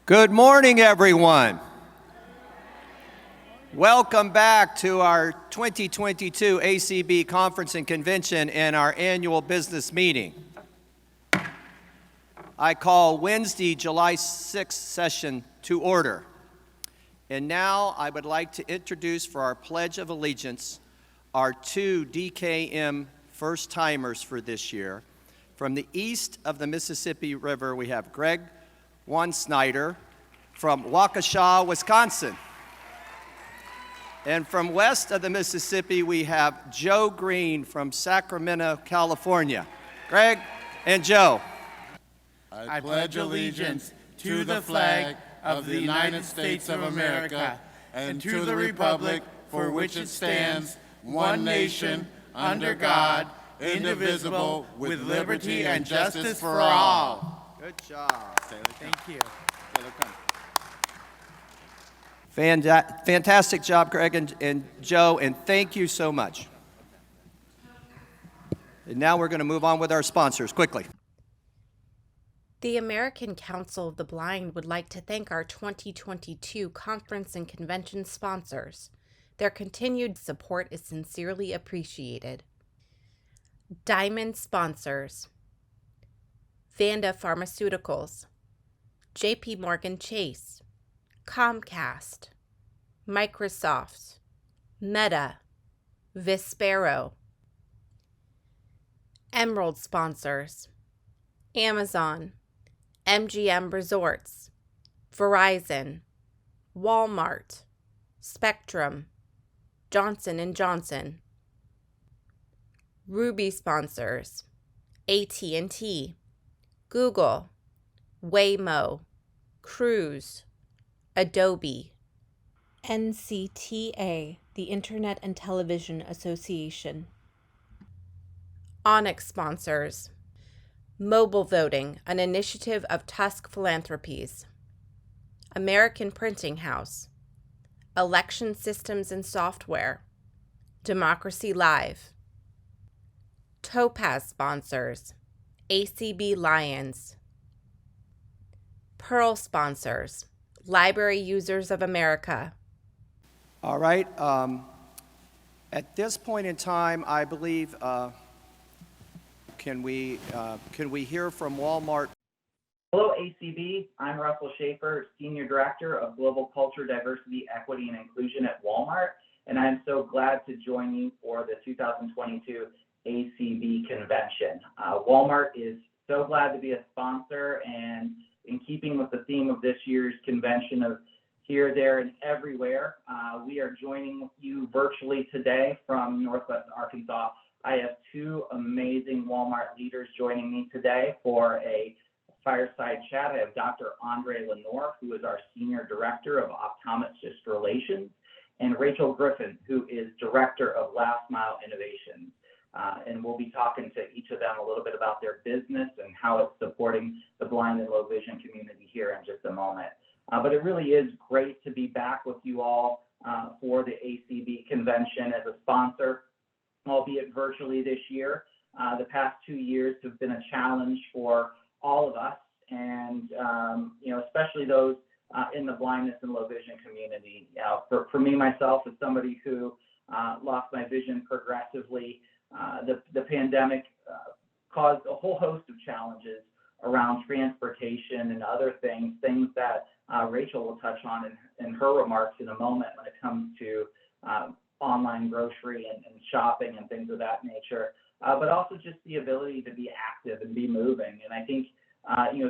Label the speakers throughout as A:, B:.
A: Good morning, everyone. Welcome back to our 2022 ACB Conference and Convention and our annual business meeting. I call Wednesday, July 6th session to order. And now I would like to introduce for our Pledge of Allegiance our two DKM First Timers for this year. From the east of the Mississippi River, we have Greg Snyder from Waukesha, Wisconsin. And from west of the Mississippi, we have Joe Green from Sacramento, California. Greg and Joe.
B: I pledge allegiance to the flag of the United States of America and to the republic for which it stands, one nation, under God, indivisible, with liberty and justice for all.
A: Good job.
B: Thank you.
A: Fantastic job, Greg and Joe, and thank you so much. And now we're going to move on with our sponsors quickly.
C: The American Council of the Blind would like to thank our 2022 conference and convention sponsors. Their continued support is sincerely appreciated. Diamond sponsors: Vanda Pharmaceuticals, JP Morgan Chase, Comcast, Microsoft, Meta, Vispero. Emerald sponsors: Amazon, MGM Resorts, Verizon, Walmart, Spectrum, Johnson & Johnson. Ruby sponsors: AT&T, Google, Waymo, Cruise, Adobe. NCTA, the Internet and Television Association. Onyx sponsors: Mobile Voting, an initiative of Tusk Philanthropies. American Printing House, Election Systems and Software, Democracy Live. Topaz sponsors: ACB Lions. Pearl sponsors: Library Users of America.
A: All right. At this point in time, I believe, can we hear from Walmart?
D: Hello, ACB. I'm Russell Schaefer, Senior Director of Global Culture, Diversity, Equity, and Inclusion at Walmart, and I'm so glad to join you for the 2022 ACB Convention. Walmart is so glad to be a sponsor, and in keeping with the theme of this year's convention of here, there, and everywhere, we are joining you virtually today from Northwest Arkansas. I have two amazing Walmart leaders joining me today for a fireside chat. I have Dr. Andre Lenore, who is our Senior Director of Optometrist Relations, and Rachel Griffin, who is Director of Last Mile Innovations. And we'll be talking to each of them a little bit about their business and how it's supporting the blind and low vision community here in just a moment. But it really is great to be back with you all for the ACB convention as a sponsor, albeit virtually this year. The past 2 years have been a challenge for all of us, and especially those in the blindness and low vision community. For me, myself, as somebody who lost my vision progressively, the pandemic caused a whole host of challenges around transportation and other things that Rachel will touch on in her remarks in a moment when it comes to online grocery and shopping and things of that nature, but also just the ability to be active and be moving. And I think,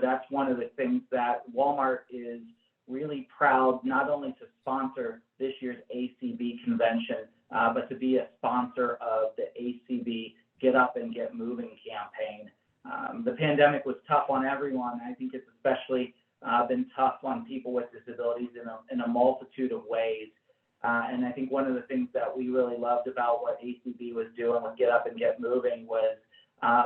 D: that's one of the things that Walmart is really proud not only to sponsor this year's ACB convention, but to be a sponsor of the ACB Get Up and Get Moving campaign. The pandemic was tough on everyone. I think it's especially been tough on people with disabilities in a multitude of ways. And I think one of the things that we really loved about what ACB was doing with Get Up and Get Moving was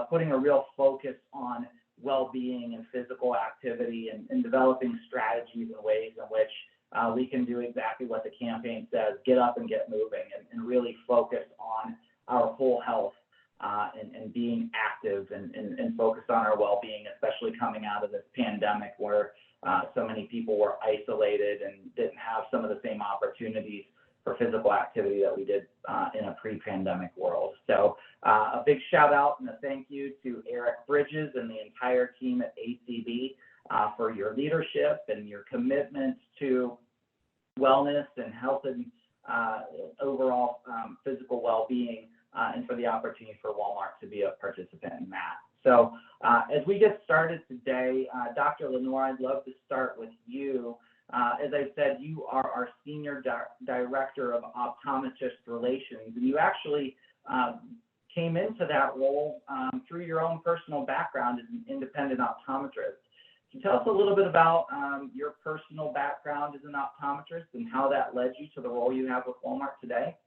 D: putting a real focus on well-being and physical activity and developing strategies and ways in which we can do exactly what the campaign says, get up and get moving, and really focus on our whole health and being active and focus on our well-being, especially coming out of this pandemic where so many people were isolated and didn't have some of the same opportunities for physical activity that we did in a pre-pandemic world. So a big shout out and a thank you to Eric Bridges and the entire team at ACB for your leadership and your commitment to wellness and health and overall physical well-being, and for the opportunity for Walmart to be a participant in that. So as we get started today, Dr. Lenore, I'd love to start with you. As I said, you are our Senior Director of Optometrist Relations, and you actually came into that role through your own personal background as an independent optometrist. Can you tell us a little bit about your personal background as an optometrist and how that led you to the role you have with Walmart today?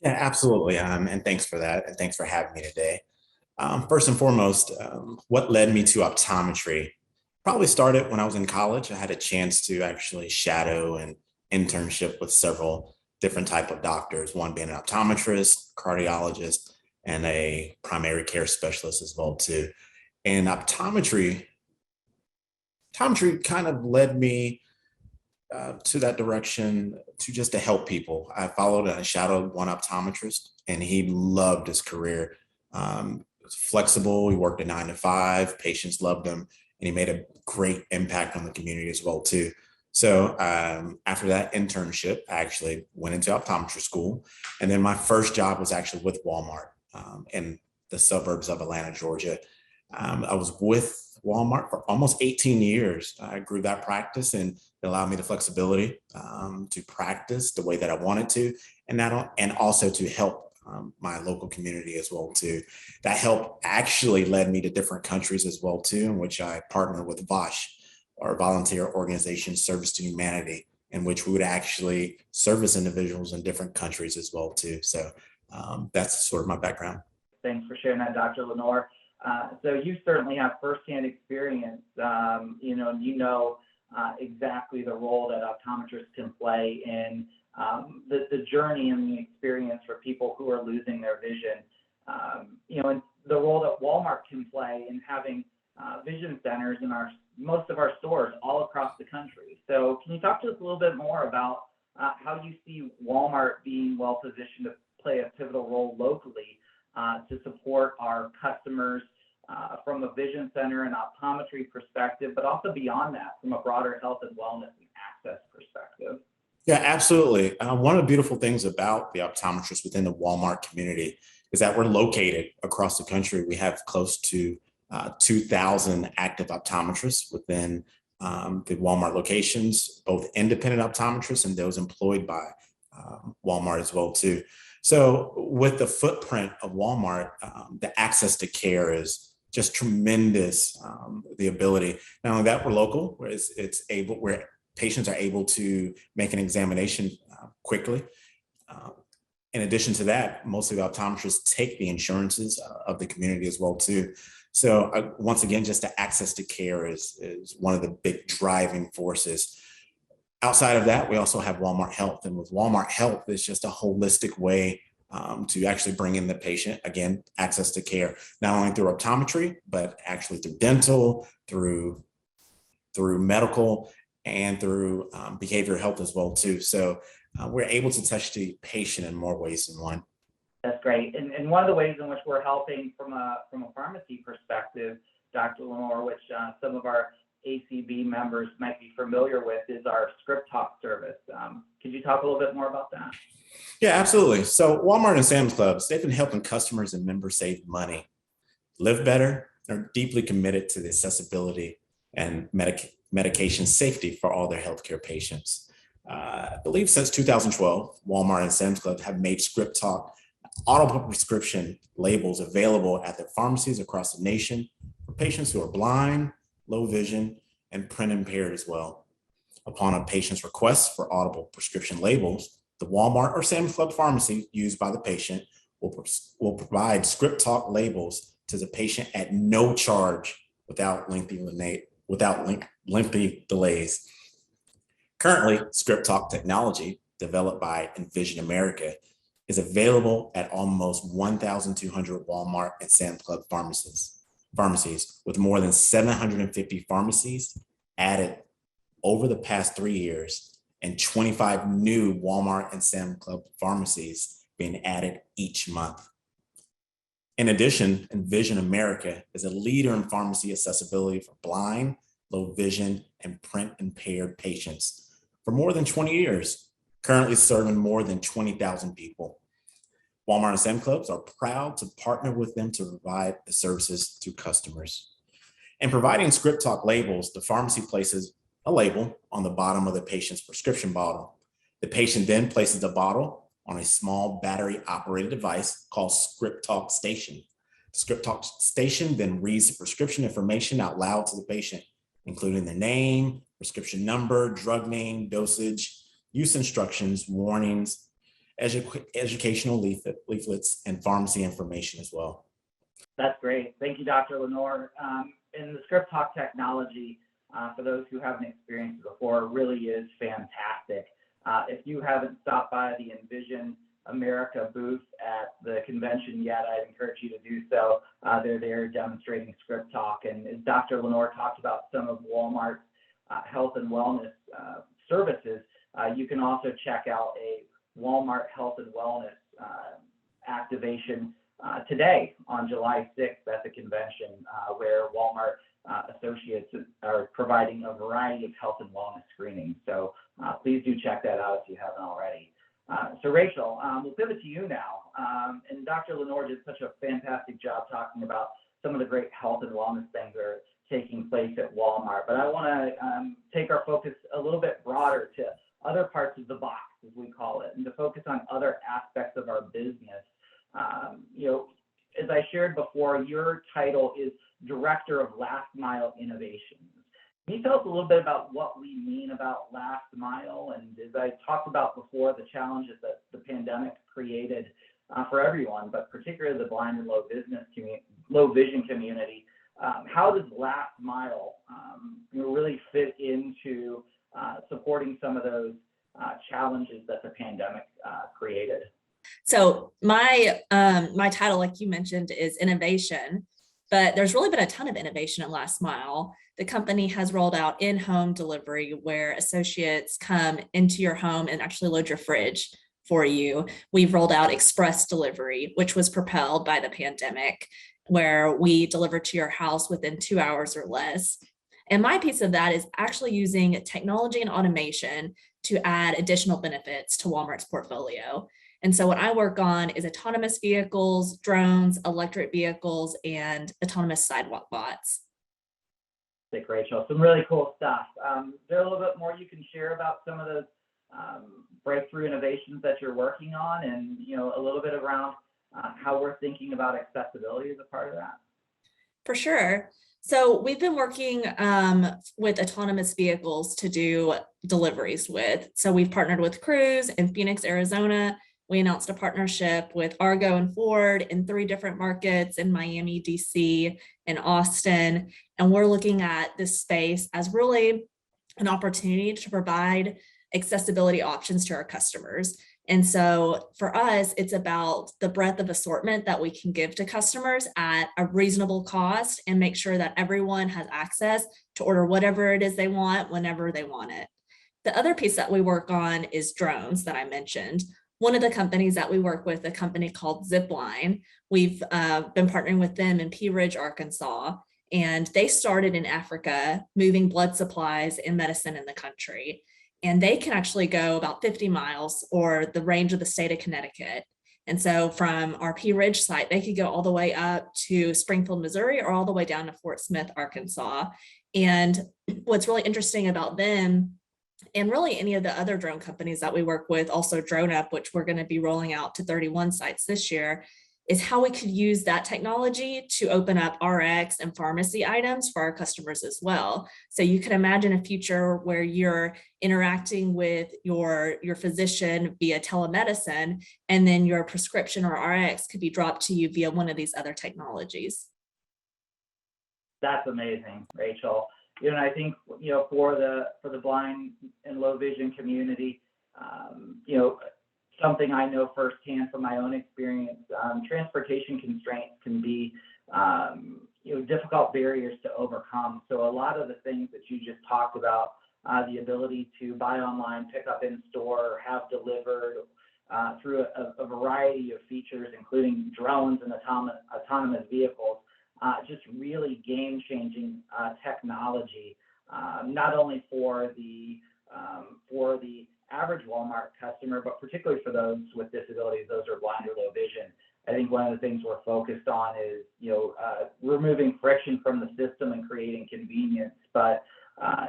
E: Yeah, absolutely. And thanks for that. And thanks for having me today. First and foremost, what led me to optometry probably started when I was in college. I had a chance to actually shadow and internship with several different type of doctors, one being an optometrist, cardiologist, and a primary care specialist as well too. And optometry kind of led me to that direction to help people. I followed and I shadowed one optometrist, and he loved his career. It was flexible. He worked a 9 to 5. Patients loved him, and he made a great impact on the community as well too. So after that internship, I actually went into optometry school, and then my first job was actually with Walmart in the suburbs of Atlanta, Georgia. I was with Walmart for almost 18 years. I grew that practice, and it allowed me the flexibility to practice the way that I wanted to, and also to help my local community as well too. That help actually led me to different countries as well too, in which I partnered with VOSH, or Volunteer Organization Service to Humanity, in which we would actually service individuals in different countries as well too. So that's sort of my background.
D: Thanks for sharing that, Dr. Lenore. So you certainly have firsthand experience, exactly the role that optometrists can play in the journey and the experience for people who are losing their vision, and the role that Walmart can play in having vision centers in most of our stores all across the country. So can you talk to us a little bit more about how you see Walmart being well positioned to play a pivotal role locally to support our customers from a vision center and optometry perspective, but also beyond that from a broader health and wellness and access perspective?
E: Yeah, absolutely. One of the beautiful things about the optometrists within the Walmart community is that we're located across the country. We have close to 2,000 active optometrists within the Walmart locations, both independent optometrists and those employed by Walmart as well too. So with the footprint of Walmart, the access to care is just tremendous. The ability, not only that, we're local, where patients are able to make an examination quickly. In addition to that, most of the optometrists take the insurances of the community as well too. So once again, just the access to care is one of the big driving forces. Outside of that, we also have Walmart Health, and with Walmart Health, it's just a holistic way to actually bring in the patient, again, access to care, not only through optometry, but actually through dental, through medical, and through behavioral health as well too. So we're able to touch the patient in more ways than one.
D: That's great. And one of the ways in which we're helping from a pharmacy perspective, Dr. Lenore, which some of our ACB members might be familiar with, is our Script Talk service. Could you talk a little bit more about that?
E: Yeah, absolutely. So Walmart and Sam's Clubs, they've been helping customers and members save money, live better. They're deeply committed to the accessibility and medication safety for all their healthcare patients. I believe since 2012, Walmart and Sam's Club have made Script Talk audible prescription labels available at their pharmacies across the nation for patients who are blind, low vision, and print impaired as well. Upon a patient's request for audible prescription labels, the Walmart or Sam's Club pharmacy used by the patient will provide Script Talk labels to the patient at no charge without lengthy delays. Currently, Script Talk technology, developed by Envision America, is available at almost 1,200 Walmart and Sam's Club pharmacies, with more than 750 pharmacies added over the past 3 years and 25 new Walmart and Sam Club pharmacies being added each month. In addition, Envision America is a leader in pharmacy accessibility for blind, low vision, and print impaired patients for more than 20 years, currently serving more than 20,000 people. Walmart and Sam Clubs are proud to partner with them to provide the services to customers. In providing Script Talk labels, the pharmacy places a label on the bottom of the patient's prescription bottle. The patient then places the bottle on a small battery-operated device called Script Talk Station. The Script Talk Station then reads the prescription information out loud to the patient, including the name, prescription number, drug name, dosage, use instructions, warnings, educational leaflets, and pharmacy information as well.
D: That's great. Thank you, Dr. Lenore. And the Script Talk technology, for those who haven't experienced it before, really is fantastic. If you haven't stopped by the Envision America booth at the convention yet, I'd encourage you to do so. They're there demonstrating Script Talk. And as Dr. Lenore talked about some of Walmart's health and wellness services, you can also check out a Walmart Health and Wellness activation today on July 6th at the convention, where Walmart associates are providing a variety of health and wellness screenings. So please do check that out if you haven't already. So Rachel, we'll pivot to you now. And Dr. Lenore did such a fantastic job talking about some of the great health and wellness things that are taking place at Walmart. But I want to take our focus a little bit broader to other parts of the box, as we call it, and to focus on other aspects of our business. As I shared before, your title is Director of Last Mile Innovations. Can you tell us a little bit about what we mean about last mile? And as I talked about before, the challenges that the pandemic created for everyone, but particularly the blind and low vision community, how does last mile really fit into supporting some of those challenges that the pandemic created?
F: So my title, like you mentioned, is innovation, but there's really been a ton of innovation in last mile. The company has rolled out in-home delivery where associates come into your home and actually load your fridge for you. We've rolled out express delivery, which was propelled by the pandemic, where we deliver to your house within 2 hours or less. And my piece of that is actually using technology and automation to add additional benefits to Walmart's portfolio. And so what I work on is autonomous vehicles, drones, electric vehicles, and autonomous sidewalk bots.
D: Thank you, Rachel. Some really cool stuff. Is there a little bit more you can share about some of those breakthrough innovations that you're working on, and a little bit around how we're thinking about accessibility as a part of that?
F: For sure. So we've been working with autonomous vehicles to do deliveries with. So we've partnered with Cruise in Phoenix, Arizona. We announced a partnership with Argo and Ford in 3 different markets in Miami, DC, and Austin. And we're looking at this space as really an opportunity to provide accessibility options to our customers. And so for us, it's about the breadth of assortment that we can give to customers at a reasonable cost and make sure that everyone has access to order whatever it is they want, whenever they want it. The other piece that we work on is drones that I mentioned. One of the companies that we work with, a company called Zipline, we've been partnering with them in Pea Ridge, Arkansas, and they started in Africa moving blood supplies and medicine in the country. And they can actually go about 50 miles or the range of the state of Connecticut. And so from our Pea Ridge site, they could go all the way up to Springfield, Missouri, or all the way down to Fort Smith, Arkansas. And what's really interesting about them, and really any of the other drone companies that we work with, also Drone Up, which we're going to be rolling out to 31 sites this year, is how we could use that technology to open up RX and pharmacy items for our customers as well. So you can imagine a future where you're interacting with your physician via telemedicine, and then your prescription or RX could be dropped to you via one of these other technologies.
D: That's amazing, Rachel. And I think, for the blind and low vision community, something I know firsthand from my own experience, transportation constraints can be, difficult barriers to overcome. So a lot of the things that you just talked about the ability to buy online, pick up in store, or have delivered through a variety of features, including drones and autonomous vehicles. Just really game-changing technology, not only for the average Walmart customer, but particularly for those with disabilities, those who are blind or low vision. I think one of the things we're focused on is, removing friction from the system and creating convenience. But,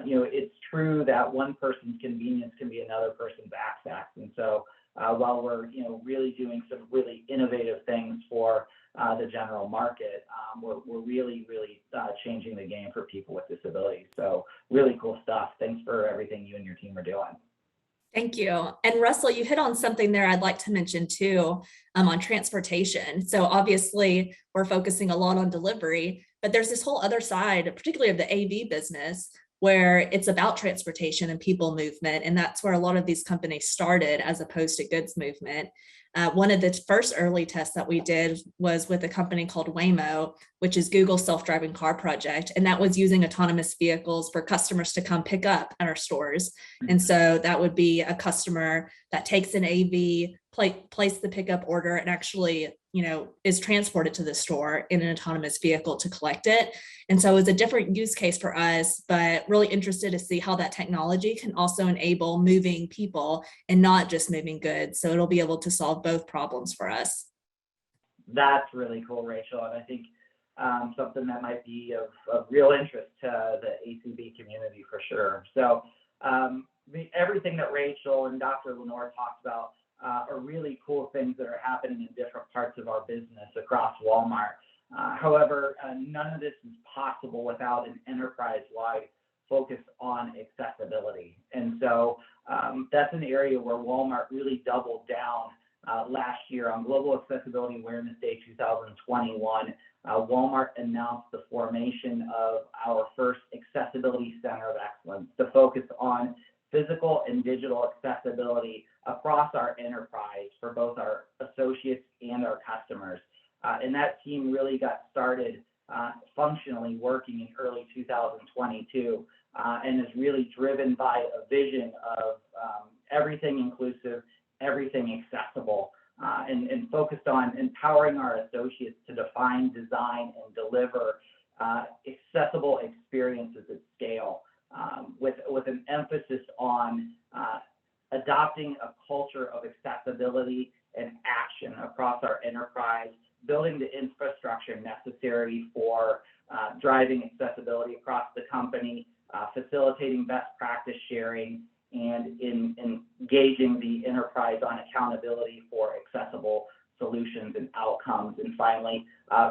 D: it's true that one person's convenience can be another person's access. And so while we're, really doing some really innovative things for the general market, we're really changing the game for people with disabilities. So really cool stuff. Thanks for everything you and your team are doing.
F: Thank you. And Russell, you hit on something there I'd like to mention too, on transportation. So obviously we're focusing a lot on delivery, but there's this whole other side, particularly of the AV business, where it's about transportation and people movement. And that's where a lot of these companies started as opposed to goods movement. One of the first early tests that we did was with a company called Waymo, which is Google's self-driving car project. And that was using autonomous vehicles for customers to come pick up at our stores. And so that would be a customer that takes an AV, place the pickup order, and actually, is transported to the store in an autonomous vehicle to collect it. And so it was a different use case for us, but really interested to see how that technology can also enable moving people and not just moving goods. So it'll be able to solve both problems for us.
D: That's really cool, Rachel. And I think something that might be of real interest to the ACB community for sure. So everything that Rachel and Dr. Lenore talked about are really cool things that are happening in different parts of our business across Walmart. However, none of this is possible without an enterprise-wide focus on accessibility. And so that's an area where Walmart really doubled down last year on Global Accessibility Awareness Day 2021. Walmart announced the formation of our first Accessibility Center of Excellence to focus on physical and digital accessibility across our enterprise for both our associates and our customers. And that team really got started functionally working in early 2022 and is really driven by a vision of everything inclusive, everything accessible, and focused on empowering our associates to define, design, and deliver accessible experiences at scale, with an emphasis on adopting a culture of accessibility and action across our enterprise, building the infrastructure necessary for driving accessibility across the company, facilitating best practice sharing, and in engaging the enterprise on accountability for accessible solutions and outcomes. And finally,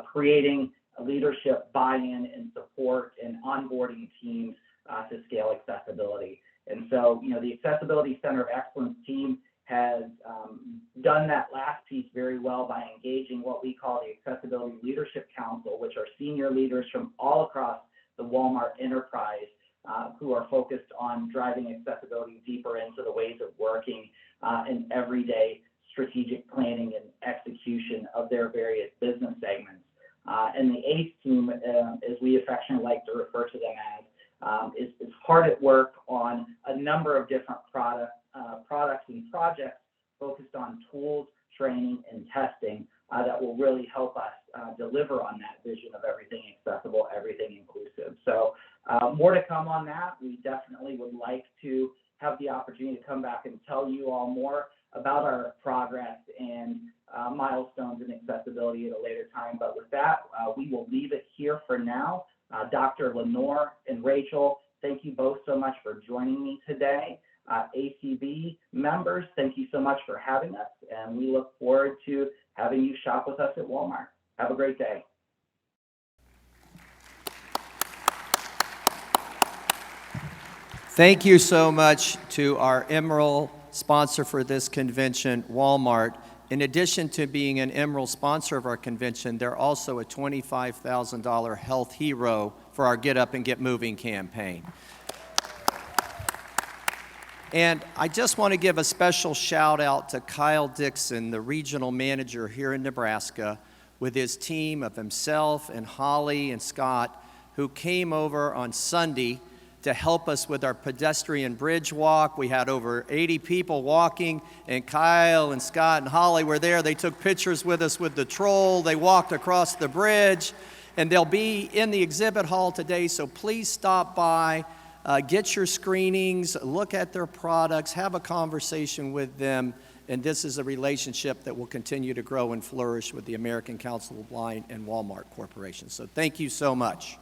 D: creating leadership buy-in and support and onboarding teams to scale accessibility. And so, the Accessibility Center of Excellence team has done that last piece very well by engaging what we call the Accessibility Leadership Council, which are senior leaders from all across the Walmart enterprise who are focused on driving accessibility deeper into the ways of working in everyday strategic planning and execution of their various business segments. And the ACE team, as we affectionately like to refer to them as, is hard at work on a number of different products and projects focused on tools, training, and testing that will really help us deliver on that vision of everything accessible, everything inclusive. So more to come on that. We definitely would like to have the opportunity to come back and tell you all more about our progress and milestones in accessibility at a later time. But with that, we will leave it here for now. Dr. Lenore and Rachel, thank you both so much for joining me today. ACB members, thank you so much for having us, and we look forward to having you shop with us at Walmart. Have a great day.
A: Thank you so much to our Emerald sponsor for this convention, Walmart. In addition to being an Emerald sponsor of our convention, they're also a $25,000 health hero for our Get Up and Get Moving campaign. And I just want to give a special shout out to Kyle Dixon, the regional manager here in Nebraska, with his team of himself and Holly and Scott, who came over on Sunday to help us with our pedestrian bridge walk. We had over 80 people walking, and Kyle and Scott and Holly were there. They took pictures with us with the troll. They walked across the bridge, and they'll be in the exhibit hall today, so please stop by, get your screenings, look at their products, have a conversation with them, and this is a relationship that will continue to grow and flourish with the American Council of the Blind and Walmart Corporation. So thank you so much.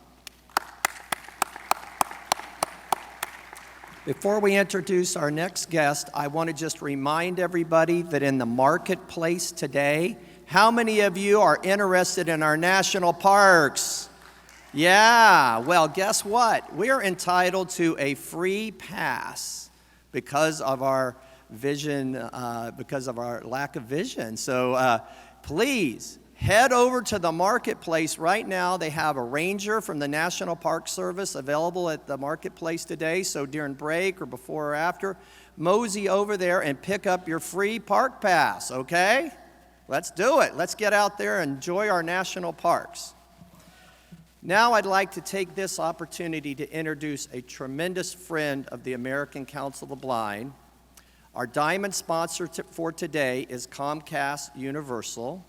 A: Before we introduce our next guest, I want to just remind everybody that in the marketplace today, how many of you are interested in our national parks? Yeah, well, guess what? We are entitled to a free pass because of our vision, because of our lack of vision. So please head over to the marketplace right now. They have a ranger from the National Park Service available at the marketplace today. So during break or before or after, mosey over there and pick up your free park pass, okay? Let's do it. Let's get out there and enjoy our national parks. Now I'd like to take this opportunity to introduce a tremendous friend of the American Council of the Blind. Our diamond sponsor for today is Comcast Universal.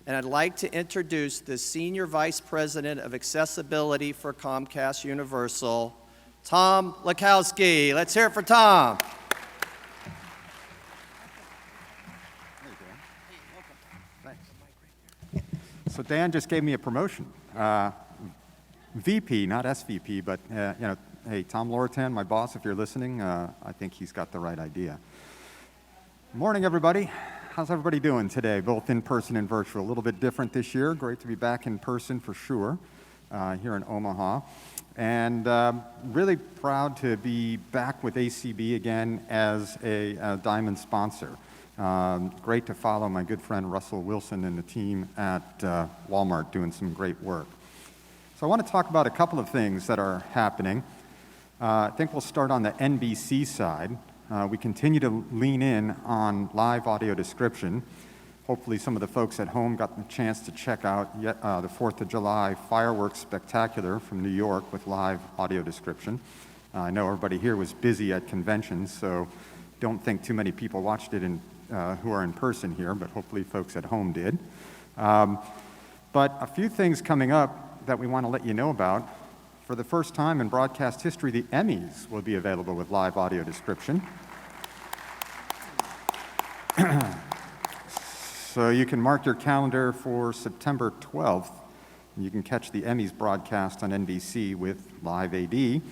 A: And I'd like to introduce the Senior Vice President of Accessibility for Comcast Universal, Tom Lakowski. Let's hear it for Tom.
G: So Dan just gave me a promotion. VP, not SVP, but hey, Tom Loritan, my boss, if you're listening, I think he's got the right idea. Morning, everybody. How's everybody doing today, both in person and virtual? A little bit different this year. Great to be back in person for sure here in Omaha. And really proud to be back with ACB again as a diamond sponsor. Great to follow my good friend Russell Wilson and the team at Walmart doing some great work. So I want to talk about a couple of things that are happening. I think we'll start on the NBC side. We continue to lean in on live audio description. Hopefully some of the folks at home got the chance to check out the 4th of July fireworks spectacular from New York with live audio description. I know everybody here was busy at conventions, so don't think too many people watched it who are in person here, but hopefully folks at home did. But a few things coming up that we want to let you know about. For the first time in broadcast history, the Emmys will be available with live audio description. So you can mark your calendar for September 12th. You can catch the Emmys broadcast on NBC with live AD.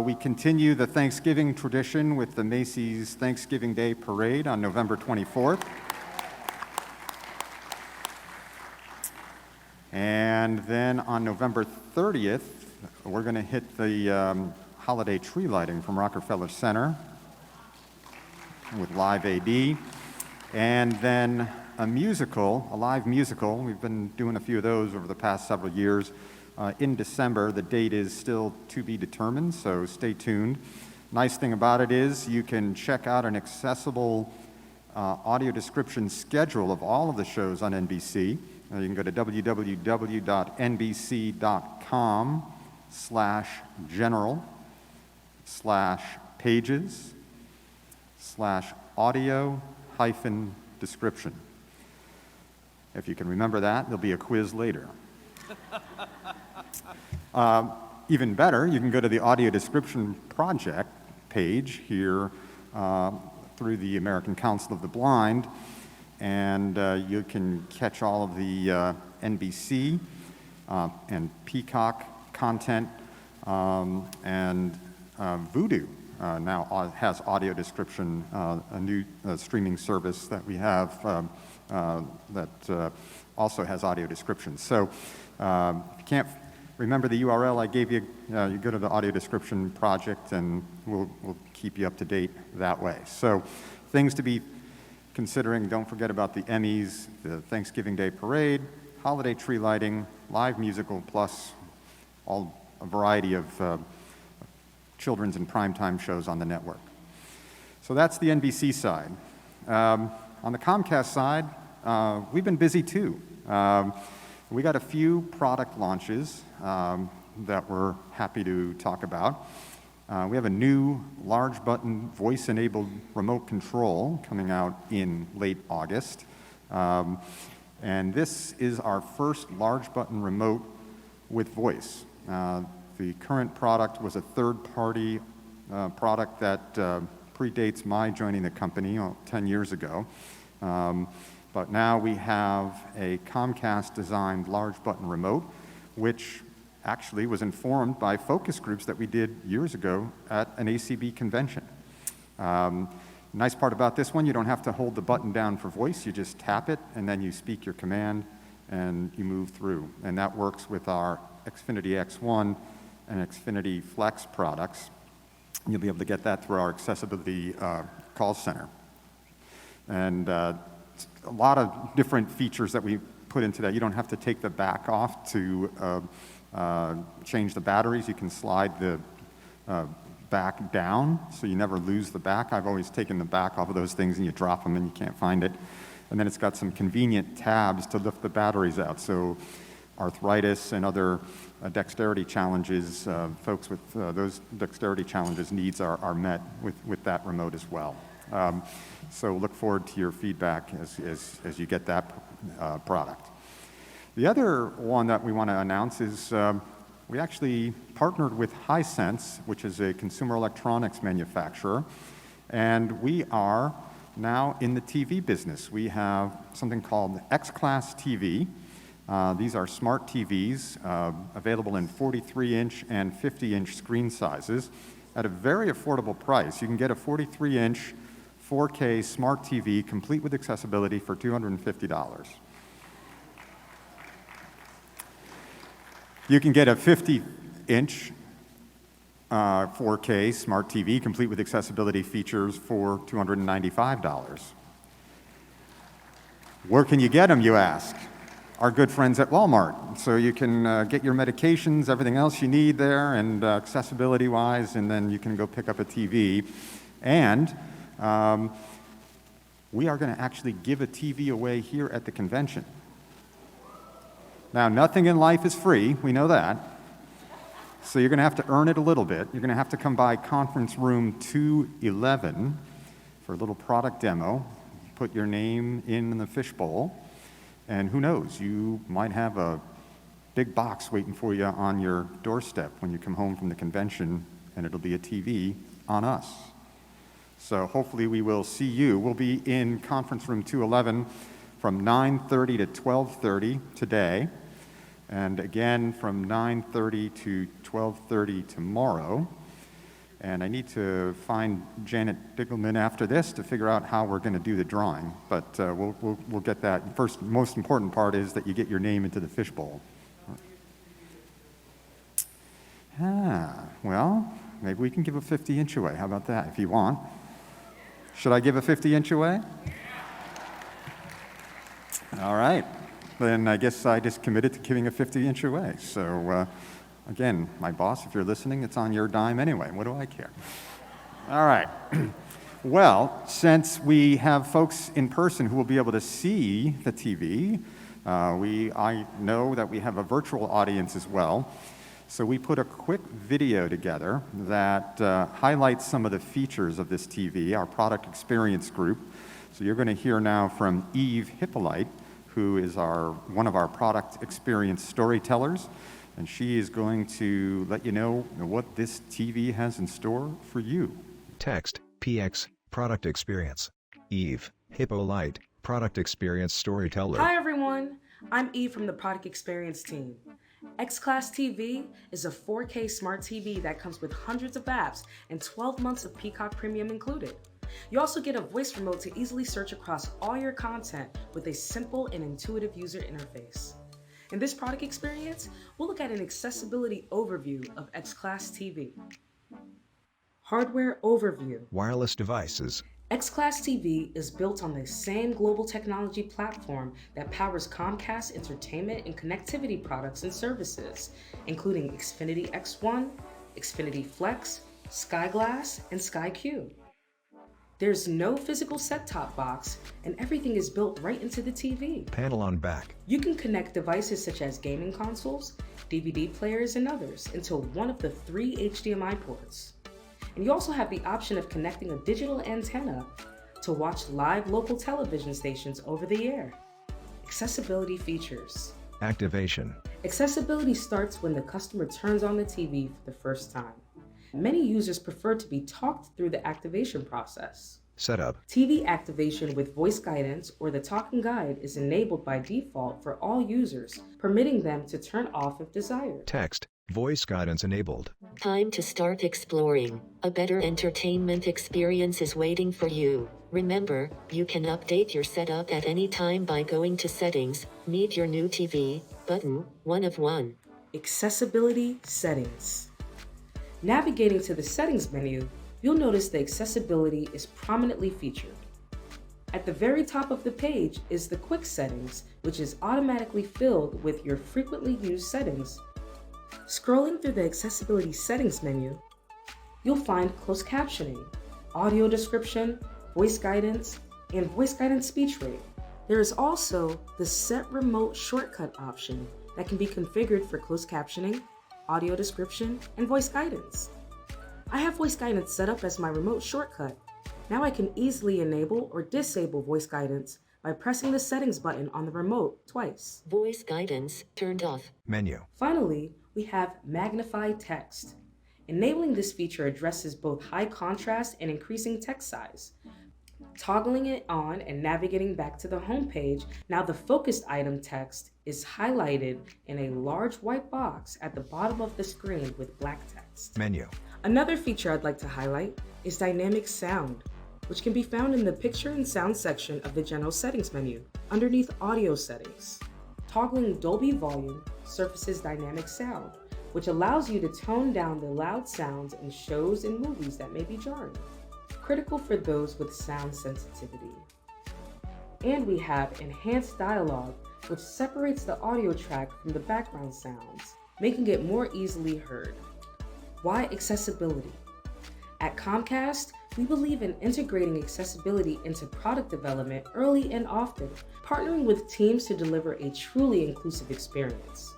G: We continue the Thanksgiving tradition with the Macy's Thanksgiving Day Parade on November 24th. And then on November 30th, we're going to hit the holiday tree lighting from Rockefeller Center with live AD. And then a live musical. We've been doing a few of those over the past several years. In December, the date is still to be determined, so stay tuned. Nice thing about it is you can check out an accessible audio description schedule of all of the shows on NBC. You can go to www.nbc.com/general/audio-description. If you can remember that, there'll be a quiz later. Even better, you can go to the audio description project page here through the American Council of the Blind, and you can catch all of the NBC and Peacock content, and Vudu now has audio description, a new streaming service that we have that also has audio description. So if you can't remember the URL I gave you, you go to the audio description project and we'll keep you up to date that way. So things to be considering: don't forget about the Emmys, the Thanksgiving Day Parade, holiday tree lighting, live musical, plus a variety of children's and primetime shows on the network. So that's the NBC side. On the Comcast side, we've been busy too. We got a few product launches that we're happy to talk about. We have a new large button voice-enabled remote control coming out in late August. And this is our first large button remote with voice. The current product was a third-party product that predates my joining the company 10 years ago. But now we have a Comcast-designed large button remote, which actually was informed by focus groups that we did years ago at an ACB convention. Nice part about this one, you don't have to hold the button down for voice, you just tap it and then you speak your command and you move through. And that works with our Xfinity X1 and Xfinity Flex products. You'll be able to get that through our accessibility call center. And a lot of different features that we put into that. You don't have to take the back off to change the batteries. You can slide the back down so you never lose the back. I've always taken the back off of those things and you drop them and you can't find it. And then it's got some convenient tabs to lift the batteries out. So arthritis and other dexterity challenges, folks with those dexterity challenges needs are met with that remote as well. So look forward to your feedback as you get that product. The other one that we want to announce is we actually partnered with Hisense, which is a consumer electronics manufacturer, and we are now in the TV business. We have something called X-Class TV. These are smart TVs available in 43-inch and 50-inch screen sizes at a very affordable price. You can get a 43-inch 4K smart TV complete with accessibility for $250. You can get a 50-inch 4K smart TV complete with accessibility features for $295. Where can you get them, you ask? Our good friends at Walmart. So you can get your medications, everything else you need there, and accessibility-wise, and then you can go pick up a TV. And we are going to actually give a TV away here at the convention. Now, nothing in life is free, we know that. So you're going to have to earn it a little bit. You're going to have to come by conference room 211 for a little product demo. Put your name in the fishbowl, and who knows, you might have a big box waiting for you on your doorstep when you come home from the convention, and it'll be a TV on us. So hopefully we will see you. We'll be in conference room 211 from 9:30 to 12:30 today, and again from 9:30 to 12:30 tomorrow. And I need to find Janet Dickelman after this to figure out how we're going to do the drawing, but we'll get that. First, most important part is that you get your name into the fishbowl. Well, maybe we can give a 50-inch away. How about that, if you want? Should I give a 50-inch away? All right, then I guess I just committed to giving a 50-inch away. So again, my boss, if you're listening, it's on your dime anyway. What do I care? All right. Well, since we have folks in person who will be able to see the TV, I know that we have a virtual audience as well. So we put a quick video together that highlights some of the features of this TV, our product experience group. So you're going to hear now from Eve Hippolyte, who is one of our product experience storytellers, and she is going to let you know what this TV has in store for you.
H: Text, PX, Product Experience. Eve Hippolyte, Product Experience Storyteller.
I: Hi everyone, I'm Eve from the Product Experience team. X-Class TV is a 4K smart TV that comes with hundreds of apps and 12 months of Peacock Premium included. You also get a voice remote to easily search across all your content with a simple and intuitive user interface. In this product experience, we'll look at an accessibility overview of X-Class TV. Hardware overview.
H: Wireless devices.
I: X-Class TV is built on the same global technology platform that powers Comcast entertainment and connectivity products and services, including Xfinity X1, Xfinity Flex, SkyGlass, and SkyQ. There's no physical set-top box, and everything is built right into the TV.
H: Panel on back.
I: You can connect devices such as gaming consoles, DVD players, and others into one of the 3 HDMI ports. And you also have the option of connecting a digital antenna to watch live local television stations over the air. Accessibility features.
H: Activation.
I: Accessibility starts when the customer turns on the TV for the first time. Many users prefer to be talked through the activation process.
H: Setup.
I: TV activation with voice guidance or the talking guide is enabled by default for all users, permitting them to turn off if desired.
H: Text. Voice guidance enabled.
J: Time to start exploring. A better entertainment experience is waiting for you. Remember, you can update your setup at any time by going to Settings, Meet Your New TV button, 1 of 1.
I: Accessibility settings. Navigating to the settings menu, you'll notice the accessibility is prominently featured. At the very top of the page is the quick settings, which is automatically filled with your frequently used settings. Scrolling through the accessibility settings menu, you'll find closed captioning, audio description, voice guidance, and voice guidance speech rate. There is also the Set Remote Shortcut option that can be configured for closed captioning, audio description, and voice guidance. I have voice guidance set up as my remote shortcut. Now I can easily enable or disable voice guidance by pressing the settings button on the remote twice.
J: Voice guidance turned off.
H: Menu.
I: Finally, we have Magnify Text. Enabling this feature addresses both high contrast and increasing text size. Toggling it on and navigating back to the home page, now the focused item text is highlighted in a large white box at the bottom of the screen with black text.
H: Menu.
I: Another feature I'd like to highlight is dynamic sound, which can be found in the picture and sound section of the general settings menu, underneath audio settings. Toggling Dolby volume surfaces dynamic sound, which allows you to tone down the loud sounds in shows and movies that may be jarring, critical for those with sound sensitivity. And we have enhanced dialogue, which separates the audio track from the background sounds, making it more easily heard. Why accessibility? At Comcast, we believe in integrating accessibility into product development early and often, partnering with teams to deliver a truly inclusive experience.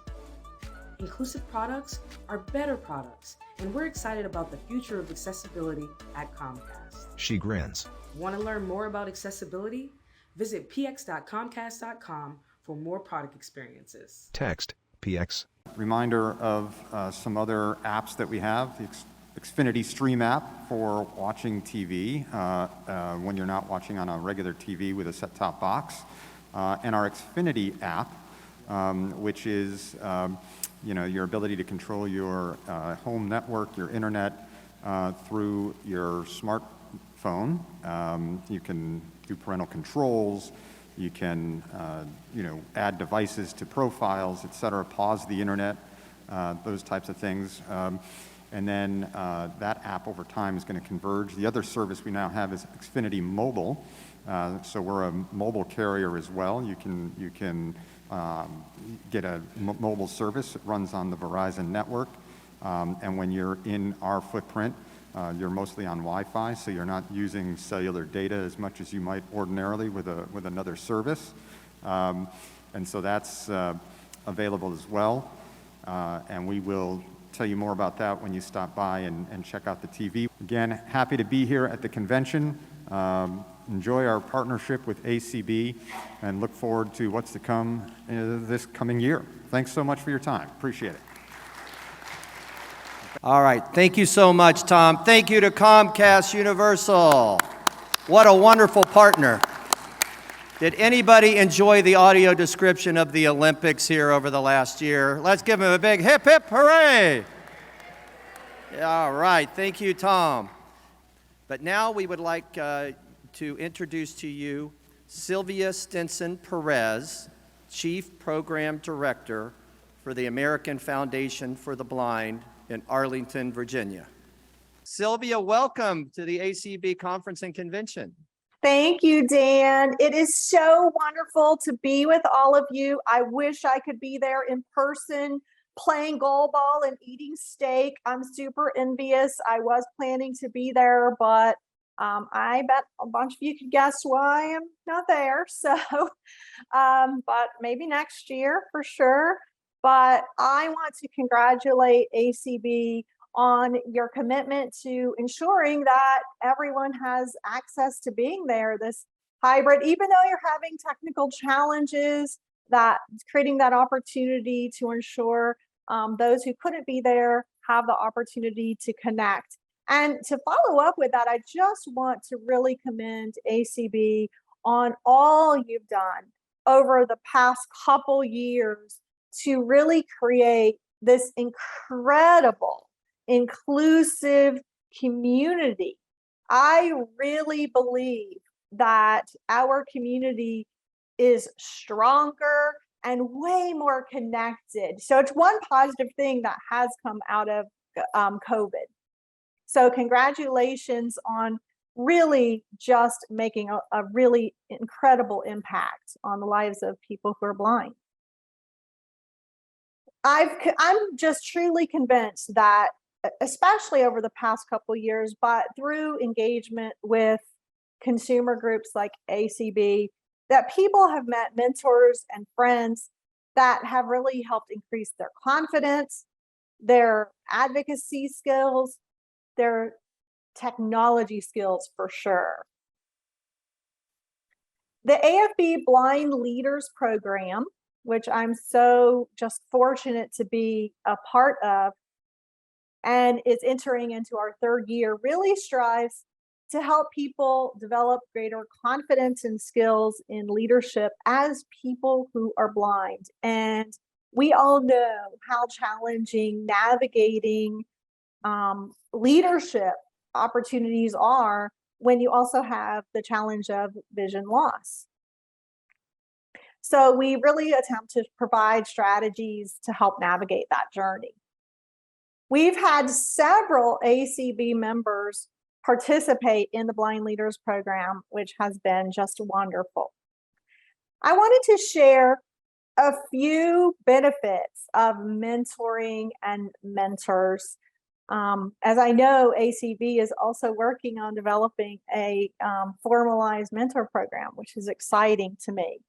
I: Inclusive products are better products, and we're excited about the future of accessibility at Comcast.
H: She grins.
I: Want to learn more about accessibility? Visit px.comcast.com for more product experiences.
H: Text. PX.
G: Reminder of some other apps that we have. The Xfinity Stream app for watching TV when you're not watching on a regular TV with a set-top box. And our Xfinity app, which is your ability to control your home network, your internet, through your smartphone. You can do parental controls. You can, add devices to profiles, etc. Pause the internet, those types of things. And then that app over time is going to converge. The other service we now have is Xfinity Mobile. So we're a mobile carrier as well. You can get a mobile service. It runs on the Verizon network. And when you're in our footprint, you're mostly on Wi-Fi, so you're not using cellular data as much as you might ordinarily with another service. And so that's available as well. And we will tell you more about that when you stop by and check out the TV. Again, happy to be here at the convention. Enjoy our partnership with ACB and look forward to what's to come this coming year. Thanks so much for your time. Appreciate it.
A: All right, thank you so much, Tom. Thank you to Comcast Universal. What a wonderful partner. Did anybody enjoy the audio description of the Olympics here over the last year? Let's give them a big hip, hip, hooray. All right, thank you, Tom. But now we would like to introduce to you Sylvia Stinson-Perez, Chief Program Director for the American Foundation for the Blind in Arlington, Virginia. Sylvia, welcome to the ACB Conference and Convention.
K: Thank you, Dan. It is so wonderful to be with all of you. I wish I could be there in person, playing goal ball and eating steak. I'm super envious. I was planning to be there, but I bet a bunch of you could guess why I'm not there. So, but maybe next year for sure. But I want to congratulate ACB on your commitment to ensuring that everyone has access to being there, this hybrid, even though you're having technical challenges, that creating that opportunity to ensure those who couldn't be there have the opportunity to connect. And to follow up with that, I just want to really commend ACB on all you've done over the past couple years to really create this incredible, inclusive community. I really believe that our community is stronger and way more connected. So it's one positive thing that has come out of COVID. So congratulations on really just making a really incredible impact on the lives of people who are blind. I'm just truly convinced that, especially over the past couple years, but through engagement with consumer groups like ACB, that people have met mentors and friends that have really helped increase their confidence, their advocacy skills, their technology skills for sure. The AFB Blind Leaders Program, which I'm so just fortunate to be a part of, and is entering into our third year, really strives to help people develop greater confidence and skills in leadership as people who are blind. And we all know how challenging navigating leadership opportunities are when you also have the challenge of vision loss. So we really attempt to provide strategies to help navigate that journey. We've had several ACB members participate in the Blind Leaders Program, which has been just wonderful. I wanted to share a few benefits of mentoring and mentors. As I know, ACB is also working on developing a formalized mentor program, which is exciting to me.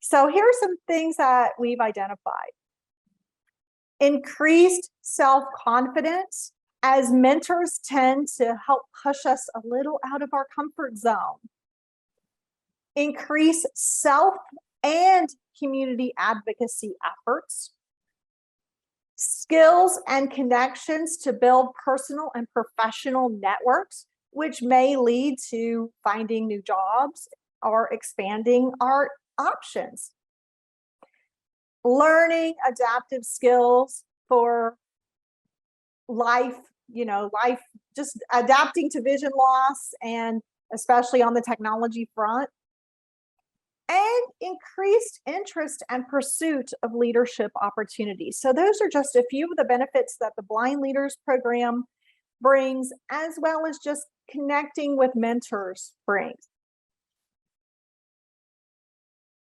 K: So here are some things that we've identified. Increased self-confidence, as mentors tend to help push us a little out of our comfort zone. Increase self and community advocacy efforts. Skills and connections to build personal and professional networks, which may lead to finding new jobs or expanding our options. Learning adaptive skills for life, just adapting to vision loss, and especially on the technology front. And increased interest and pursuit of leadership opportunities. So those are just a few of the benefits that the Blind Leaders Program brings, as well as just connecting with mentors brings.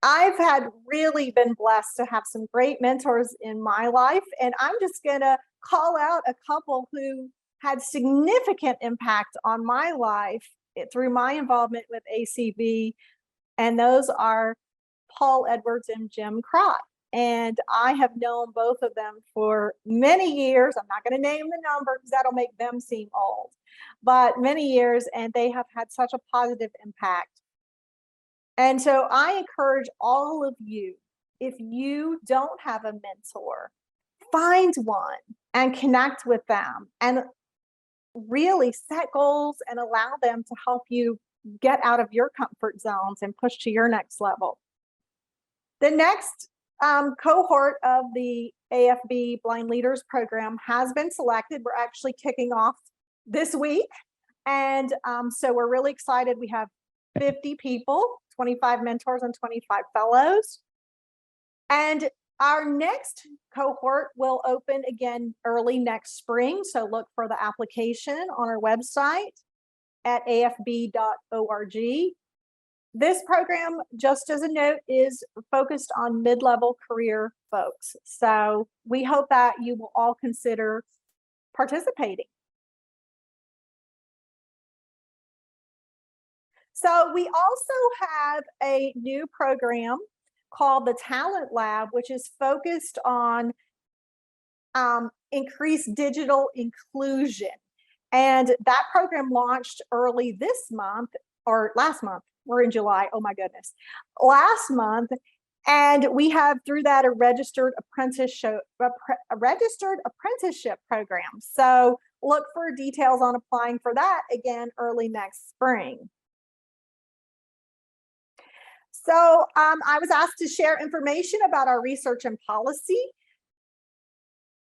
K: I've really been blessed to have some great mentors in my life, and I'm just gonna call out a couple who had significant impact on my life through my involvement with ACB. And those are Paul Edwards and Jim Trott. And I have known both of them for many years. I'm not going to name the number because that'll make them seem old, but many years, and they have had such a positive impact. And so I encourage all of you, if you don't have a mentor, find one and connect with them and really set goals and allow them to help you get out of your comfort zones and push to your next level. The next cohort of the AFB Blind Leaders Program has been selected. We're actually kicking off this week. And so we're really excited. We have 50 people, 25 mentors and 25 fellows. And our next cohort will open again early next spring. So look for the application on our website at afb.org. This program, just as a note, is focused on mid-level career folks. So we hope that you will all consider participating. So we also have a new program called the Talent Lab, which is focused on increase digital inclusion. And that program launched early this month, or last month. We're in July. Oh my goodness. Last month. And we have through that a registered apprenticeship program. So look for details on applying for that again early next spring. So I was asked to share information about our research and policy,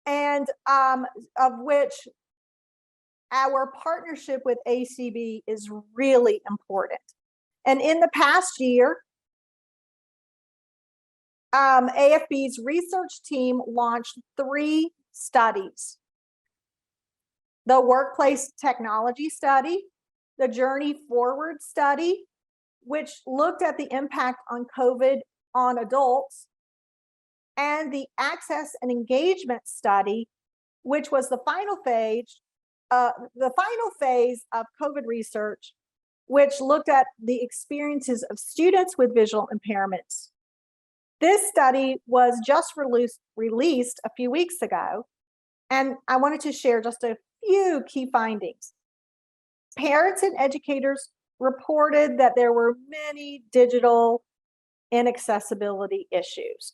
K: and of which our partnership with ACB is really important. And in the past year, AFB's research team launched 3 studies: the Workplace Technology Study, the Journey Forward Study, which looked at the impact on COVID on adults, and the Access and Engagement Study, which was the final phase of COVID research, which looked at the experiences of students with visual impairments. This study was just released a few weeks ago, and I wanted to share just a few key findings. Parents and educators reported that there were many digital inaccessibility issues.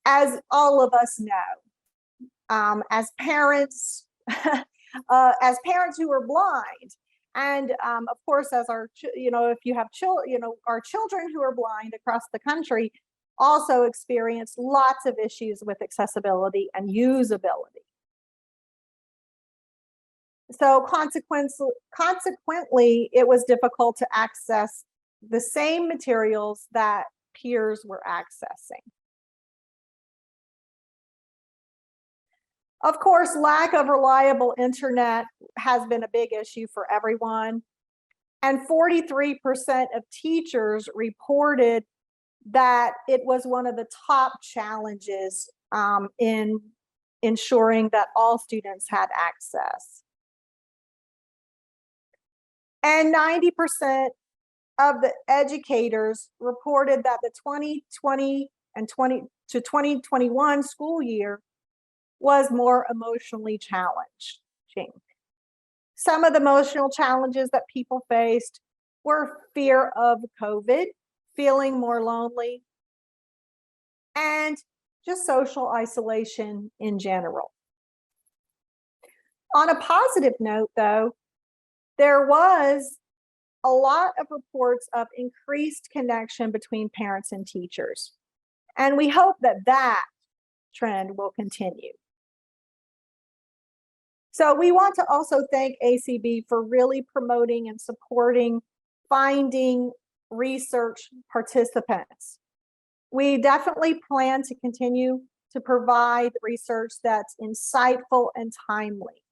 K: As all of us know, as parents, who are blind, and of course, as if you have children, our children who are blind across the country also experience lots of issues with accessibility and usability. So consequently, it was difficult to access the same materials that peers were accessing. Of course, lack of reliable internet has been a big issue for everyone. And 43% of teachers reported that it was one of the top challenges in ensuring that all students had access. And 90% of the educators reported that the 2020 and 2021 school year was more emotionally challenging. Some of the emotional challenges that people faced were fear of COVID, feeling more lonely, and just social isolation in general. On a positive note, though, there was a lot of reports of increased connection between parents and teachers. And we hope that that trend will continue. So we want to also thank ACB for really promoting and supporting finding research participants. We definitely plan to continue to provide research that's insightful and timely.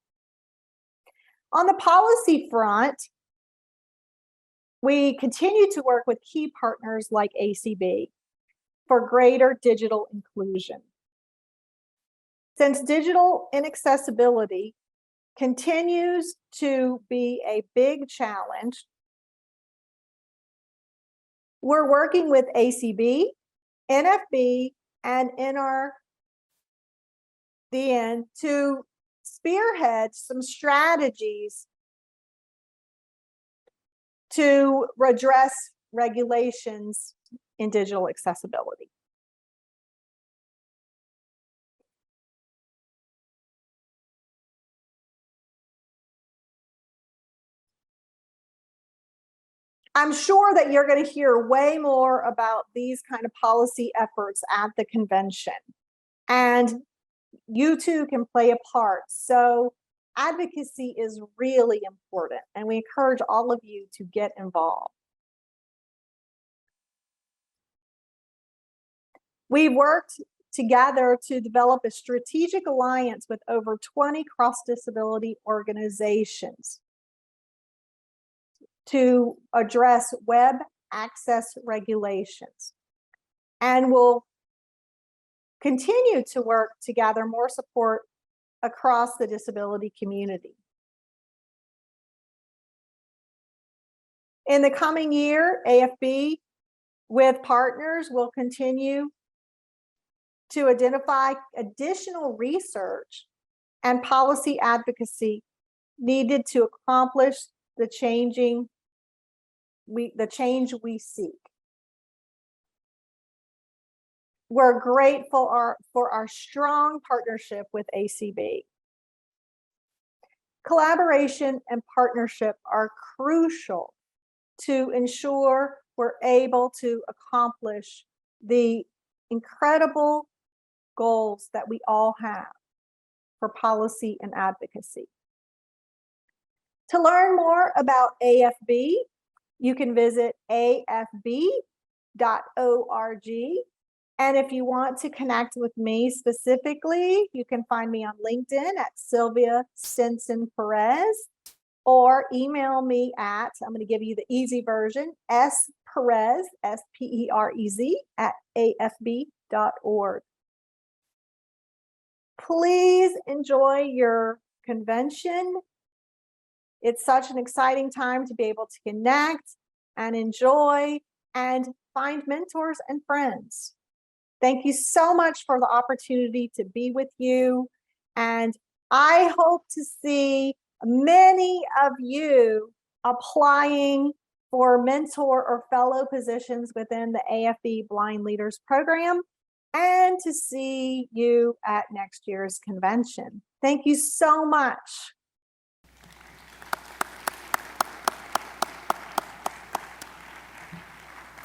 K: On the policy front, we continue to work with key partners like ACB for greater digital inclusion. Since digital inaccessibility continues to be a big challenge, we're working with ACB, NFB, and NRDN to spearhead some strategies to address regulations in digital accessibility. I'm sure that you're going to hear way more about these kind of policy efforts at the convention, and you too can play a part. So advocacy is really important, and we encourage all of you to get involved. We worked together to develop a strategic alliance with over 20 cross-disability organizations to address web access regulations. And we'll continue to work to gather more support across the disability community. In the coming year, AFB with partners will continue to identify additional research and policy advocacy needed to accomplish the change we seek. We're grateful for our strong partnership with ACB. Collaboration and partnership are crucial to ensure we're able to accomplish the incredible goals that we all have for policy and advocacy. To learn more about AFB, you can visit afb.org. And if you want to connect with me specifically, you can find me on LinkedIn at Sylvia Stinson-Perez, or email me at, I'm going to give you the easy version, sperez, S-P-E-R-E-Z, at afb.org. Please enjoy your convention. It's such an exciting time to be able to connect and enjoy and find mentors and friends. Thank you so much for the opportunity to be with you. And I hope to see many of you applying for mentor or fellow positions within the AFB Blind Leaders Program, and to see you at next year's convention. Thank you so much.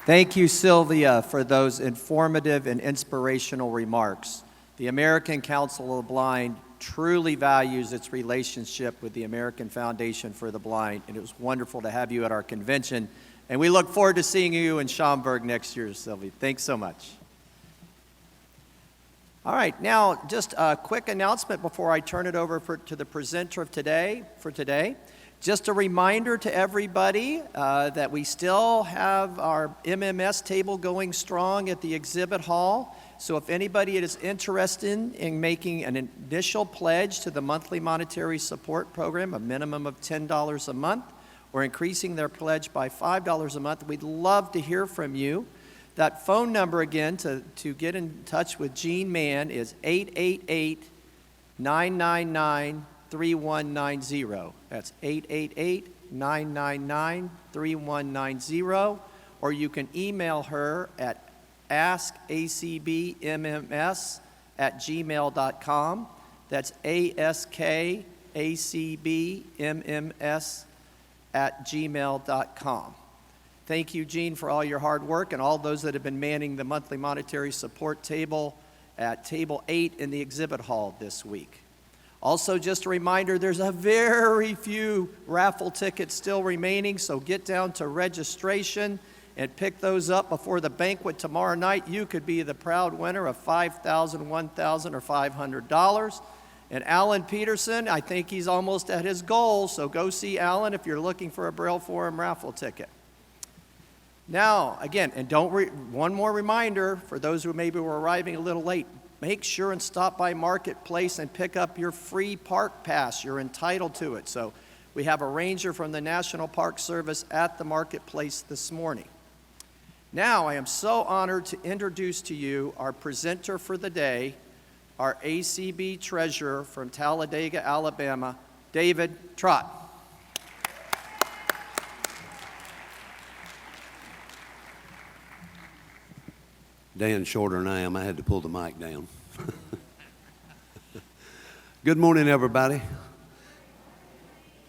A: Thank you, Sylvia, for those informative and inspirational remarks. The American Council of the Blind truly values its relationship with the American Foundation for the Blind, and it was wonderful to have you at our convention. And we look forward to seeing you in Schaumburg next year, Sylvia. Thanks so much. All right, now just a quick announcement before I turn it over to the presenter of today. Just a reminder to everybody that we still have our MMS table going strong at the exhibit hall. So if anybody is interested in making an initial pledge to the monthly monetary support program, a minimum of $10 a month, or increasing their pledge by $5 a month, we'd love to hear from you. That phone number again to get in touch with Jean Mann is 888-999-3190. That's 888-999-3190. Or you can email her at askacbmms@gmail.com. That's askacbmms@gmail.com. Thank you, Jean, for all your hard work, and all those that have been manning the monthly monetary support table at table 8 in the exhibit hall this week. Also, just a reminder, there's a very few raffle tickets still remaining, so get down to registration and pick those up before the banquet tomorrow night. You could be the proud winner of $5,000, $1,000, or $500. And Alan Peterson, I think he's almost at his goal, so go see Alan if you're looking for a Braille Forum raffle ticket. Now, again, and one more reminder for those who maybe were arriving a little late, make sure and stop by Marketplace and pick up your free park pass. You're entitled to it. So we have a ranger from the National Park Service at the Marketplace this morning. Now, I am so honored to introduce to you our presenter for the day, our ACB treasurer from Talladega, Alabama, David Trott.
L: Dan's shorter than I am. I had to pull the mic down. Good morning, everybody.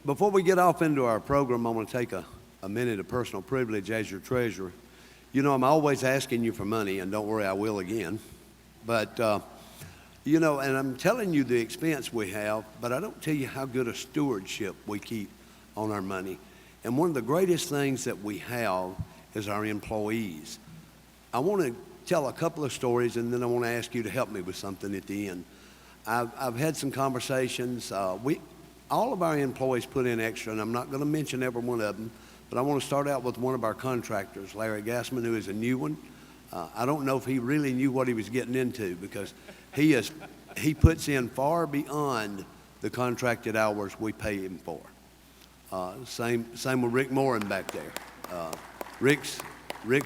L: Before we get off into our program, I want to take a minute of personal privilege as your treasurer. You know, I'm always asking you for money, and don't worry, I will again. But, you know, and I'm telling you the expense we have, but I don't tell you how good a stewardship we keep on our money. And one of the greatest things that we have is our employees. I want to tell a couple of stories, and then I want to ask you to help me with something at the end. I've had some conversations. All of our employees put in extra, and I'm not going to mention every one of them, but I want to start out with one of our contractors, Larry Gassman, who is a new one. I don't know if he really knew what he was getting into, because he puts in far beyond the contracted hours we pay him for. Same with Rick Morin back there. Rick's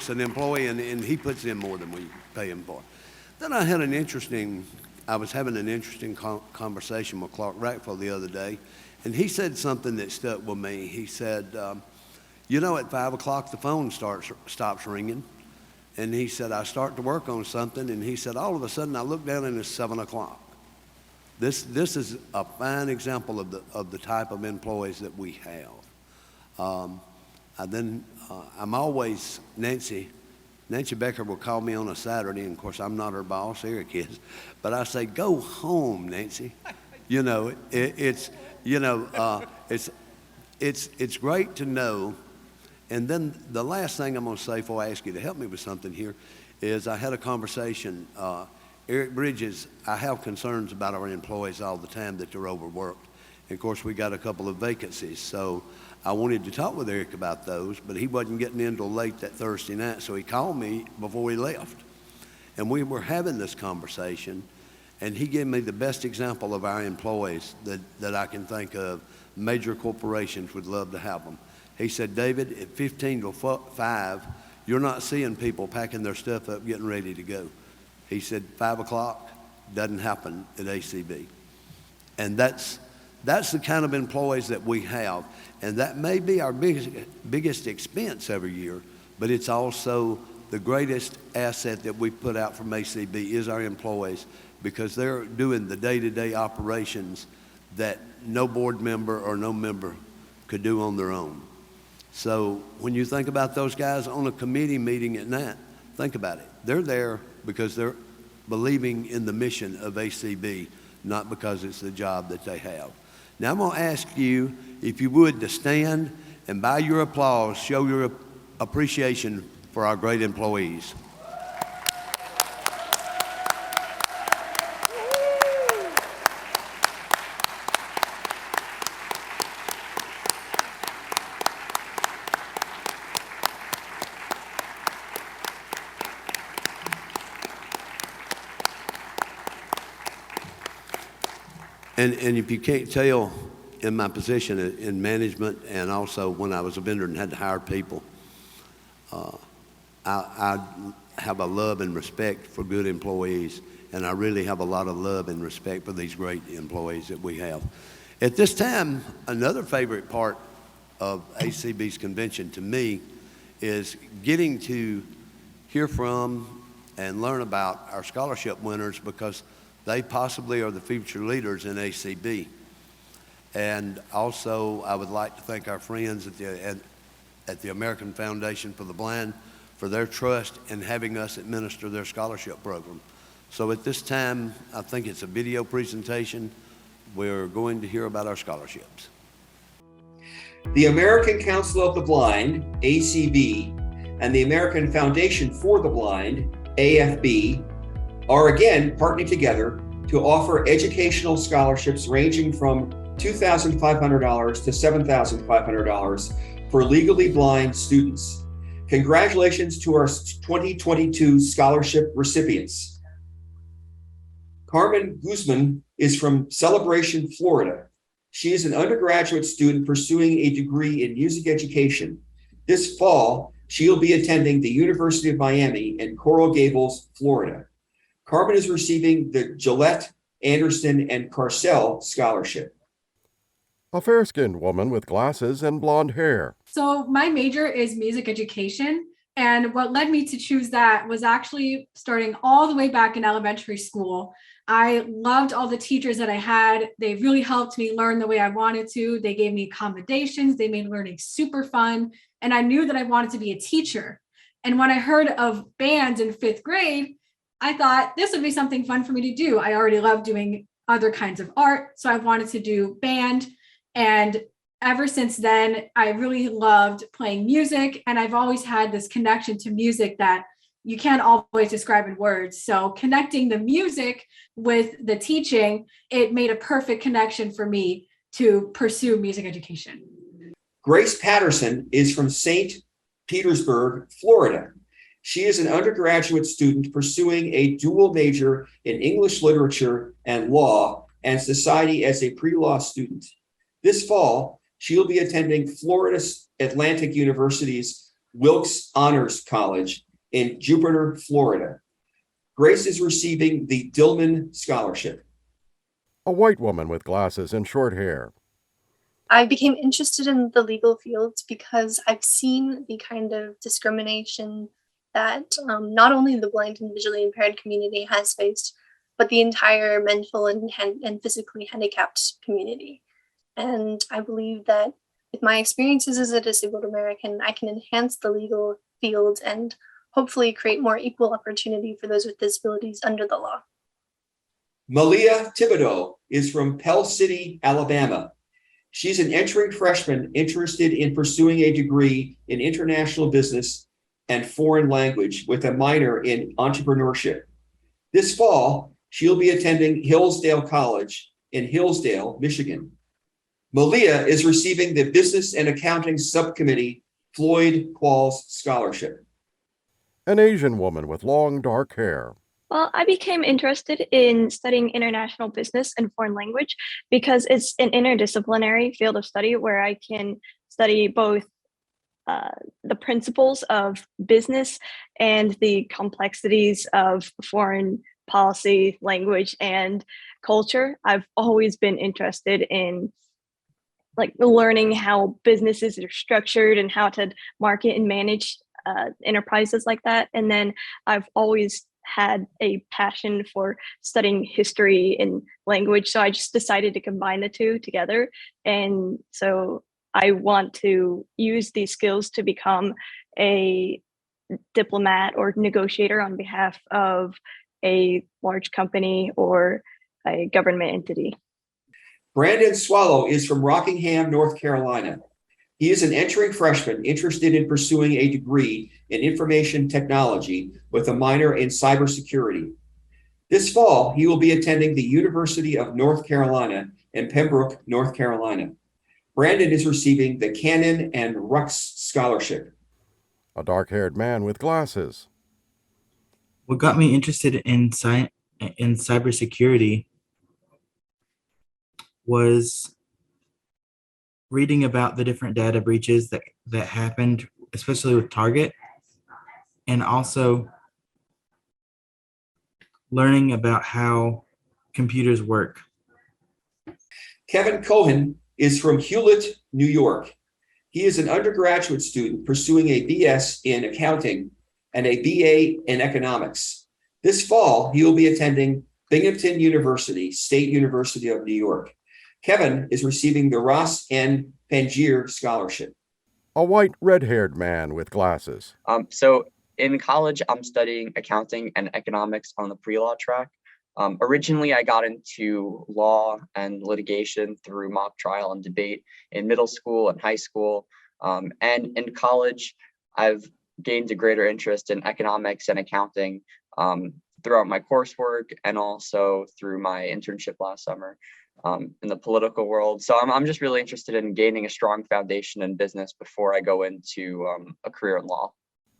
L: an employee, and he puts in more than we pay him for. Then I was having an interesting conversation with Clark Rackford the other day, and he said something that stuck with me. He said, at 5 o'clock the phone stops ringing. And he said, I start to work on something, and he said, all of a sudden I look down and it's 7 o'clock. This is a fine example of the type of employees that we have. I'm always, Nancy Becker will call me on a Saturday, and of course I'm not her boss, Eric is, but I say, go home, Nancy. It's great to know. And then the last thing I'm going to say before I ask you to help me with something here is I had a conversation. Eric Bridges, I have concerns about our employees all the time that they're overworked. And of course, we got a couple of vacancies. So I wanted to talk with Eric about those, but he wasn't getting in till late that Thursday night. So he called me before he left. And we were having this conversation, and he gave me the best example of our employees that I can think of. Major corporations would love to have them. He said, David, at 15 to 5, you're not seeing people packing their stuff up, getting ready to go. He said, 5 o'clock doesn't happen at ACB. And that's the kind of employees that we have. And that may be our biggest expense every year, but it's also the greatest asset that we put out from ACB is our employees, because they're doing the day-to-day operations that no board member or no member could do on their own. So when you think about those guys on a committee meeting at night, think about it. They're there because they're believing in the mission of ACB, not because it's the job that they have. Now I'm going to ask you, if you would, to stand and by your applause, show your appreciation for our great employees. And if you can't tell, in my position in management and also when I was a vendor and had to hire people, I have a love and respect for good employees, and I really have a lot of love and respect for these great employees that we have. At this time, another favorite part of ACB's convention to me is getting to hear from and learn about our scholarship winners, because they possibly are the future leaders in ACB. And also, I would like to thank our friends at the American Foundation for the Blind for their trust in having us administer their scholarship program. So at this time, I think it's a video presentation. We're going to hear about our scholarships.
M: The American Council of the Blind, ACB, and the American Foundation for the Blind, AFB, are again partnering together to offer educational scholarships ranging from $2,500 to $7,500 for legally blind students. Congratulations to our 2022 scholarship recipients. Carmen Guzman is from Celebration, Florida. She is an undergraduate student pursuing a degree in music education. This fall, she'll be attending the University of Miami in Coral Gables, Florida. Carmen is receiving the Gillette, Anderson, and Carcel Scholarship.
N: A fair-skinned woman with glasses and blonde hair.
O: So my major is music education, and what led me to choose that was actually starting all the way back in elementary school. I loved all the teachers that I had. They really helped me learn the way I wanted to. They gave me accommodations. They made learning super fun, and I knew that I wanted to be a teacher. And when I heard of bands in 5th grade, I thought this would be something fun for me to do. I already love doing other kinds of art, so I wanted to do band. And ever since then, I really loved playing music, and I've always had this connection to music that you can't always describe in words. So connecting the music with the teaching, it made a perfect connection for me to pursue music education.
M: Grace Patterson is from St. Petersburg, Florida. She is an undergraduate student pursuing a dual major in English literature and law and society as a pre-law student. This fall, she'll be attending Florida Atlantic University's Wilkes Honors College in Jupiter, Florida. Grace is receiving the Dillon Scholarship.
N: A white woman with glasses and short hair.
P: I became interested in the legal fields because I've seen the kind of discrimination that not only the blind and visually impaired community has faced, but the entire mental and physically handicapped community. And I believe that with my experiences as a disabled American, I can enhance the legal field and hopefully create more equal opportunity for those with disabilities under the law.
M: Malia Thibodeau is from Pell City, Alabama. She's an entering freshman interested in pursuing a degree in international business and foreign language with a minor in entrepreneurship. This fall, she'll be attending Hillsdale College in Hillsdale, Michigan. Malia is receiving the Business and Accounting Subcommittee Floyd Qualls Scholarship.
N: An Asian woman with long dark hair.
Q: Well, I became interested in studying international business and foreign language because it's an interdisciplinary field of study where I can study both the principles of business and the complexities of foreign policy, language, and culture. I've always been interested in learning how businesses are structured and how to market and manage enterprises like that. And then I've always had a passion for studying history and language. So I just decided to combine the two together. And so I want to use these skills to become a diplomat or negotiator on behalf of a large company or a government entity.
M: Brandon Swallow is from Rockingham, North Carolina. He is an entering freshman interested in pursuing a degree in information technology with a minor in cybersecurity. This fall, he will be attending the University of North Carolina in Pembroke, North Carolina. Brandon is receiving the Cannon and Rux Scholarship.
N: A dark-haired man with glasses.
R: What got me interested in cybersecurity was reading about the different data breaches that happened, especially with Target, and also learning about how computers work.
M: Kevin Cohen is from Hewlett, New York. He is an undergraduate student pursuing a BS in accounting and a BA in economics. This fall, he will be attending Binghamton University, State University of New York. Kevin is receiving the Ross N. Pangier Scholarship.
N: A white, red-haired man with glasses.
S: So in college, I'm studying accounting and economics on the pre-law track. Originally, I got into law and litigation through mock trial and debate in middle school and high school. And in college, I've gained a greater interest in economics and accounting throughout my coursework and also through my internship last summer in the political world. So I'm just really interested in gaining a strong foundation in business before I go into a career in law.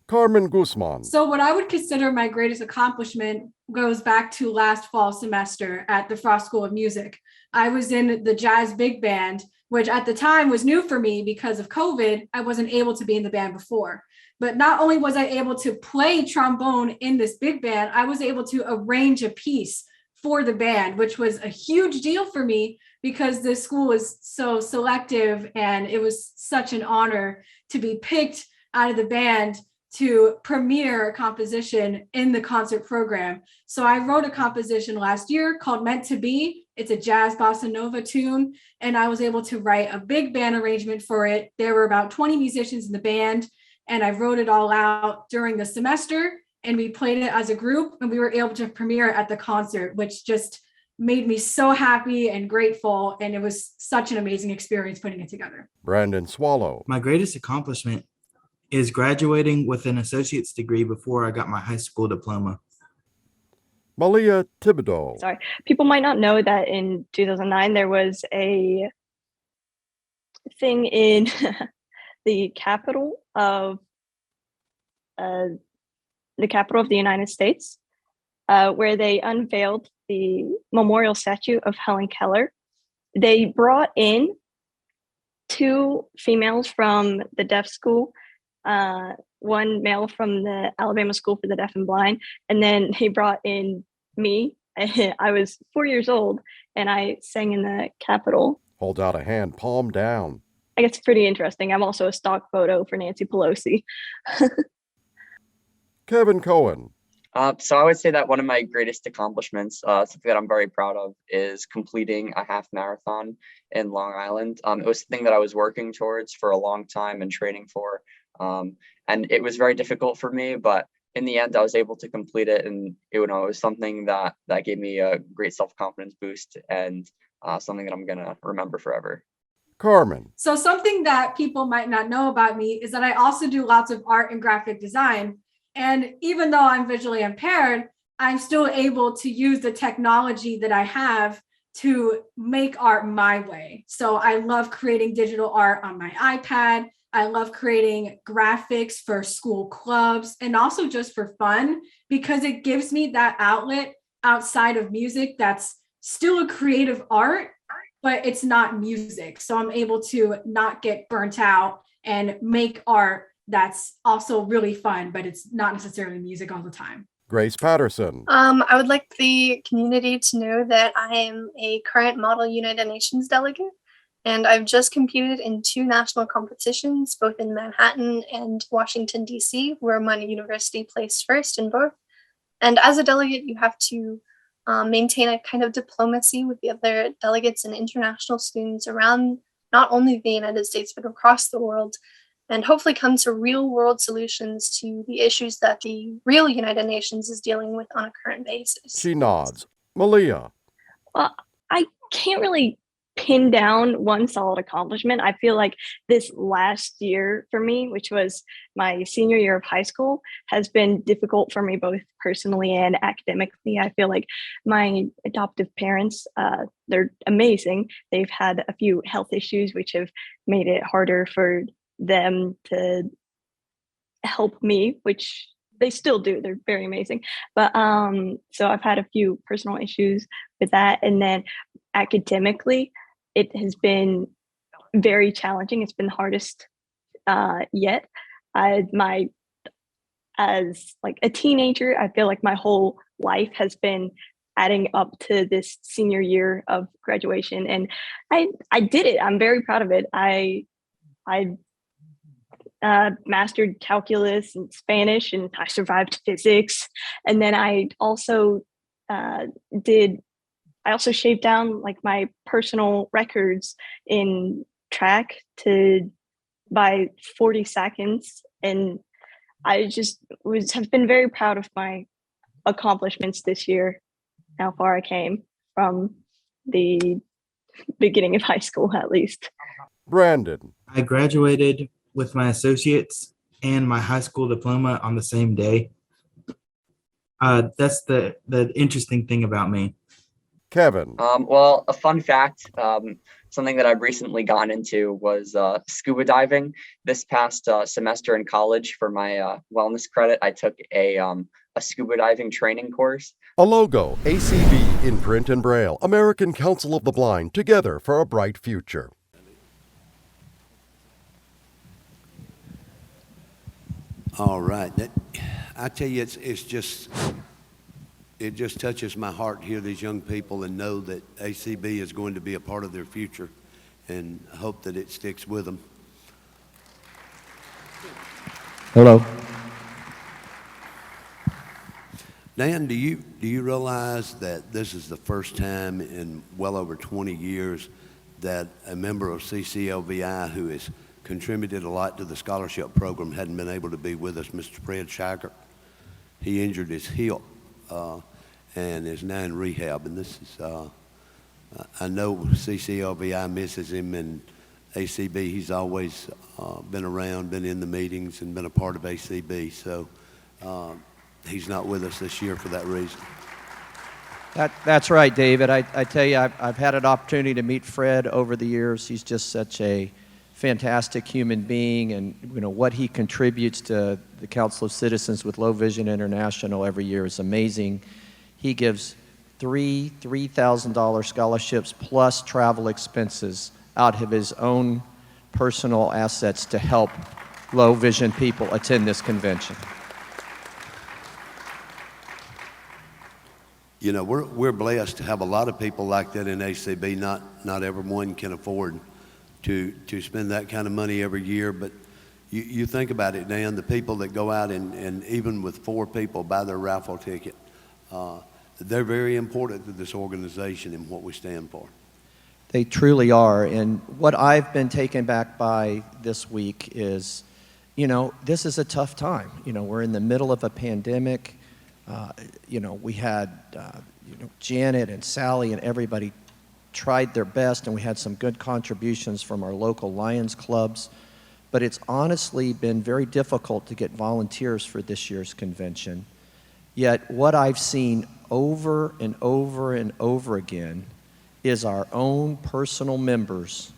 N: Carmen Guzman.
O: So what I would consider my greatest accomplishment goes back to last fall semester at the Frost School of Music. I was in the jazz big band, which at the time was new for me because of COVID. I wasn't able to be in the band before. But not only was I able to play trombone in this big band, I was able to arrange a piece for the band, which was a huge deal for me because this school was so selective and it was such an honor to be picked out of the band to premiere a composition in the concert program. So I wrote a composition last year called Meant to Be. It's a jazz bossa nova tune, and I was able to write a big band arrangement for it. There were about 20 musicians in the band, and I wrote it all out during the semester, and we played it as a group, and we were able to premiere it at the concert, which just made me so happy and grateful, and it was such an amazing experience putting it together.
N: Brandon Swallow.
R: My greatest accomplishment is graduating with an associate's degree before I got my high school diploma.
N: Malia Thibodeau.
Q: Sorry, people might not know that in 2009 there was a thing in the capital of the United States, where they unveiled the memorial statue of Helen Keller. They brought in 2 females from the deaf school one male from the Alabama School for the Deaf and Blind, and then they brought in me. I was 4 years old, and I sang in the Capitol.
N: Hold out a hand, palm down.
Q: I guess it's pretty interesting. I'm also a stock photo for Nancy Pelosi.
N: Kevin Cohen.
S: So I would say that one of my greatest accomplishments, something that I'm very proud of, is completing a half marathon in Long Island. It was something that I was working towards for a long time and training for. And it was very difficult for me, but in the end, I was able to complete it. And it was something that gave me a great self-confidence boost and something that I'm going to remember forever.
N: Carmen.
O: So something that people might not know about me is that I also do lots of art and graphic design. And even though I'm visually impaired, I'm still able to use the technology that I have to make art my way. So I love creating digital art on my iPad. I love creating graphics for school clubs and also just for fun, because it gives me that outlet outside of music that's still a creative art, but it's not music. So I'm able to not get burnt out and make art that's also really fun, but it's not necessarily music all the time.
N: Grace Patterson.
P: I would like the community to know that I am a current Model United Nations delegate, and I've just competed in 2 national competitions, both in Manhattan and Washington, D.C., where my university placed first in both. And as a delegate, you have to maintain a kind of diplomacy with the other delegates and international students around not only the United States, but across the world, and hopefully come to real world solutions to the issues that the real United Nations is dealing with on a current basis.
N: She nods. Malia.
Q: Well, I can't really pin down one solid accomplishment. I feel like this last year for me, which was my senior year of high school, has been difficult for me both personally and academically. I feel like my adoptive parents, they're amazing. They've had a few health issues which have made it harder for them to help me, which they still do. They're very amazing. But so I've had a few personal issues with that. And then academically, it has been very challenging. It's been the hardest yet. As like a teenager, I feel like my whole life has been adding up to this senior year of graduation. And I did it. I'm very proud of it. I mastered calculus and Spanish, and I survived physics. And then I also shaved down like my personal records in track by 40 seconds. And I just have been very proud of my accomplishments this year, how far I came from the beginning of high school, at least.
N: Brandon.
R: I graduated with my associates and my high school diploma on the same day. That's the interesting thing about me.
N: Kevin.
S: Well, a fun fact, something that I've recently gotten into was scuba diving. This past semester in college for my wellness credit, I took a scuba diving training course.
N: A logo, ACB in print and braille, American Council of the Blind, together for a bright future.
L: All right. I tell you, it just touches my heart to hear these young people and know that ACB is going to be a part of their future, and I hope that it sticks with them.
R: Hello.
L: Dan, do you realize that this is the first time in well over 20 years that a member of CCLVI who has contributed a lot to the scholarship program hadn't been able to be with us, Mr. Fred Shacker? He injured his hip and is now in rehab. And this is, I know CCLVI misses him, and ACB, he's always been around, been in the meetings, and been a part of ACB. So he's not with us this year for that reason.
A: That's right, David. I tell you, I've had an opportunity to meet Fred over the years. He's just such a fantastic human being, and what he contributes to the Council of Citizens with Low Vision International every year is amazing. He gives three $3,000 scholarships plus travel expenses out of his own personal assets to help low vision people attend this convention.
L: You know, we're blessed to have a lot of people like that in ACB. Not everyone can afford to spend that kind of money every year, but you think about it, Dan, the people that go out and even with 4 people buy their raffle ticket, they're very important to this organization and what we stand for.
A: They truly are. And what I've been taken back by this week is, you know, this is a tough time. You know, we're in the middle of a pandemic. You know, we had, you know, Janet and Sally and everybody tried their best, and we had some good contributions from our local Lions clubs. But it's honestly been very difficult to get volunteers for this year's convention. Yet what I've seen over and over and over again is our own personal members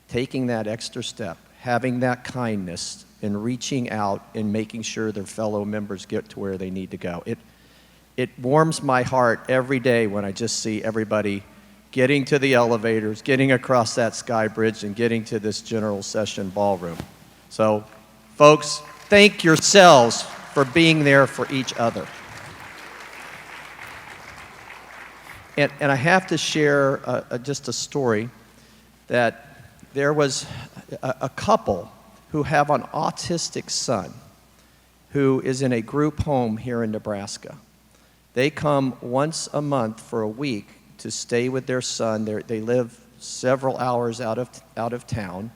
A: taking that extra step, having that kindness, and reaching out and making sure their fellow members get to where they need to go. It warms my heart every day when I just see everybody getting to the elevators, getting across that sky bridge, and getting to this general session ballroom. So, folks, thank yourselves for being there for each other. And I have to share just a story that there was a couple who have an autistic son who is in a group home here in Nebraska. They come once a month for a week to stay with their son. They live several hours out of town,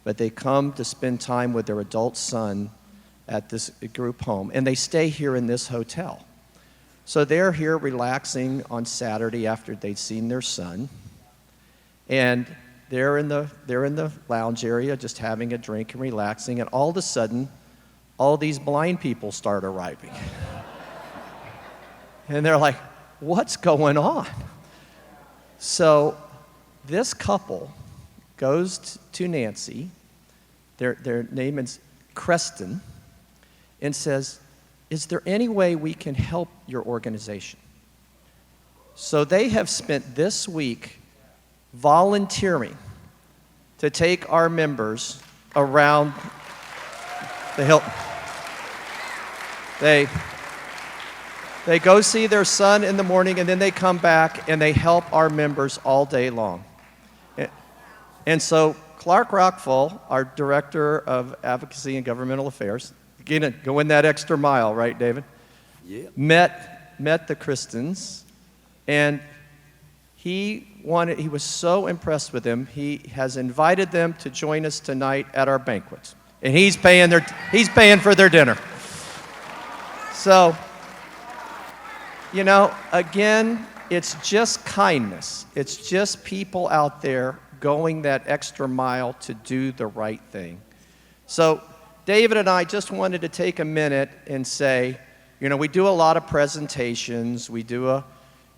A: but they come to spend time with their adult son at this group home, and they stay here in this hotel. So they're here relaxing on Saturday after they'd seen their son, and they're in the lounge area just having a drink and relaxing, and all of a sudden, all these blind people start arriving. And they're like, what's going on? So this couple goes to Nancy, their name is Creston, and says, is there any way we can help your organization? So they have spent this week volunteering to take our members around the Hilton. They go see their son in the morning, and then they come back and they help our members all day long. And so Clark Rockfall, our Director of Advocacy and Governmental Affairs, again, going that extra mile, right, David?
L: Yeah.
A: Met the Christians, and he was so impressed with them, he has invited them to join us tonight at our banquet. And he's paying for their dinner. So, you know, again, it's just kindness. It's just people out there going that extra mile to do the right thing. So David and I just wanted to take a minute and say, you know, we do a lot of presentations. We do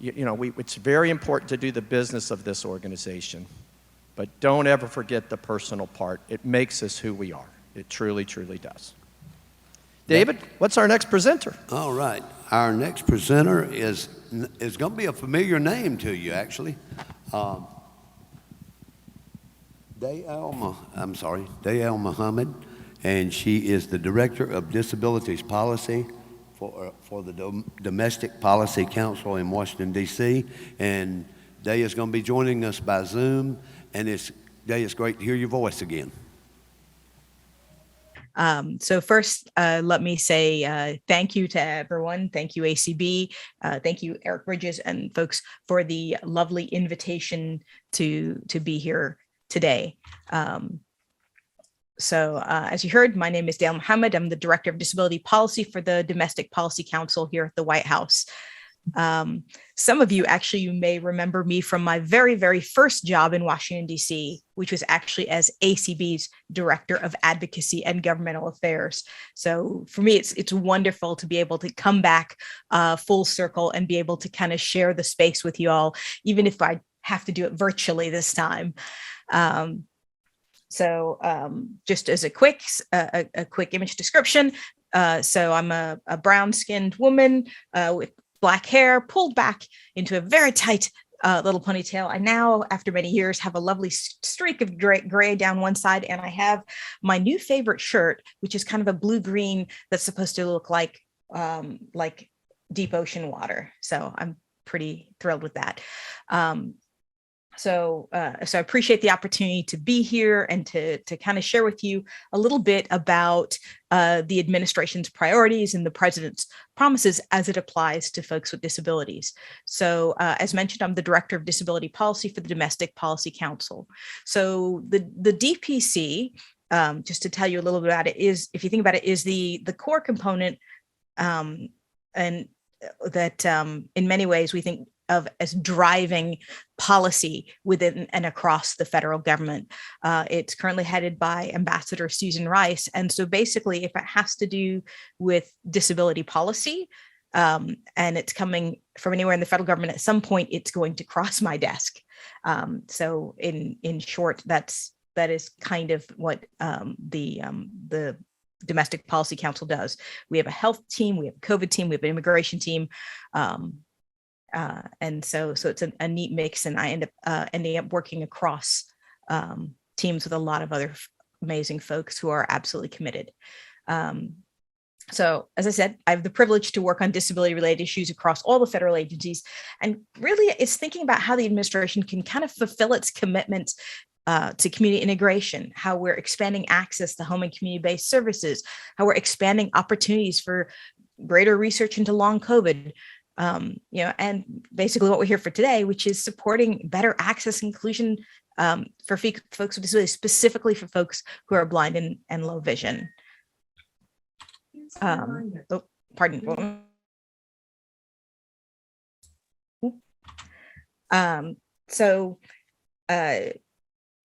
A: it's very important to do the business of this organization. But don't ever forget the personal part. It makes us who we are. It truly, truly does. David, what's our next presenter?
L: All right. Our next presenter is going to be a familiar name to you, actually. Day Al-Mohamed, and she is the Director of Disabilities Policy for the Domestic Policy Council in Washington, D.C., and Day is going to be joining us by Zoom, and Day, it's great to hear your voice again.
T: So first, let me say thank you to everyone. Thank you, ACB. Thank you, Eric Bridges and folks, for the lovely invitation to be here today. So as you heard, my name is Al-Mohamed. I'm the Director of Disability Policy for the Domestic Policy Council here at the White House. Some of you actually may remember me from my very, very first job in Washington, D.C., which was actually as ACB's Director of Advocacy and Governmental Affairs. So for me, it's wonderful to be able to come back full circle and be able to kind of share the space with you all, even if I have to do it virtually this time. Just as a quick image description, so I'm a brown-skinned woman with black hair pulled back into a very tight little ponytail. I now, after many years, have a lovely streak of gray down one side, and I have my new favorite shirt, which is kind of a blue-green that's supposed to look like deep ocean water. So I'm pretty thrilled with that. So I appreciate the opportunity to be here and to kind of share with you a little bit about the administration's priorities and the president's promises as it applies to folks with disabilities. So as mentioned, I'm the Director of Disability Policy for the Domestic Policy Council. So the DPC, just to tell you a little bit about it, is, if you think about it, is the core component, and that in many ways we think of as driving policy within and across the federal government. It's currently headed by Ambassador Susan Rice. And so basically, if it has to do with disability policy, and it's coming from anywhere in the federal government, at some point it's going to cross my desk. So in short, that is kind of what the Domestic Policy Council does. We have a health team, we have a COVID team, we have an immigration team. And so it's a neat mix, and I end up ending up working across teams with a lot of other amazing folks who are absolutely committed. So as I said, I have the privilege to work on disability-related issues across all the federal agencies, and really it's thinking about how the administration can kind of fulfill its commitments to community integration, how we're expanding access to home and community-based services, how we're expanding opportunities for greater research into long COVID, and basically what we're here for today, which is supporting better access and inclusion for folks with disabilities, specifically for folks who are blind and low vision. Pardon.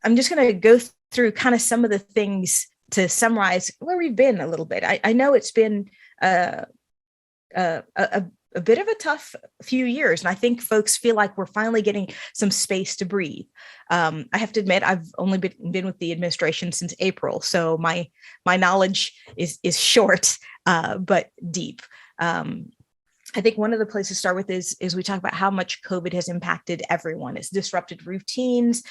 T: I'm just going to go through kind of some of the things to summarize where we've been a little bit. I know it's been a bit of a tough few years, and I think folks feel like we're finally getting some space to breathe. I have to admit, I've only been with the administration since April, so my knowledge is short but deep. I think one of the places to start with is we talk about how much COVID has impacted everyone. It's disrupted routines.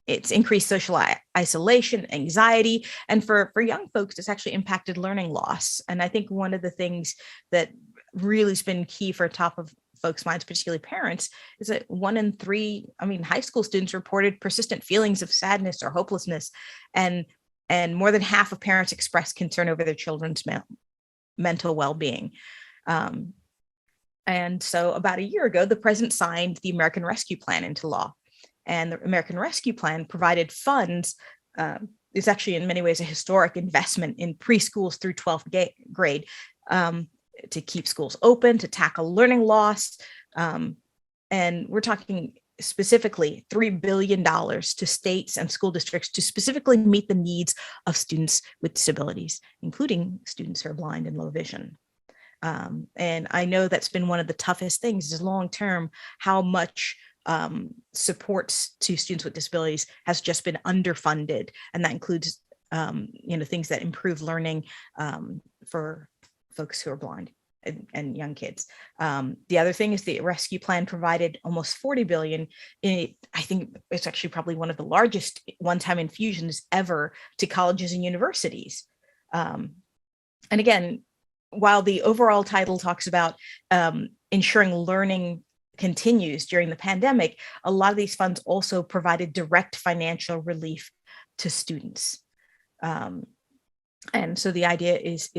T: It's increased social isolation, anxiety, and for young folks, it's actually impacted learning loss. And I think one of the things that really has been key for top of folks' minds, particularly parents, is that 1 in 3, high school students reported persistent feelings of sadness or hopelessness, and more than half of parents expressed concern over their children's mental well-being. And so about a year ago, the president signed the American Rescue Plan into law. And the American Rescue Plan provided funds. It's actually in many ways a historic investment in preschools through 12th grade to keep schools open, to tackle learning loss. And we're talking specifically $3 billion to states and school districts to specifically meet the needs of students with disabilities, including students who are blind and low vision. And I know that's been one of the toughest things is long-term, how much supports to students with disabilities has just been underfunded. And that includes, things that improve learning for folks who are blind and young kids. The other thing is the rescue plan provided almost $40 billion. I think it's actually probably one of the largest one-time infusions ever to colleges and universities. And again, while the overall title talks about ensuring learning continues during the pandemic, a lot of these funds also provided direct financial relief to students. And so the idea is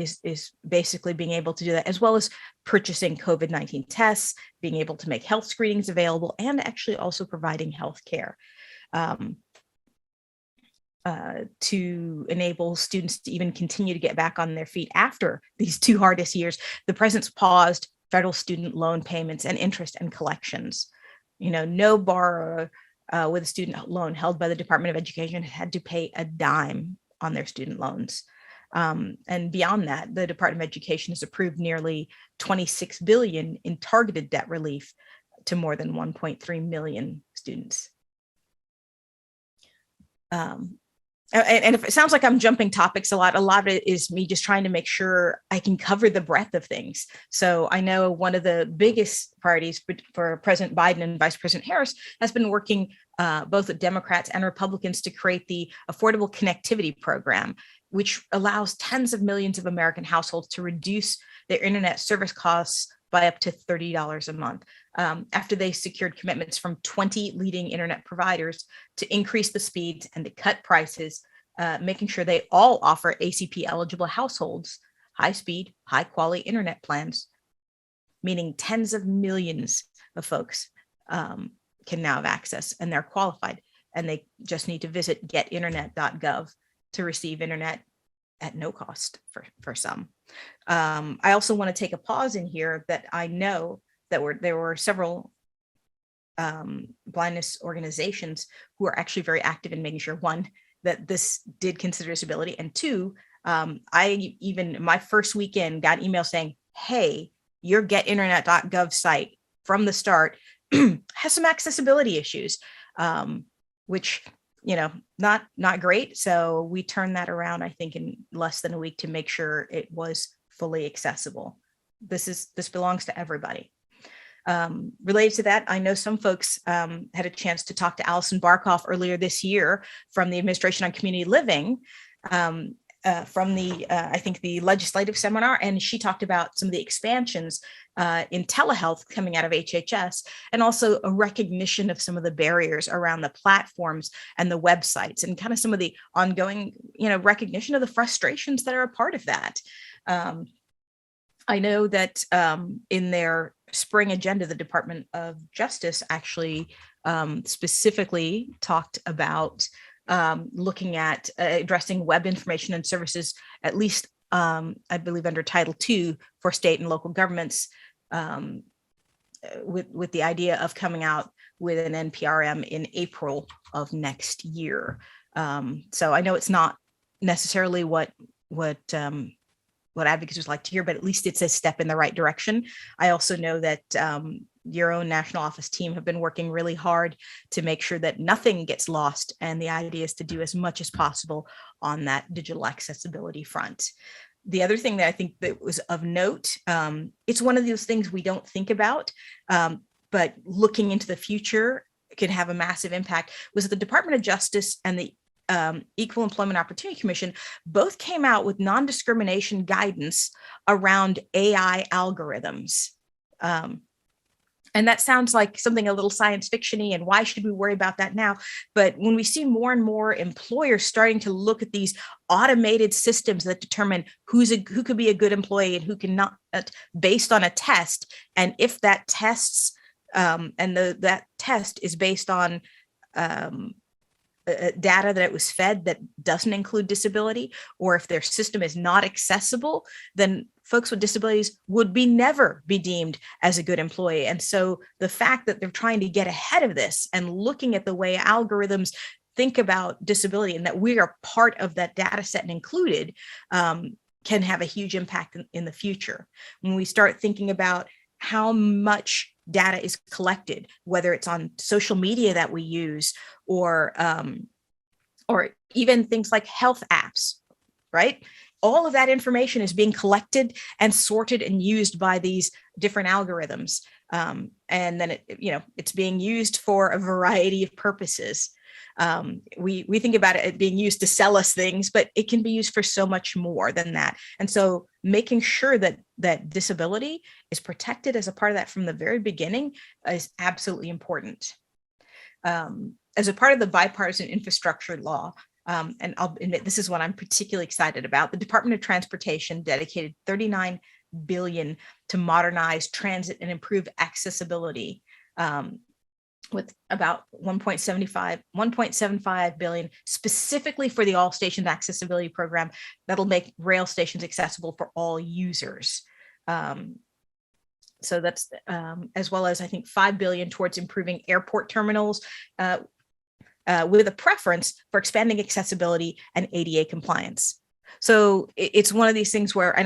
T: basically being able to do that, as well as purchasing COVID-19 tests, being able to make health screenings available, and actually also providing health care to enable students to even continue to get back on their feet after these 2 hardest years. The president's paused federal student loan payments and interest and collections. No borrower with a student loan held by the Department of Education had to pay a dime on their student loans. And beyond that, the Department of Education has approved nearly $26 billion in targeted debt relief to more than 1.3 million students. and if it sounds like I'm jumping topics a lot of it is me just trying to make sure I can cover the breadth of things. So I know one of the biggest priorities for President Biden and Vice President Harris has been working both with Democrats and Republicans to create the Affordable Connectivity Program, which allows tens of millions of American households to reduce their internet service costs by up to $30 a month, after they secured commitments from 20 leading internet providers to increase the speeds and to cut prices, making sure they all offer ACP eligible households high-speed, high-quality internet plans, meaning tens of millions of folks can now have access, and they're qualified, and they just need to visit getinternet.gov to receive internet at no cost for some. I also want to take a pause in here that I know that there were several blindness organizations who are actually very active in making sure, one, that this did consider disability, and two, I even my first weekend got email saying, hey, your getinternet.gov site from the start has some accessibility issues, which, not great. So we turned that around, I think, in less than a week to make sure it was fully accessible. This belongs to everybody. Related to that, I know some folks had a chance to talk to Allison Barkoff earlier this year from the Administration on Community Living, from I think the legislative seminar, and she talked about some of the expansions in telehealth coming out of HHS, and also a recognition of some of the barriers around the platforms and the websites, and kind of some of the ongoing, recognition of the frustrations that are a part of that. I know that in their spring agenda, the Department of Justice actually specifically talked about looking at addressing web information and services, at least I believe under Title II for state and local governments, with the idea of coming out with an NPRM in April of next year. So I know it's not necessarily what advocates would like to hear, but at least it's a step in the right direction. I also know that your own national office team have been working really hard to make sure that nothing gets lost. And the idea is to do as much as possible on that digital accessibility front. The other thing that I think that was of note, it's one of those things we don't think about, but looking into the future could have a massive impact, was that the Department of Justice and the Equal Employment Opportunity Commission both came out with non-discrimination guidance around AI algorithms. And that sounds like something a little science fiction-y, and why should we worry about that now? But when we see more and more employers starting to look at these automated systems that determine who could be a good employee and who cannot, based on a test, and if that tests that test is based on data that it was fed that doesn't include disability, or if their system is not accessible, then folks with disabilities would never be deemed as a good employee. And so the fact that they're trying to get ahead of this and looking at the way algorithms think about disability, and that we are part of that data set and included, can have a huge impact in the future. When we start thinking about how much data is collected, whether it's on social media that we use, or even things like health apps, right? All of that information is being collected and sorted and used by these different algorithms. And then it's being used for a variety of purposes. We think about it being used to sell us things, but it can be used for so much more than that. And so making sure that disability is protected as a part of that from the very beginning is absolutely important. As a part of the bipartisan infrastructure law, and I'll admit this is what I'm particularly excited about, the Department of Transportation dedicated $39 billion to modernize transit and improve accessibility, with about $1.75 billion specifically for the All Stations Accessibility Program that'll make rail stations accessible for all users. So that's as well as, I think, $5 billion towards improving airport terminals, with a preference for expanding accessibility and ADA compliance. So it's one of these things where,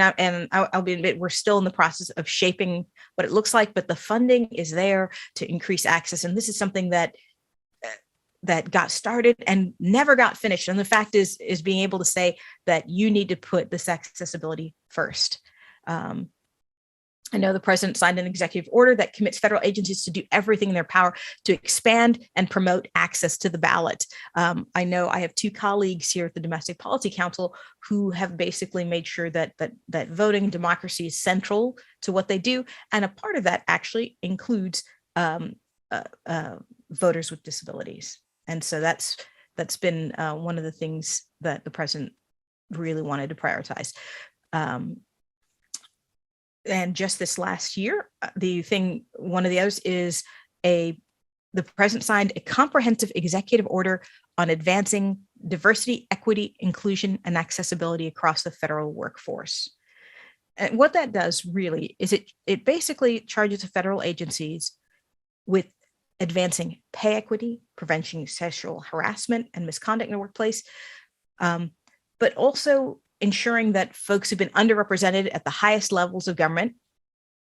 T: I'll be admit, we're still in the process of shaping what it looks like, but the funding is there to increase access. And this is something that that got started and never got finished. And the fact is being able to say that you need to put this accessibility first. I know the president signed an executive order that commits federal agencies to do everything in their power to expand and promote access to the ballot. I know I have 2 colleagues here at the Domestic Policy Council who have basically made sure that voting and democracy is central to what they do. And a part of that actually includes voters with disabilities. And so that's been one of the things that the president really wanted to prioritize. And just this last year, one of the others is the president signed a comprehensive executive order on advancing diversity, equity, inclusion, and accessibility across the federal workforce. And what that does really is it basically charges the federal agencies with advancing pay equity, preventing sexual harassment and misconduct in the workplace, but also ensuring that folks who've been underrepresented at the highest levels of government,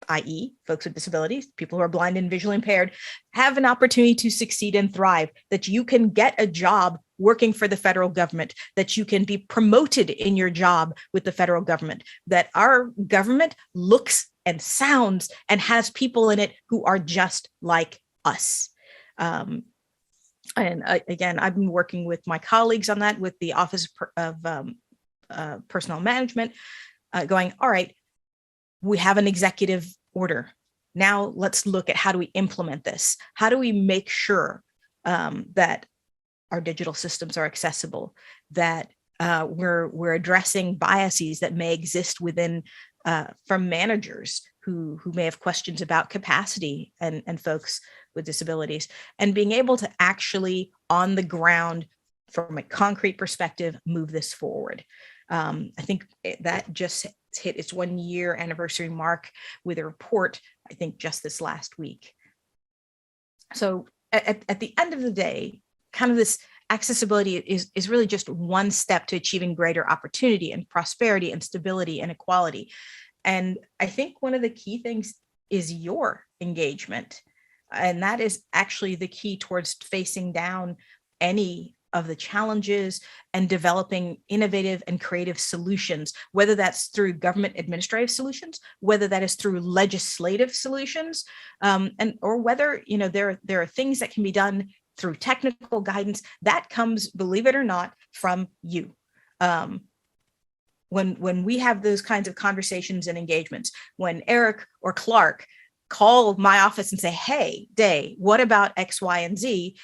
T: i.e. folks with disabilities, people who are blind and visually impaired, have an opportunity to succeed and thrive, that you can get a job working for the federal government, that you can be promoted in your job with the federal government, that our government looks and sounds and has people in it who are just like us. And again, I've been working with my colleagues on that with the Office of Personnel Management, going, all right, we have an executive order. Now let's look at how do we implement this? How do we make sure that our digital systems are accessible, that we're addressing biases that may exist within from managers who may have questions about capacity and folks with disabilities, and being able to actually on the ground from a concrete perspective move this forward. I think that just hit its 1-year anniversary mark with a report, I think just this last week. So at the end of the day, kind of this accessibility is really just one step to achieving greater opportunity and prosperity and stability and equality. And I think one of the key things is your engagement. And that is actually the key towards facing down any of the challenges and developing innovative and creative solutions, whether that's through government administrative solutions, whether that is through legislative solutions, or whether there are things that can be done through technical guidance that comes, believe it or not, from you. When we have those kinds of conversations and engagements, when Eric or Clark call my office and say, hey, Day, what about X, Y, and Z?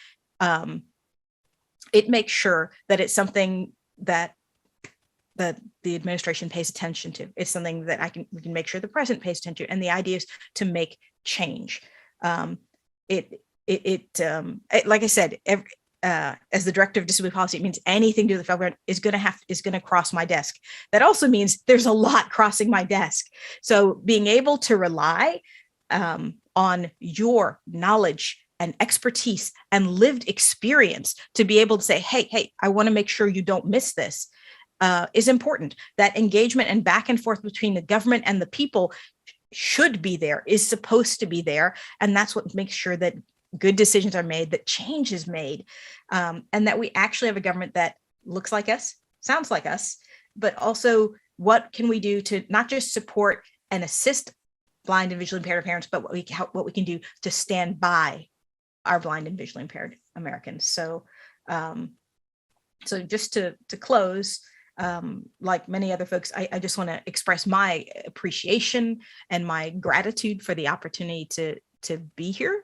T: It makes sure that it's something that the administration pays attention to. It's something that we can make sure the president pays attention to. And the idea is to make change. Like I said, as the director of disability policy, it means anything to do with the federal government is going to cross my desk. That also means there's a lot crossing my desk. So being able to rely on your knowledge and expertise and lived experience to be able to say, hey, I want to make sure you don't miss this, is important. That engagement and back and forth between the government and the people should be there, is supposed to be there. And that's what makes sure that good decisions are made, that change is made, and that we actually have a government that looks like us, sounds like us, but also what can we do to not just support and assist blind and visually impaired parents, but what we can do to stand by our blind and visually impaired Americans. So just to close, like many other folks, I just want to express my appreciation and my gratitude for the opportunity to be here,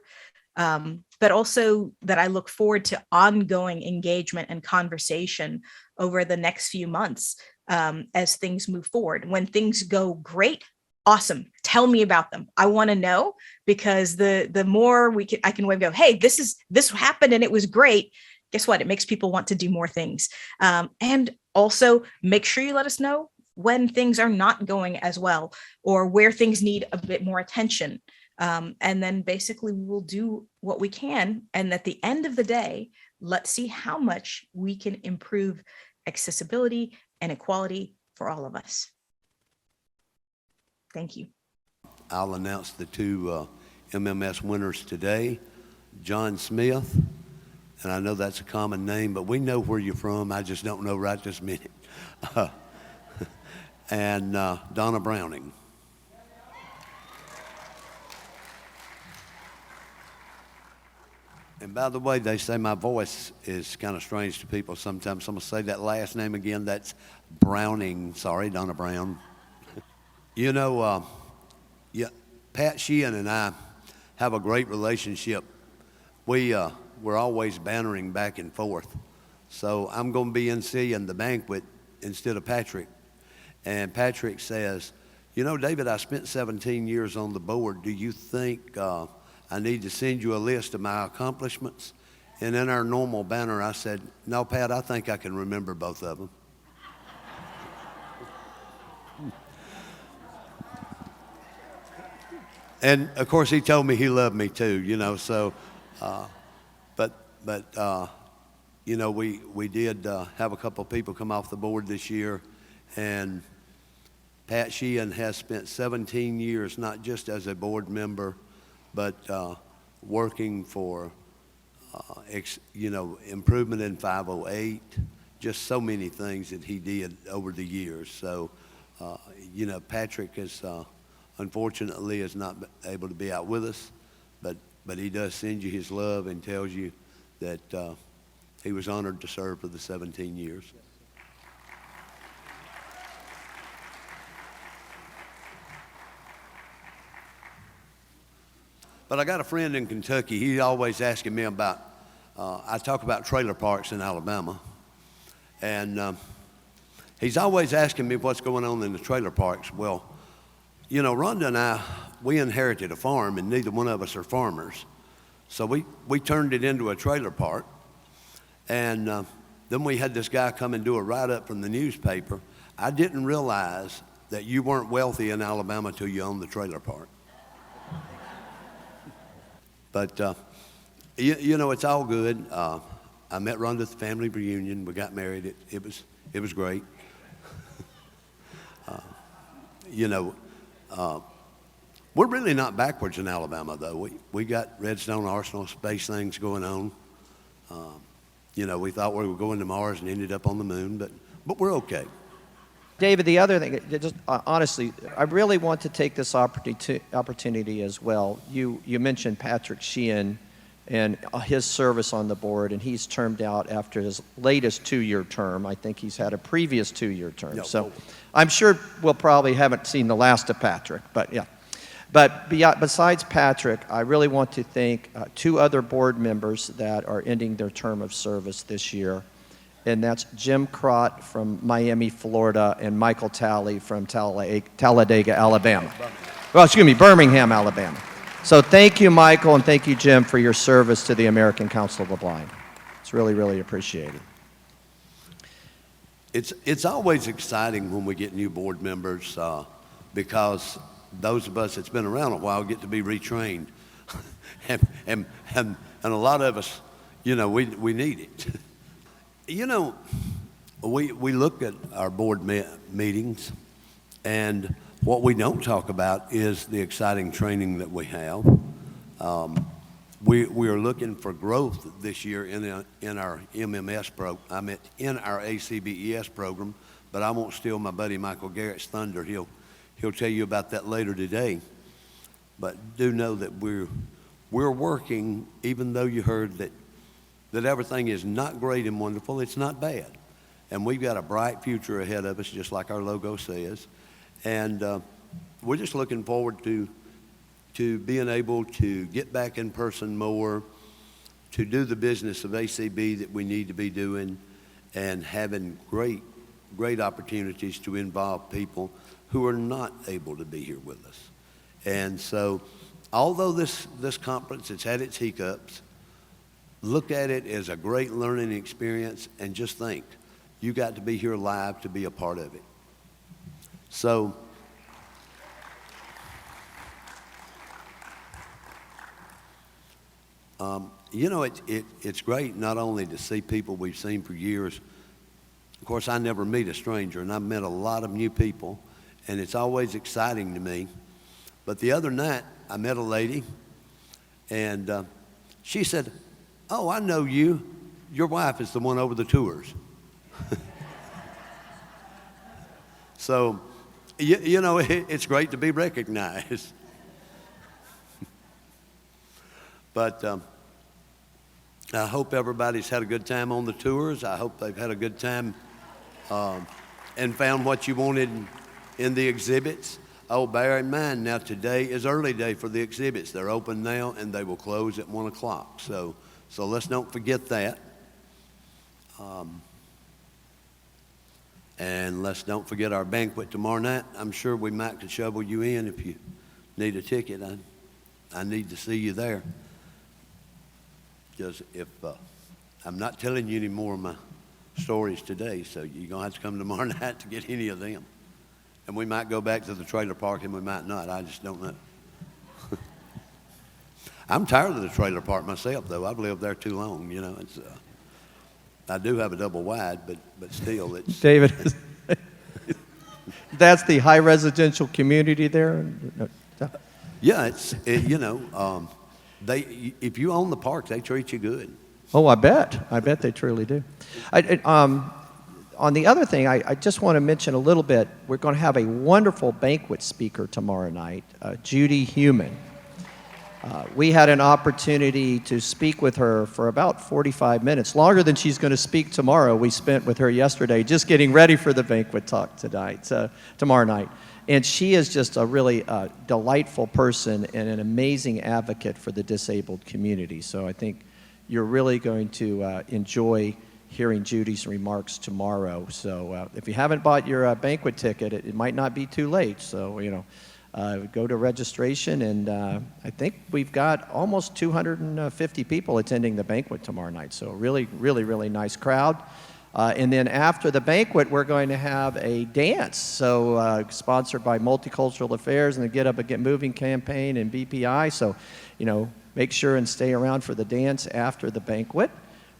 T: but also that I look forward to ongoing engagement and conversation over the next few months as things move forward. When things go great, awesome. Tell me about them. I want to know, because the more I can go, hey, this happened and it was great. Guess what? It makes people want to do more things. And also make sure you let us know when things are not going as well, or where things need a bit more attention. And then basically we'll do what we can. And at the end of the day, let's see how much we can improve accessibility and equality for all of us. Thank you.
L: I'll announce the 2 MMS winners today, John Smith and I know that's a common name, but we know where you're from. I just don't know right this minute. And Donna Browning. And by the way, they say my voice is kind of strange to people sometimes. So I'm going to say that last name again. That's Browning. Sorry, Donna Brown. You know, yeah, Pat Sheehan and I have a great relationship. We're always bantering back and forth. So I'm going to be emceeing the banquet instead of Patrick. And Patrick says, you know, David, I spent 17 years on the board. Do you think I need to send you a list of my accomplishments? And in our normal banner, I said, no, Pat, I think I can remember both of them. And of course, he told me he loved me too, you know, so, you know, we did have a couple of people come off the board this year, and Pat Sheehan has spent 17 years, not just as a board member, but working for, you know, improvement in 508, just so many things that he did over the years. So, you know, Patrick is, unfortunately, is not able to be out with us, but he does send you his love and tells you that he was honored to serve for the 17 years. But I got a friend in Kentucky. He's always asking me about, I talk about trailer parks in Alabama. And he's always asking me what's going on in the trailer parks. Well, you know, Rhonda and I, we inherited a farm, and neither one of us are farmers. So we turned it into a trailer park. And then we had this guy come and do a write-up from the newspaper. I didn't realize that you weren't wealthy in Alabama till you owned the trailer park. But, you know, it's all good. I met Rhonda at the family reunion. We got married. It was great. You know, we're really not backwards in Alabama, though. We got Redstone Arsenal space things going on. You know, we thought we were going to Mars and ended up on the moon, but we're okay.
A: David, the other thing, just honestly, I really want to take this opportunity as well. You mentioned Patrick Sheehan and his service on the board, and he's termed out after his latest 2-year term. I think he's had a previous 2-year term.
L: No,
A: so I'm sure we'll probably haven't seen the last of Patrick, but yeah. But besides Patrick, I really want to thank 2 other board members that are ending their term of service this year. And that's Jim Trott from Miami, Florida, and Michael Talley from Talladega, Alabama. Well, excuse me, Birmingham, Alabama. So thank you, Michael, and thank you, Jim, for your service to the American Council of the Blind. It's really, really appreciated.
L: It's always exciting when we get new board members because those of us that's been around a while get to be retrained. and a lot of us, you know, we need it. You know, we look at our board meetings, and what we don't talk about is the exciting training that we have. We are looking for growth this year in our MMS program. In our ACBES program, but I won't steal my buddy Michael Garrett's thunder. He'll tell you about that later today. But do know that we're working, even though you heard that everything is not great and wonderful, it's not bad. And we've got a bright future ahead of us, just like our logo says. And we're just looking forward to being able to get back in person more, to do the business of ACB that we need to be doing, and having great opportunities to involve people who are not able to be here with us. And so, although this conference has had its hiccups, look at it as a great learning experience, and just think, you got to be here live to be a part of it. So, you know, it's great not only to see people we've seen for years. Of course, I never meet a stranger, and I've met a lot of new people, and it's always exciting to me. But the other night, I met a lady, and she said, "Oh, I know you. Your wife is the one over the tours. So, you know, it's great to be recognized. But I hope everybody's had a good time on the tours. I hope they've had a good time and found what you wanted in the exhibits. Oh, bear in mind, now today is early day for the exhibits. They're open now and they will close at 1 o'clock. So let's don't forget that. And let's don't forget our banquet tomorrow night. I'm sure we might could shovel you in if you need a ticket. I need to see you there. Because if I'm not telling you any more of my stories today, so you're going to have to come tomorrow night to get any of them. And we might go back to the trailer park and we might not. I just don't know. I'm tired of the trailer park myself, though. I've lived there too long, you know. It's I do have a double wide, but still it's...
A: David, that's the high residential community there?
L: Yeah, you know, if you own the park, they treat you good.
A: Oh, I bet they truly do. On the other thing, I just want to mention a little bit, we're going to have a wonderful banquet speaker tomorrow night, Judy Heumann. We had an opportunity to speak with her for about 45 minutes, longer than she's going to speak tomorrow. We spent with her yesterday just getting ready for the banquet talk tomorrow night. And she is just a really delightful person and an amazing advocate for the disabled community. So I think you're really going to enjoy hearing Judy's remarks tomorrow. So if you haven't bought your banquet ticket, it might not be too late. So, you know, go to registration, and I think we've got almost 250 people attending the banquet tomorrow night. So really, really, really nice crowd. And then after the banquet, we're going to have a dance. So sponsored by Multicultural Affairs and the Get Up and Get Moving campaign and BPI. So, you know, make sure and stay around for the dance after the banquet.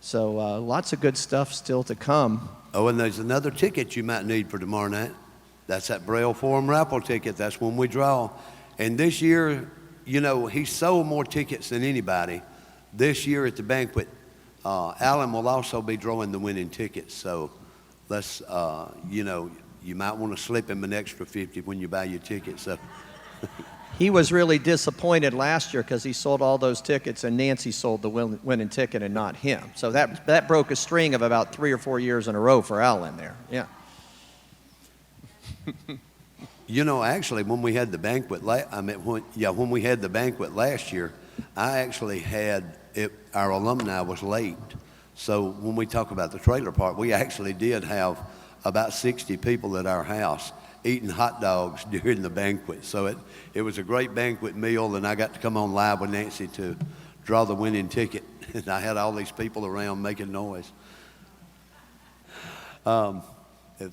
A: So lots of good stuff still to come.
L: Oh, and there's another ticket you might need for tomorrow night. That's that Braille Forum raffle ticket. That's when we draw. And this year, you know, he sold more tickets than anybody. This year at the banquet, Alan will also be drawing the winning tickets. So let's, you know, you might want to slip him an extra 50 when you buy your tickets. So.
A: He was really disappointed last year because he sold all those tickets and Nancy sold the winning ticket and not him. So that broke a string of about 3 or 4 years in a row for Alan there. Yeah.
L: You know, actually, when we had the banquet, when we had the banquet last year, I actually had our alumni was late. So when we talk about the trailer park, we actually did have about 60 people at our house eating hot dogs during the banquet. So it was a great banquet meal, and I got to come on live with Nancy to draw the winning ticket. And I had all these people around making noise.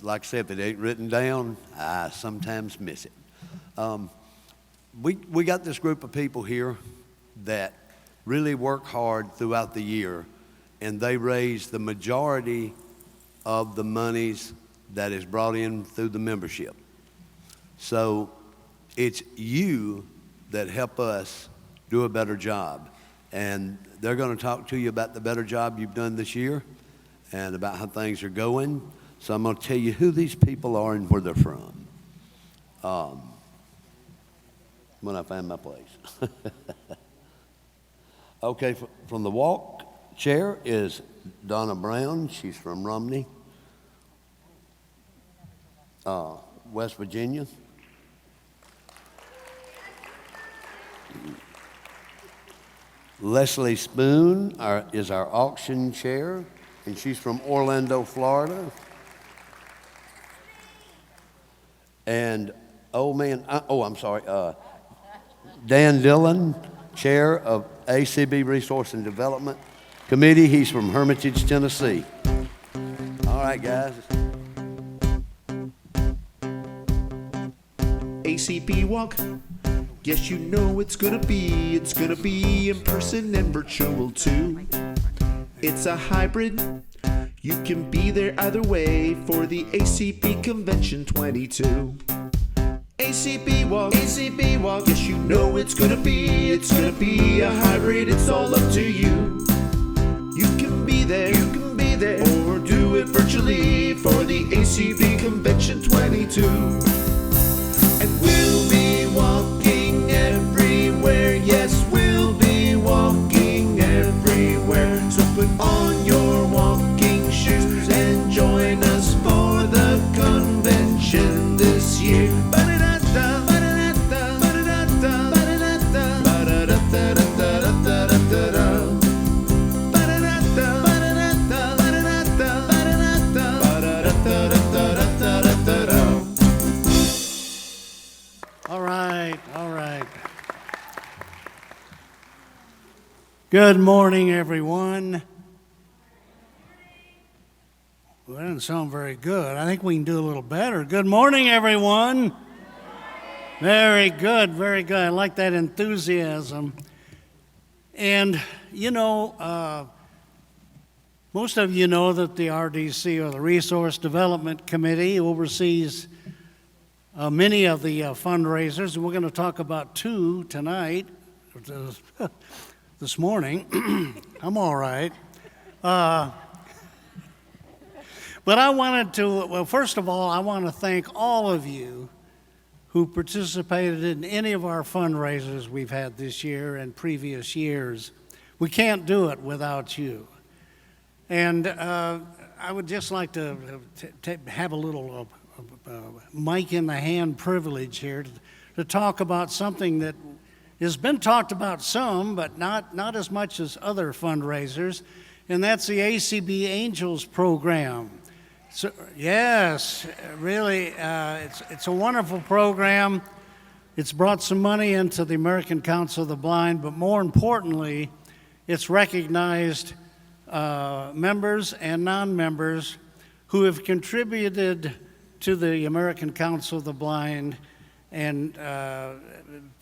L: Like I said, if it ain't written down, I sometimes miss it. We got this group of people here that really work hard throughout the year, and they raise the majority of the monies that is brought in through the membership. So it's you that help us do a better job. And they're going to talk to you about the better job you've done this year and about how things are going. So I'm going to tell you who these people are and where they're from when I find my place. Okay, from the walk chair is Donna Brown. She's from Romney, West Virginia. Leslie Spoone is our auction chair, and she's from Orlando, Florida. And, Dan Dillon, chair of ACB Resource and Development Committee. He's from Hermitage, Tennessee. All right, guys.
U: ACB Walk. Yes, you know it's gonna be in person and virtual too. It's a hybrid. You can be there either way for the ACB Convention 22. ACB Walk, ACB Walk. Yes, you know it's gonna be a hybrid. It's all up to you. You can be there. there or do it virtually for the ACB Convention 22. And we'll be walking everywhere, yes, we'll be walking everywhere. So put on your walking shoes and join us for the convention this year. Ba-da-da-da, ba-da-da-da, ba-da-da-da, ba-da-da-da, ba-da-da-da-da-da-da-da-da.
B: All right, all right. Good morning, everyone. Well, that didn't sound very good. I think we can do a little better. Good morning, everyone. Very good, very good. I like that enthusiasm. And, you know, most of you know that the RDC, or the Resource Development Committee, oversees many of the fundraisers. We're going to talk about two tonight, this morning. I'm all right. But I wanted to, well, first of all, I want to thank all of you who participated in any of our fundraisers we've had this year and previous years. We can't do it without you. And I would just like to have a little mic in the hand privilege here to talk about something that has been talked about some, but not as much as other fundraisers, and that's the ACB Angels program. So, yes, really, it's a wonderful program. It's brought some money into the American Council of the Blind, but more importantly, it's recognized members and non-members who have contributed to the American Council of the Blind, and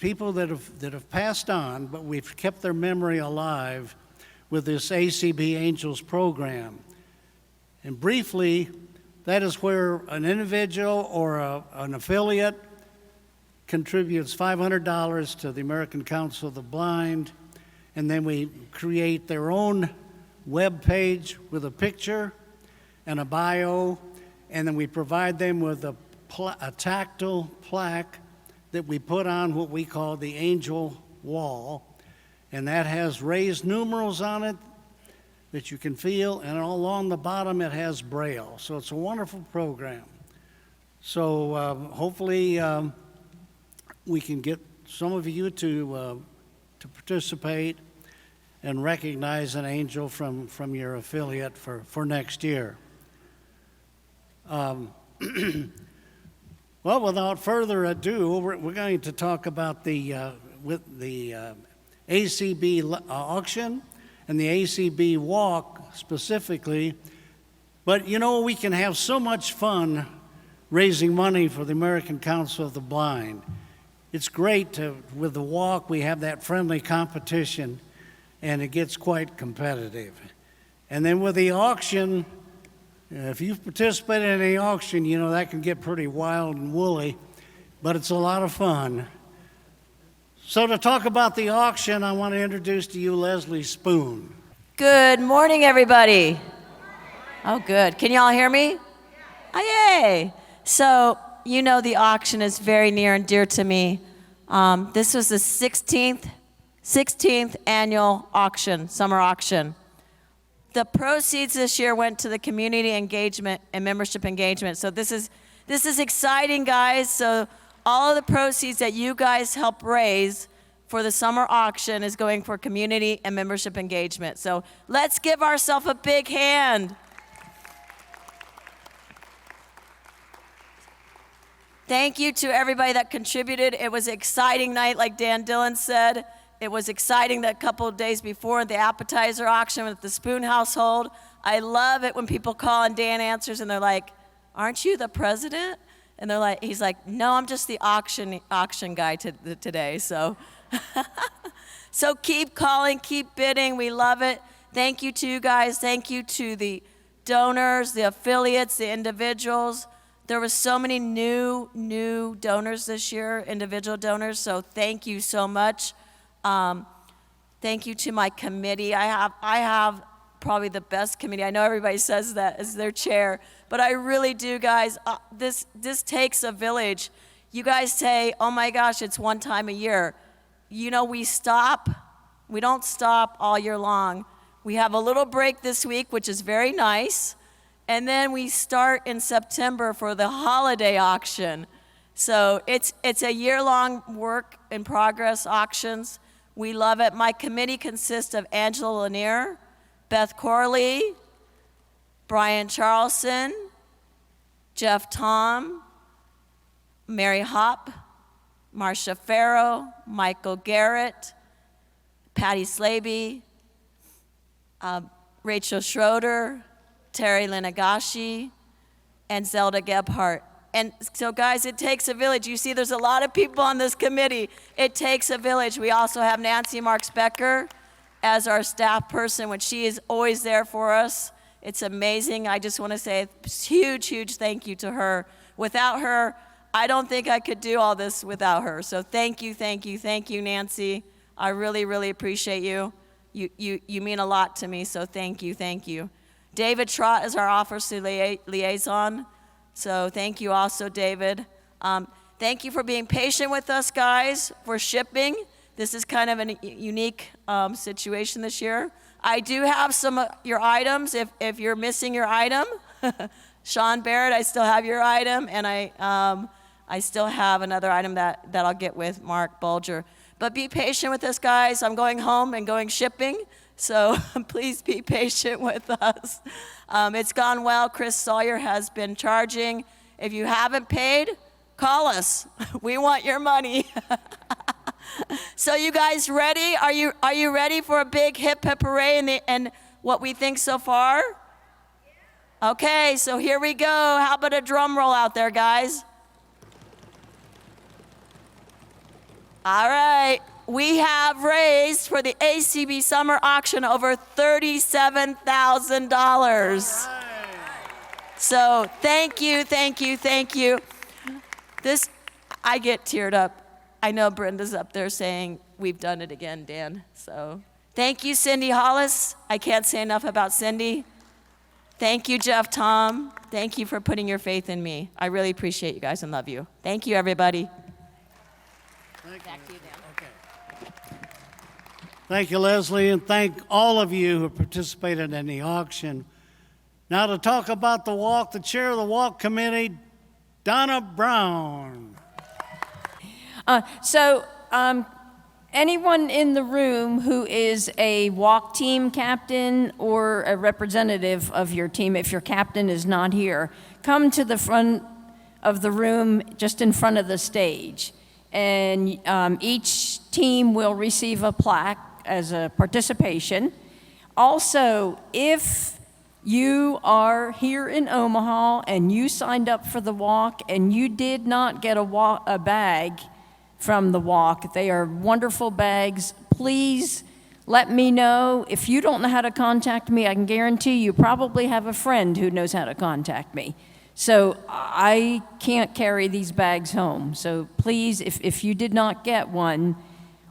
B: people that have passed on, but we've kept their memory alive with this ACB Angels program. And briefly, that is where an individual or an affiliate contributes $500 to the American Council of the Blind, and then we create their own web page with a picture and a bio, and then we provide them with a tactile plaque that we put on what we call the angel wall, and that has raised numerals on it that you can feel, and all along the bottom it has Braille. So it's a wonderful program. So hopefully we can get some of you to participate and recognize an angel from your affiliate for next year. Well, without further ado, we're going to talk about the ACB auction and the ACB walk specifically. But you know, we can have so much fun raising money for the American Council of the Blind. It's great with the walk, we have that friendly competition, and it gets quite competitive. And then with the auction, if you've participated in the auction, you know that can get pretty wild and woolly, but it's a lot of fun. So to talk about the auction, I want to introduce to you Leslie Spoone.
V: Good morning, everybody. Oh, good. Can you all hear me? Oh, yay. So, you know the auction is very near and dear to me. This was the 16th annual auction, summer auction. The proceeds this year went to the community engagement and membership engagement. So this is exciting, guys. So all of the proceeds that you guys help raise for the summer auction is going for community and membership engagement. So let's give ourselves a big hand. Thank you to everybody that contributed. It was an exciting night, like Dillon said. It was exciting that couple of days before the appetizer auction with the Spoone household. I love it when people call and Dan answers and they're like, "Aren't you the president?" And they're like, he's like, "No, I'm just the auction guy today." So, so keep calling, keep bidding. We love it. Thank you to you guys. Thank you to the donors, the affiliates, the individuals. There were so many new donors this year, individual donors. So thank you so much. Thank you to my committee. I have probably the best committee. I know everybody says that as their chair, but I really do, guys. This takes a village. You guys say, oh my gosh, it's one time a year. You know, we don't stop all year long. We have a little break this week, which is very nice. And then we start in September for the holiday auction. So it's a year-long work in progress auctions. We love it. My committee consists of Angela Lanier, Beth Corley, Brian Charlson, Jeff Tom, Mary Hopp, Marcia Farrow, Michael Garrett, Patty Slaby, Rachel Schroeder, Terry Linagashi, and Zelda Gebhardt. And so, guys, it takes a village. You see, there's a lot of people on this committee. It takes a village. We also have Nancy Marks Becker as our staff person, when she is always there for us. It's amazing. I just want to say a huge, huge thank you to her. Without her, I don't think I could do all this without her. So thank you, thank you, thank you, Nancy. I really, really appreciate you. You mean a lot to me, so thank you, thank you. David Trott is our office liaison, so thank you also, David. Thank you for being patient with us, guys, for shipping. This is kind of a unique situation this year. I do have some of your items if you're missing your item. Sean Barrett, I still have your item, and I still have another item that I'll get with Mark Bulger. But be patient with us, guys. I'm going home and going shipping, so please be patient with us. It's gone well. Chris Sawyer has been charging. If you haven't paid, call us. We want your money. So you guys ready? Are you ready for a big hip hip hooray and what we think so far? Okay, so here we go. How about a drum roll out there, guys? All right, we have raised for the ACB summer auction over $37,000. So thank you, thank you, thank you. I get teared up. I know Brenda's up there saying, we've done it again, Dan. So thank you, Cindy Hollis. I can't say enough about Cindy. Thank you, Jeff Tom. Thank you for putting your faith in me. I really appreciate you guys and love you. Thank you, everybody. Back to you, Dan.
B: Okay. Thank you, Leslie, and thank all of you who participated in the auction. Now to talk about the walk, the chair of the walk committee, Donna Brown.
C: Anyone in the room who is a walk team captain or a representative of your team, if your captain is not here, come to the front of the room just in front of the stage. And each team will receive a plaque as a participation. Also, if you are here in Omaha and you signed up for the walk and you did not get a bag from the walk, they are wonderful bags. Please let me know. If you don't know how to contact me, I can guarantee you probably have a friend who knows how to contact me. So I can't carry these bags home. So please, if you did not get one,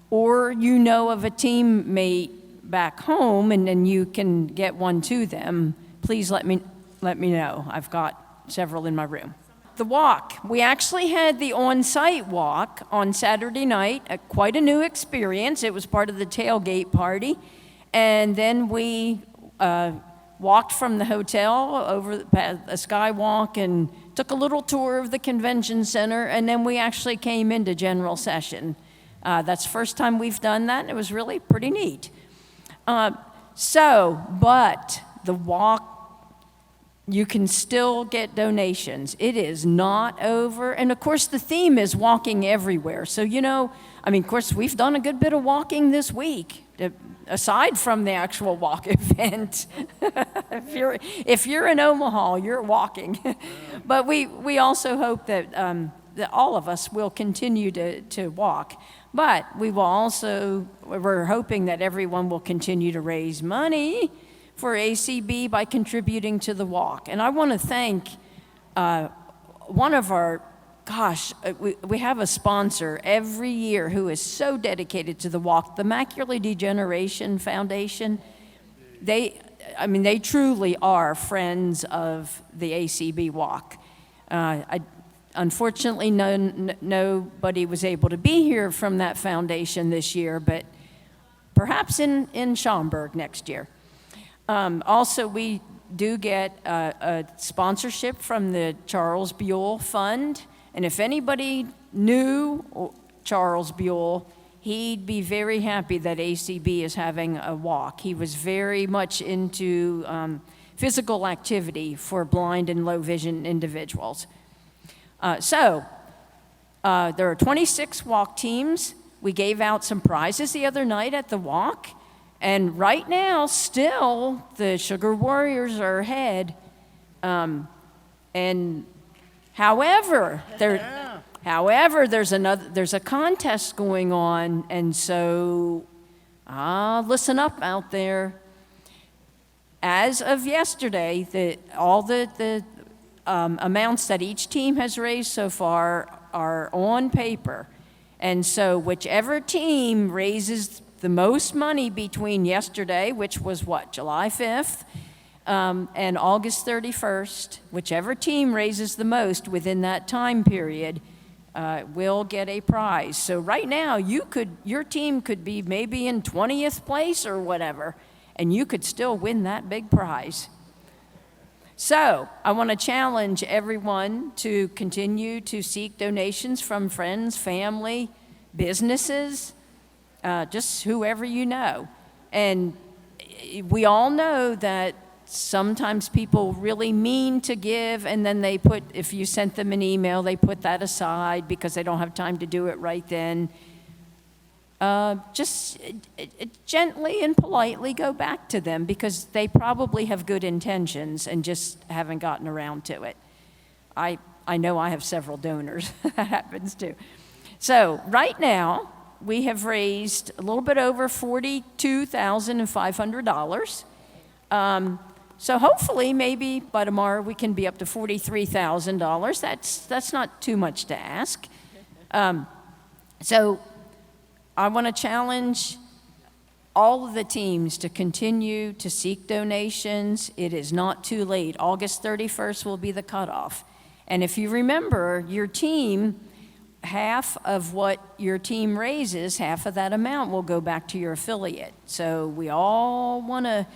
C: or you know of a teammate back home and then you can get one to them, please let me know. I've got several in my room. The walk. We actually had the on-site walk on Saturday night, quite a new experience. It was part of the tailgate party. And then we walked from the hotel over the skywalk and took a little tour of the convention center, and then we actually came into general session. That's the first time we've done that, and it was really pretty neat. But the walk, you can still get donations. It is not over. And of course, the theme is walking everywhere. So, of course, we've done a good bit of walking this week, aside from the actual walk event. if you're in Omaha, you're walking. But we also hope that all of us will continue to walk. But we're hoping that everyone will continue to raise money for ACB by contributing to the walk. And I want to thank one of our, we have a sponsor every year who is so dedicated to the walk, the Macular Degeneration Foundation. I mean, they truly are friends of the ACB Walk. Unfortunately, nobody was able to be here from that foundation this year, but perhaps in Schaumburg next year. Also, we do get a sponsorship from the Charles Buell Fund, and if anybody knew Charles Buell, he'd be very happy that ACB is having a walk. He was very much into physical activity for blind and low vision individuals. So there are 26 walk teams. We gave out some prizes the other night at the walk. And right now, still, the Sugar Warriors are ahead. And however, there's a contest going on, and so listen up out there. As of yesterday, all the amounts that each team has raised so far are on paper. And so whichever team raises the most money between yesterday, which was what, July 5th, and August 31st, whichever team raises the most within that time period will get a prize. So right now, your team could be maybe in 20th place or whatever, and you could still win that big prize. So I want to challenge everyone to continue to seek donations from friends, family, businesses, just whoever you know. And we all know that sometimes people really mean to give, and then they put, if you sent them an email, they put that aside because they don't have time to do it right then. Just gently and politely go back to them because they probably have good intentions and just haven't gotten around to it. I know I have several donors. That happens too. So right now, we have raised a little bit over $42,500. So hopefully, maybe by tomorrow, we can be up to $43,000. That's not too much to ask. So I want to challenge all of the teams to continue to seek donations. It is not too late. August 31st will be the cutoff. And if you remember, your team, half of what your team raises, half of that amount will go back to your affiliate. So we all want to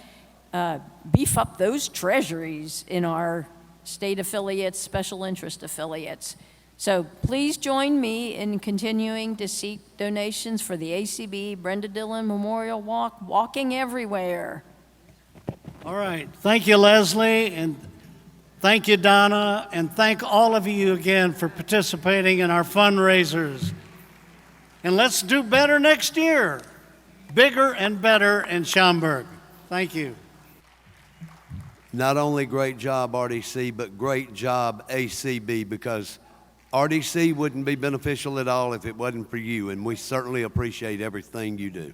C: beef up those treasuries in our state affiliates, special interest affiliates. So please join me in continuing to seek donations for the ACB Brenda Dillon Memorial Walk, walking everywhere.
B: All right. Thank you, Leslie, and thank you, Donna, and thank all of you again for participating in our fundraisers. And let's do better next year. Bigger and better in Schaumburg. Thank you.
L: Not only great job, RDC, but great job, ACB, because RDC wouldn't be beneficial at all if it wasn't for you, and we certainly appreciate everything you do.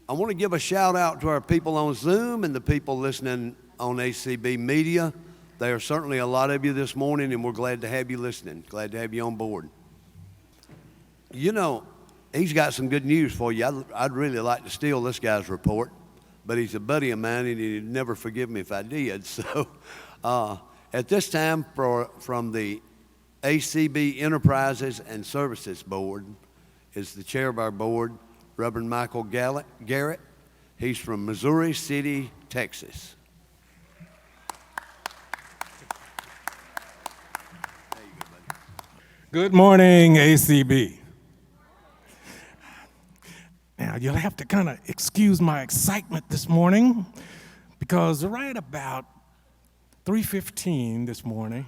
L: I want to give a shout out to our people on Zoom and the people listening on ACB Media. There are certainly a lot of you this morning, and we're glad to have you listening, glad to have you on board. You know, he's got some good news for you. I'd really like to steal this guy's report, but he's a buddy of mine, and he'd never forgive me if I did. So at this time, from the ACB Enterprises and Services Board is the chair of our board, Reverend Michael Garrett. He's from Missouri City, Texas.
E: Good morning, ACB. Now, you'll have to kind of excuse my excitement this morning because right about 3:15 this morning,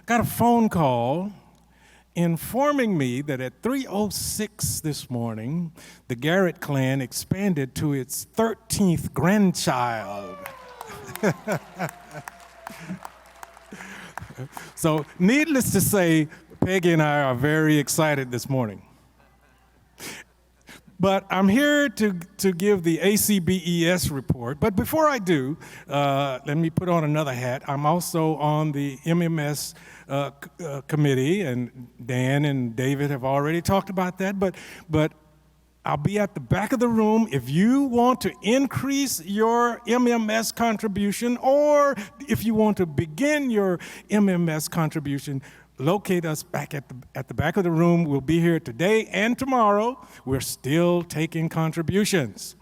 E: I got a phone call informing me that at 3:06 this morning, the Garrett clan expanded to its 13th grandchild. So, needless to say, Peggy and I are very excited this morning. But I'm here to give the ACBES report. But before I do, let me put on another hat. I'm also on the MMS committee, and Dan and David have already talked about that. But I'll be at the back of the room. If you want to increase your MMS contribution, or if you want to begin your MMS contribution, locate us back at the back of the room. We'll be here today and tomorrow. We're still taking contributions.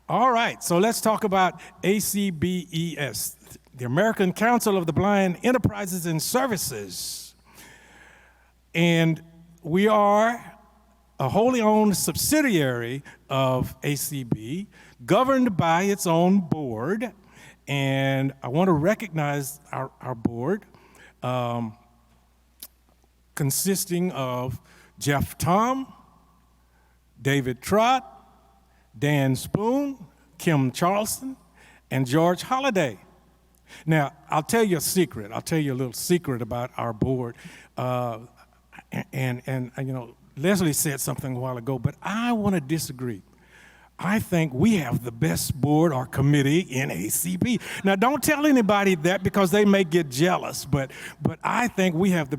E: All right, so let's talk about ACBES, the American Council of the Blind Enterprises and Services. And we are a wholly owned subsidiary of ACB, governed by its own board. And I want to recognize our board, consisting of Jeff Tom, David Trott, Dan Spoone, Kim Charleston, and George Holliday. Now, I'll tell you a secret. I'll tell you a little secret about our board. And you know, Leslie said something a while ago, but I want to disagree. I think we have the best board or committee in ACB. Now, don't tell anybody that because they may get jealous, but I think we have the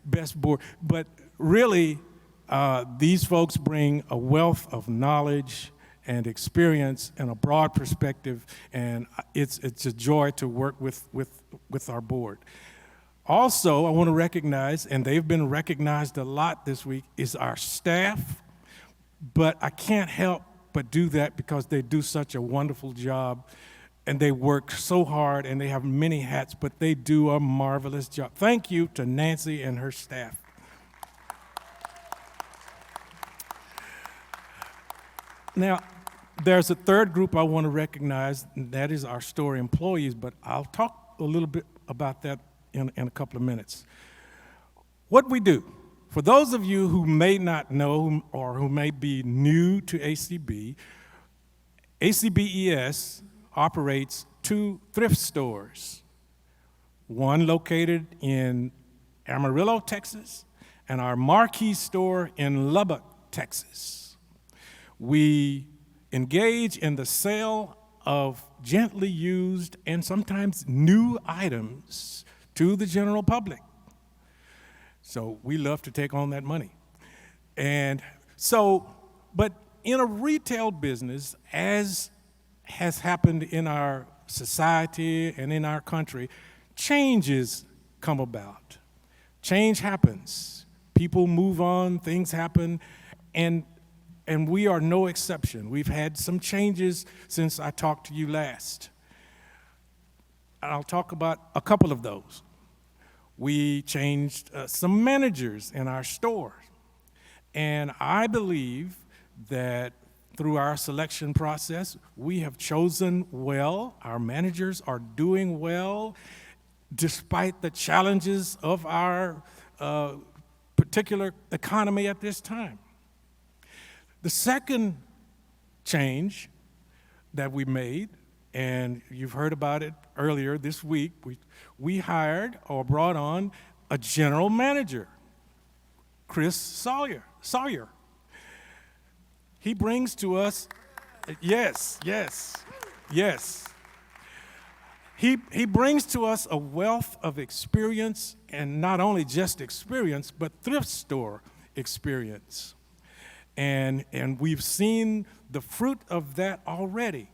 E: best board. But really, these folks bring a wealth of knowledge and experience and a broad perspective, and it's a joy to work with our board. Also, I want to recognize, and they've been recognized a lot this week, is our staff, but I can't help but do that because they do such a wonderful job, and they work so hard, and they have many hats, but they do a marvelous job. Thank you to Nancy and her staff. Now, there's a third group I want to recognize, and that is our store employees, but I'll talk a little bit about that in a couple of minutes. What we do, for those of you who may not know or who may be new to ACB, ACBES operates 2 thrift stores, one located in Amarillo, Texas, and our marquee store in Lubbock, Texas. We engage in the sale of gently used and sometimes new items to the general public. So we love to take on that money. And so, but in a retail business, as has happened in our society and in our country, changes come about. Change happens. People move on, things happen, and we are no exception. We've had some changes since I talked to you last. I'll talk about a couple of those. We changed some managers in our store. And I believe that through our selection process, we have chosen well. Our managers are doing well, despite the challenges of our particular economy at this time. The second change that we made, and you've heard about it earlier this week, we hired or brought on a general manager, Chris Sawyer. He brings to us, yes. He brings to us a wealth of experience, and not only just experience, but thrift store experience. And we've seen the fruit of that already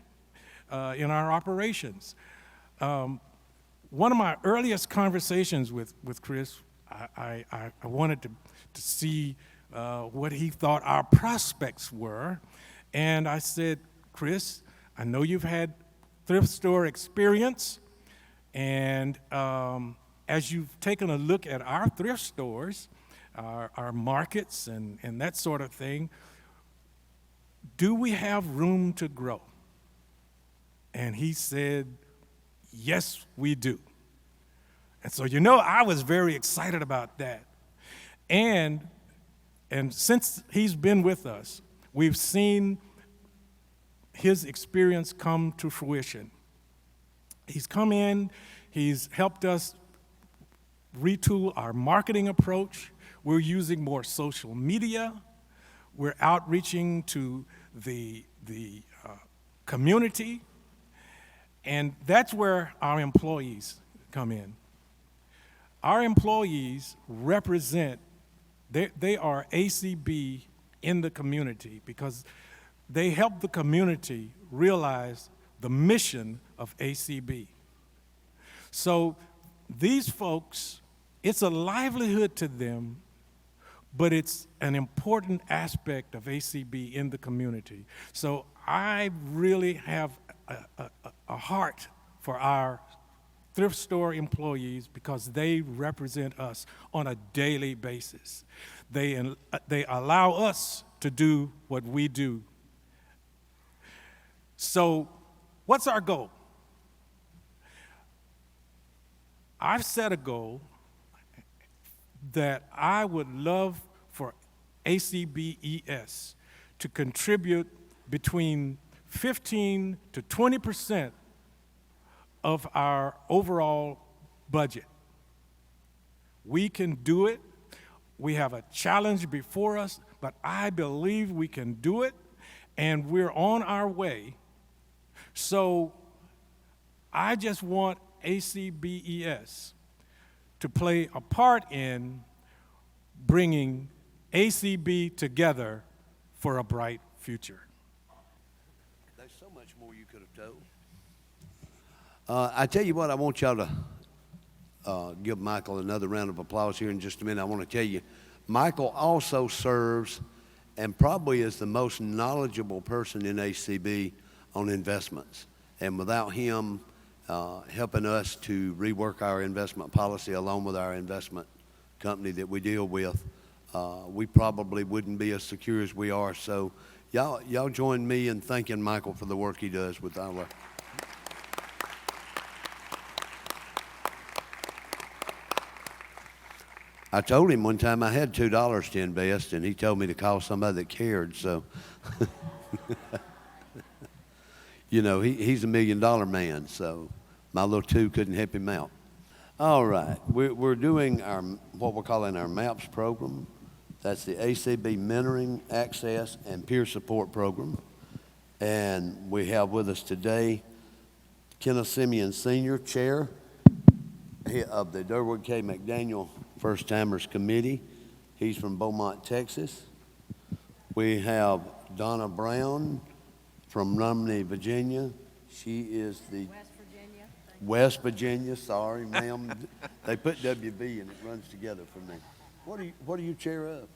E: in our operations. One of my earliest conversations with Chris, I wanted to see what he thought our prospects were. And I said, Chris, I know you've had thrift store experience, and as you've taken a look at our thrift stores, our markets and that sort of thing, do we have room to grow? And he said, yes, we do. And so, you know, I was very excited about that. And since he's been with us, we've seen his experience come to fruition. He's come in, he's helped us retool our marketing approach. We're using more social media. We're outreaching to the community. And that's where our employees come in. Our employees represent, they are ACB in the community because they help the community realize the mission of ACB. So these folks, it's a livelihood to them, but it's an important aspect of ACB in the community. So I really have a heart for our thrift store employees because they represent us on a daily basis. They allow us to do what we do. So what's our goal? I've set a goal that I would love for ACBES to contribute between 15 to 20% of our overall budget. We can do it. We have a challenge before us, but I believe we can do it, and we're on our way. So I just want ACBES to play a part in bringing ACB together for a bright future.
L: There's so much more you could have told. I tell you what, I want y'all to give Michael another round of applause here in just a minute. I want to tell you, Michael also serves and probably is the most knowledgeable person in ACB on investments. And without him helping us to rework our investment policy along with our investment company that we deal with, we probably wouldn't be as secure as we are. So y'all join me in thanking Michael for the work he does with our. I told him one time I had $2 to invest, and he told me to call somebody that cared, so. You know, he's $1 million man, so my little two couldn't help him out. All right, we're doing what we're calling our MAPS program. That's the ACB Mentoring, Access, and Peer Support Program. And we have with us today Kenneth Semien Sr, Chair of the Durward K McDaniel First Timers Committee. He's from Beaumont, Texas. We have Donna Brown from Romney, Virginia. She is the West Virginia, sorry, ma'am. They put WV and it runs together for me. What are you chair of?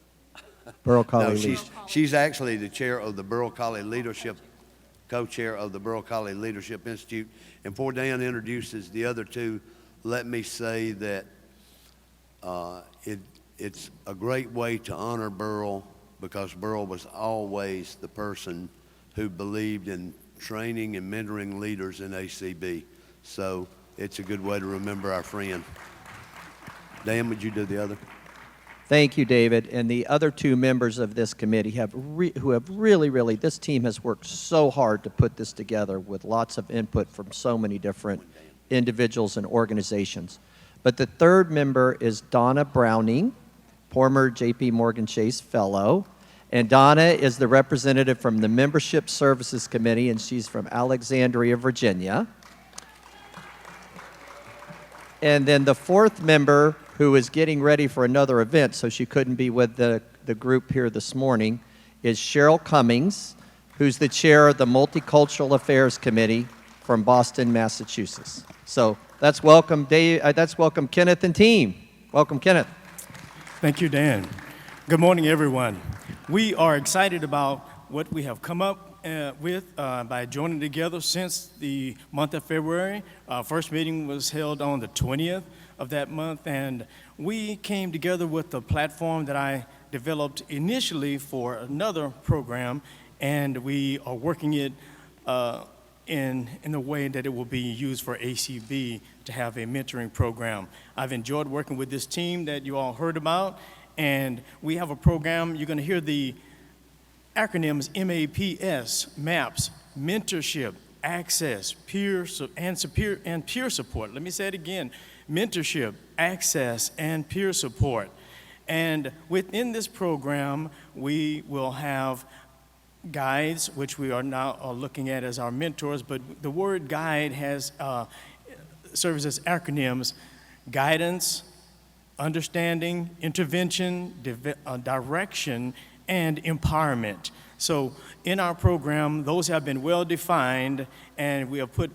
A: Burl Colley.
L: No, she's actually the chair of the Burl Colley Leadership, co-chair of the Burl Colley Leadership Institute. And before Dan introduces the other two, let me say that it's a great way to honor Burl because Burl was always the person who believed in training and mentoring leaders in ACB. So it's a good way to remember our friend. Dan, would you do the other?
A: Thank you, David. And the other two members of this committee who have really, this team has worked so hard to put this together with lots of input from so many different individuals and organizations. But the third member is Donna Browning, former J.P. Morgan Chase Fellow. And Donna is the representative from the Membership Services Committee, and she's from Alexandria, Virginia. And then the fourth member, who is getting ready for another event, so she couldn't be with the group here this morning, is Cheryl Cummings, who's the chair of the Multicultural Affairs Committee from Boston, Massachusetts. So that's welcome, that's welcome Kenneth and team. Welcome, Kenneth.
D: Thank you, Dan. Good morning, everyone. We are excited about what we have come up with by joining together since the month of February. Our first meeting was held on the 20th of that month, and we came together with the platform that I developed initially for another program, and we are working it in a way that it will be used for ACB to have a mentoring program. I've enjoyed working with this team that you all heard about, and we have a program. You're going to hear the acronyms MAPS, MAPS, Mentorship, Access, Peer Support. Let me say it again, Mentorship, Access, and Peer Support. And within this program, we will have guides, which we are now looking at as our mentors, but the word guide has serves as acronyms: guidance, understanding, intervention, direction, and empowerment. So in our program, those have been well defined, and we have put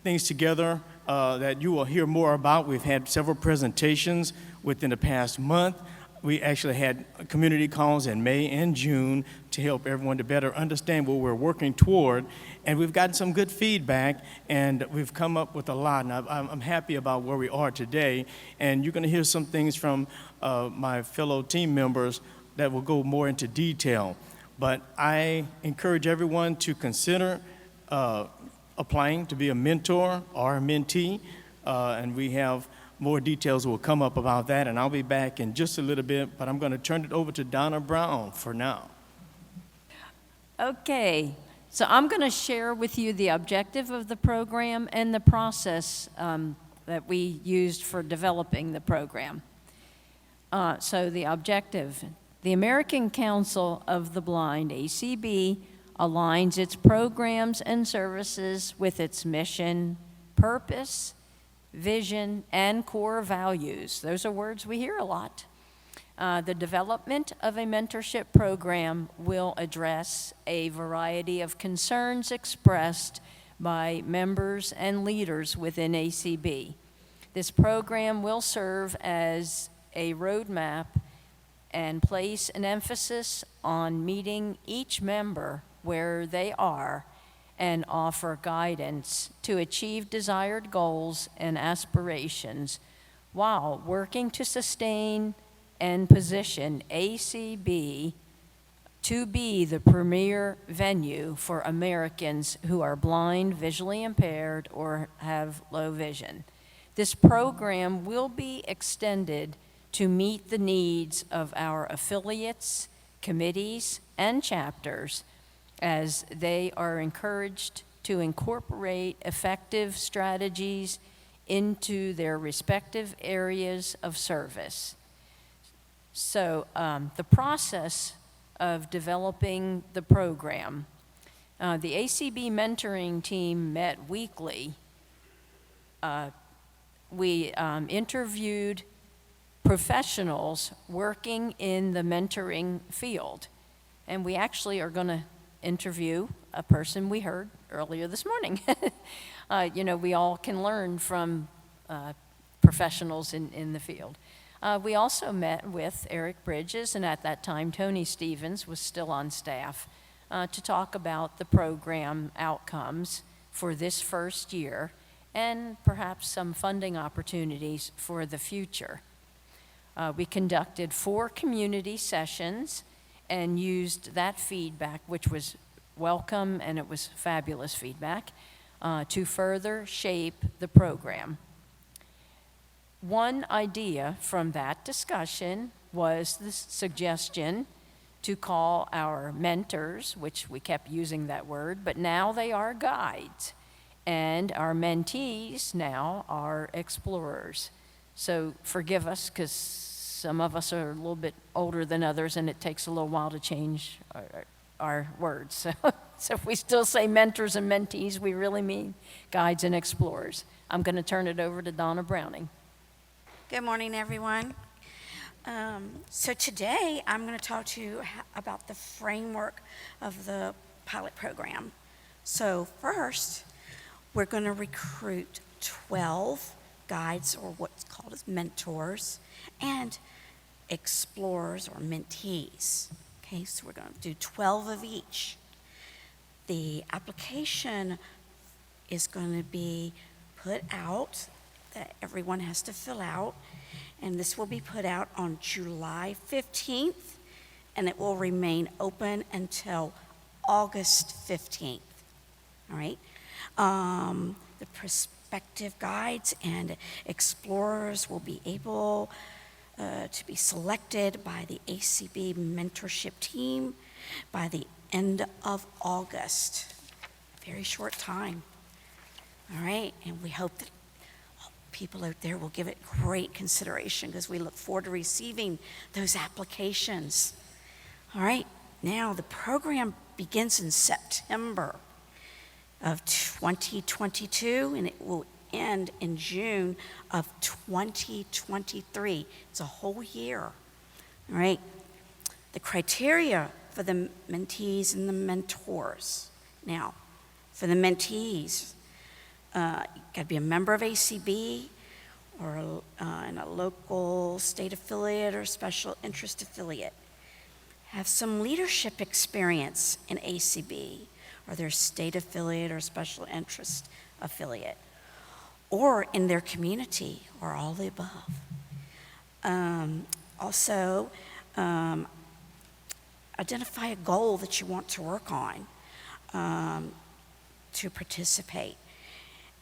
D: things together that you will hear more about. We've had several presentations within the past month. We actually had community calls in May and June to help everyone to better understand what we're working toward. And we've gotten some good feedback, and we've come up with a lot. And I'm happy about where we are today. And you're going to hear some things from my fellow team members that will go more into detail. But I encourage everyone to consider applying to be a mentor or a mentee. And we have more details will come up about that, and I'll be back in just a little bit, but I'm going to turn it over to Donna Brown for now.
C: Okay, so I'm going to share with you the objective of the program and the process that we used for developing the program. So the objective, the American Council of the Blind, ACB, aligns its programs and services with its mission, purpose, vision, and core values. Those are words we hear a lot. The development of a mentorship program will address a variety of concerns expressed by members and leaders within ACB. This program will serve as a roadmap and place an emphasis on meeting each member where they are and offer guidance to achieve desired goals and aspirations while working to sustain and position ACB to be the premier venue for Americans who are blind, visually impaired, or have low vision. This program will be extended to meet the needs of our affiliates, committees, and chapters as they are encouraged to incorporate effective strategies into their respective areas of service. So the process of developing the program, the ACB mentoring team met weekly. We interviewed professionals working in the mentoring field, and we actually are going to interview a person we heard earlier this morning. You know, we all can learn from professionals in the field. We also met with Eric Bridges, and at that time Tony Stevens was still on staff, to talk about the program outcomes for this first year and perhaps some funding opportunities for the future. We conducted 4 community sessions and used that feedback, which was welcome and it was fabulous feedback, to further shape the program. One idea from that discussion was the suggestion to call our mentors, which we kept using that word, but now they are guides, and our mentees now are explorers. So forgive us, because some of us are a little bit older than others, and it takes a little while to change our words. So if we still say mentors and mentees, we really mean guides and explorers. I'm going to turn it over to Donna Browning.
F: Good morning, everyone. So today I'm going to talk to you about the framework of the pilot program. So first, we're going to recruit 12 guides, or what's called as mentors, and explorers or mentees. Okay, so we're going to do 12 of each. The application is going to be put out, that everyone has to fill out, and this will be put out on July 15th, and it will remain open until August 15th. All right? The prospective guides and explorers will be able to be selected by the ACB mentorship team by the end of August. A very short time. All right, and we hope that people out there will give it great consideration, because we look forward to receiving those applications. All right, now the program begins in September of 2022, and it will end in June of 2023. It's a whole year. All right. The criteria for the mentees and the mentors. Now, for the mentees, you got to be a member of ACB or in a local state affiliate or special interest affiliate. Have some leadership experience in ACB or their state affiliate or special interest affiliate, or in their community, or all the above. Also, identify a goal that you want to work on to participate.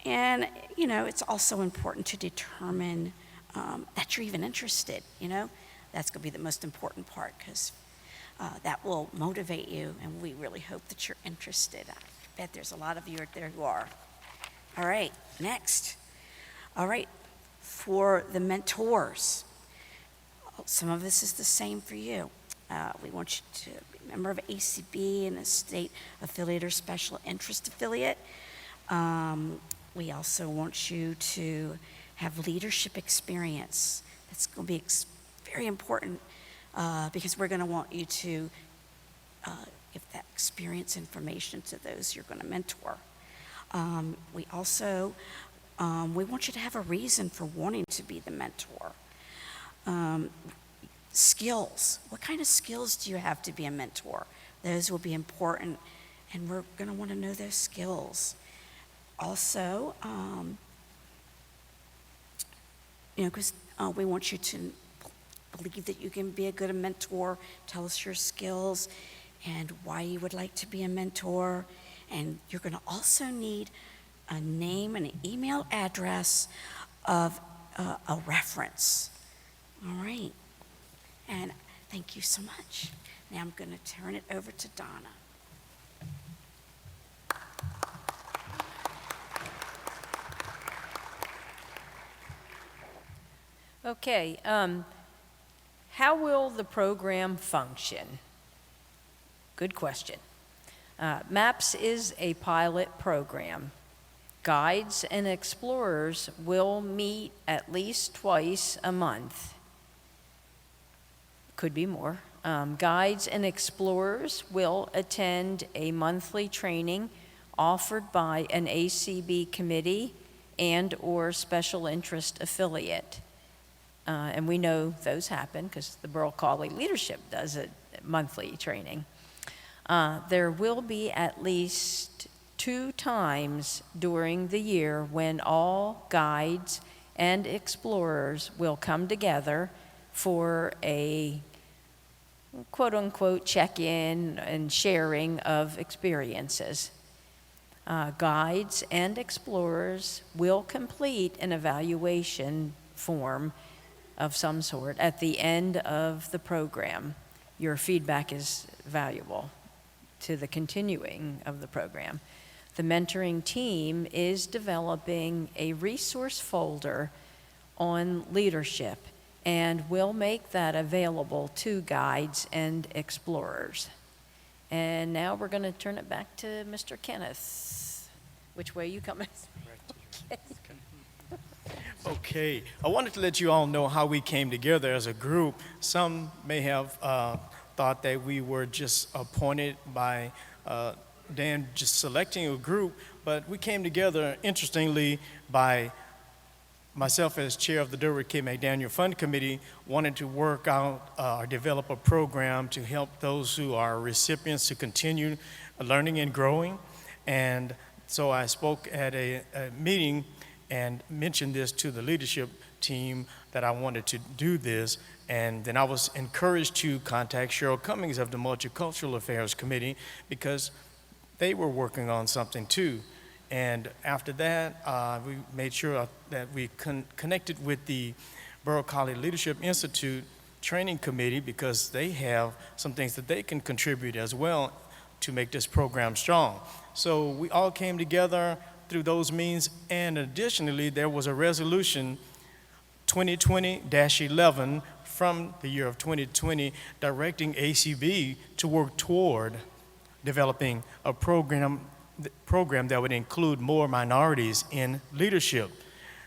F: And, you know, it's also important to determine that you're even interested, you know? That's going to be the most important part, because that will motivate you, and we really hope that you're interested. I bet there's a lot of you out there who are. All right, next. All right, for the mentors, some of this is the same for you. We want you to be a member of ACB and a state affiliate or special interest affiliate. We also want you to have leadership experience. That's going to be very important because we're going to want you to give that experience information to those you're going to mentor. We also we want you to have a reason for wanting to be the mentor. Skills. What kind of skills do you have to be a mentor? Those will be important, and we're going to want to know those skills. Also, you know, because we want you to believe that you can be a good mentor. Tell us your skills and why you would like to be a mentor. And you're going to also need a name and an email address of a reference. All right. And thank you so much. Now I'm going to turn it over to Donna.
C: Okay, how will the program function? Good question. MAPS is a pilot program. Guides and explorers will meet at least twice a month. Could be more. Guides and explorers will attend a monthly training offered by an ACB committee and/or special interest affiliate. And we know those happen because the Burl Colley leadership does a monthly training. There will be at least 2 times during the year when all guides and explorers will come together for a quote-unquote check-in and sharing of experiences. Guides and explorers will complete an evaluation form of some sort at the end of the program. Your feedback is valuable to the continuing of the program. The mentoring team is developing a resource folder on leadership and will make that available to guides and explorers. And now we're going to turn it back to Mr. Kenneth. Which way are you coming?
D: Okay, I wanted to let you all know how we came together as a group. Some may have thought that we were just appointed by Dan just selecting a group, but we came together, interestingly, by myself as chair of the Durward K McDaniel Fund Committee, wanted to work out or develop a program to help those who are recipients to continue learning and growing. And so I spoke at a meeting and mentioned this to the leadership team that I wanted to do this. And then I was encouraged to contact Cheryl Cummings of the Multicultural Affairs Committee because they were working on something too. And after that, we made sure that we connected with the Burl Colley Leadership Institute Training Committee because they have some things that they can contribute as well to make this program strong. So we all came together through those means, and additionally, there was a resolution 2020-11 from the year of 2020 directing ACB to work toward developing a program that would include more minorities in leadership.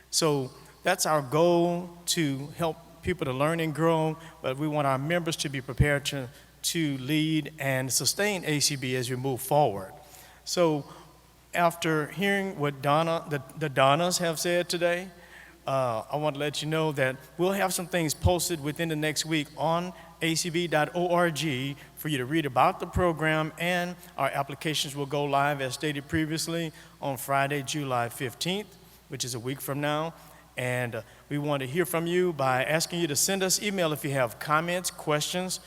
D: So that's our goal, to help people to learn and grow, but we want our members to be prepared to lead and sustain ACB as we move forward. So after hearing what the Donnas have said today, I want to let you know that we'll have some things posted within the next week on acb.org for you to read about the program, and our applications will go live, as stated previously, on Friday, July 15th, which is a week from now. And we want to hear from you by asking you to send us email if you have comments, questions.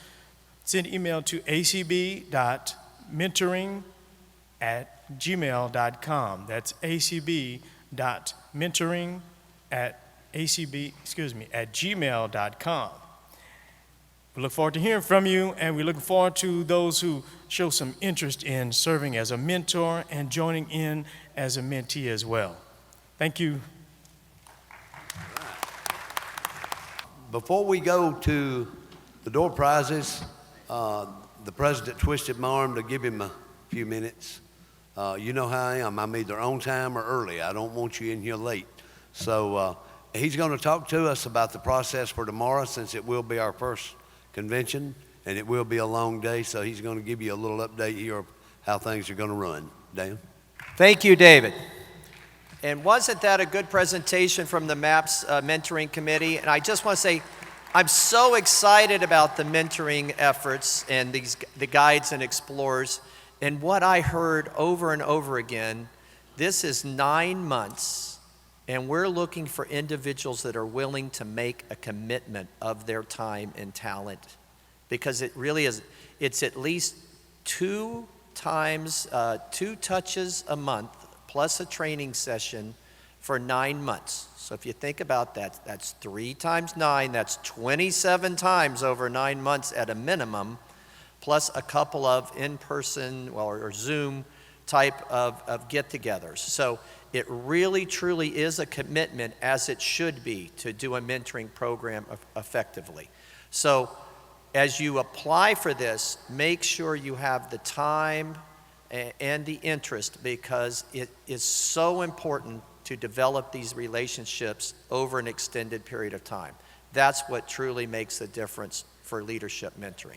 D: Send email to acb.mentoring@gmail.com. That's acb.mentoring@gmail.com. We look forward to hearing from you, and we look forward to those who show some interest in serving as a mentor and joining in as a mentee as well. Thank you.
L: Before we go to the door prizes, the president twisted my arm to give him a few minutes. You know how I am. I'm either on time or early. I don't want you in here late. So he's going to talk to us about the process for tomorrow, since it will be our first convention and it will be a long day. So he's going to give you a little update here of how things are going to run. Dan?
A: Thank you, David. And wasn't that a good presentation from the MAPS Mentoring Committee? And I just want to say, I'm so excited about the mentoring efforts and the guides and explorers. And what I heard over and over again, this is 9 months, and we're looking for individuals that are willing to make a commitment of their time and talent, because it really is, it's at least 2 touches a month plus a training session for 9 months. So if you think about that, that's 3 times 9, that's 27 times over 9 months at a minimum, plus a couple of in-person or Zoom type of get-togethers. So it really, truly is a commitment, as it should be, to do a mentoring program effectively. So as you apply for this, make sure you have the time and the interest, because it is so important to develop these relationships over an extended period of time. That's what truly makes a difference for leadership mentoring.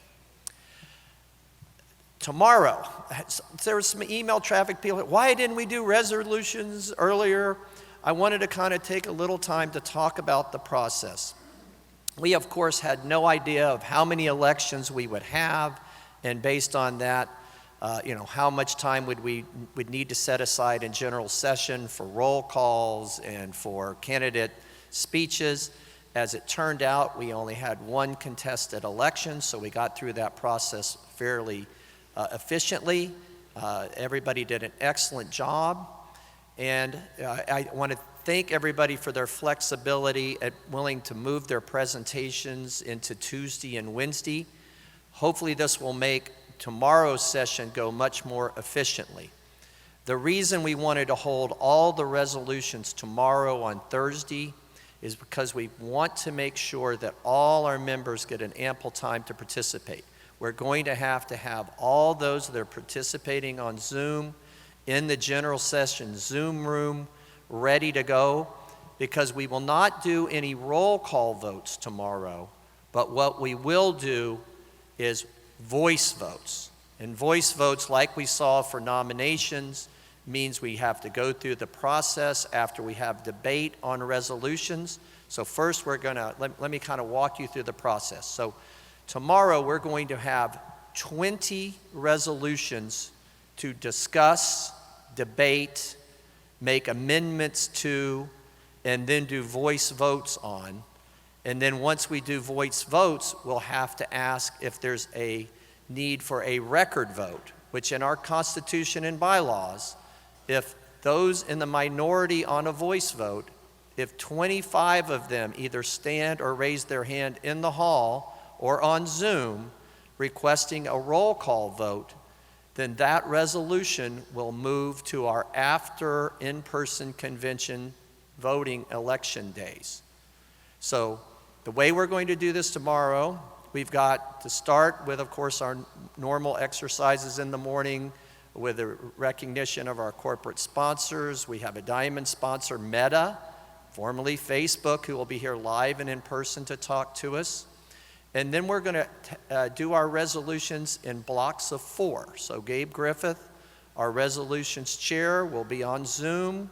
A: Tomorrow, there was some email traffic. People, why didn't we do resolutions earlier? I wanted to kind of take a little time to talk about the process. We, of course, had no idea of how many elections we would have, and based on that, how much time would need to set aside in general session for roll calls and for candidate speeches. As it turned out, we only had 1 contested election, so we got through that process fairly efficiently. Everybody did an excellent job, and I want to thank everybody for their flexibility at willing to move their presentations into Tuesday and Wednesday. Hopefully this will make tomorrow's session go much more efficiently. The reason we wanted to hold all the resolutions tomorrow on Thursday is because we want to make sure that all our members get an ample time to participate. We're going to have all those that are participating on Zoom in the general session Zoom room ready to go, because we will not do any roll call votes tomorrow, but what we will do is voice votes. And voice votes, like we saw for nominations, means we have to go through the process after we have debate on resolutions. So first we're gonna, let me kind of walk you through the process. So tomorrow we're going to have 20 resolutions to discuss, debate, make amendments to, and then do voice votes on. And then once we do voice votes, we'll have to ask if there's a need for a record vote, which in our Constitution and bylaws, if those in the minority on a voice vote, if 25 of them either stand or raise their hand in the hall or on Zoom requesting a roll call vote, then that resolution will move to our after in-person convention voting election days. So the way we're going to do this tomorrow, we've got to start with, of course, our normal exercises in the morning with the recognition of our corporate sponsors. We have a diamond sponsor, Meta, formerly Facebook, who will be here live and in person to talk to us. And then we're going to do our resolutions in blocks of 4. So Gabe Griffith, our resolutions chair, will be on Zoom.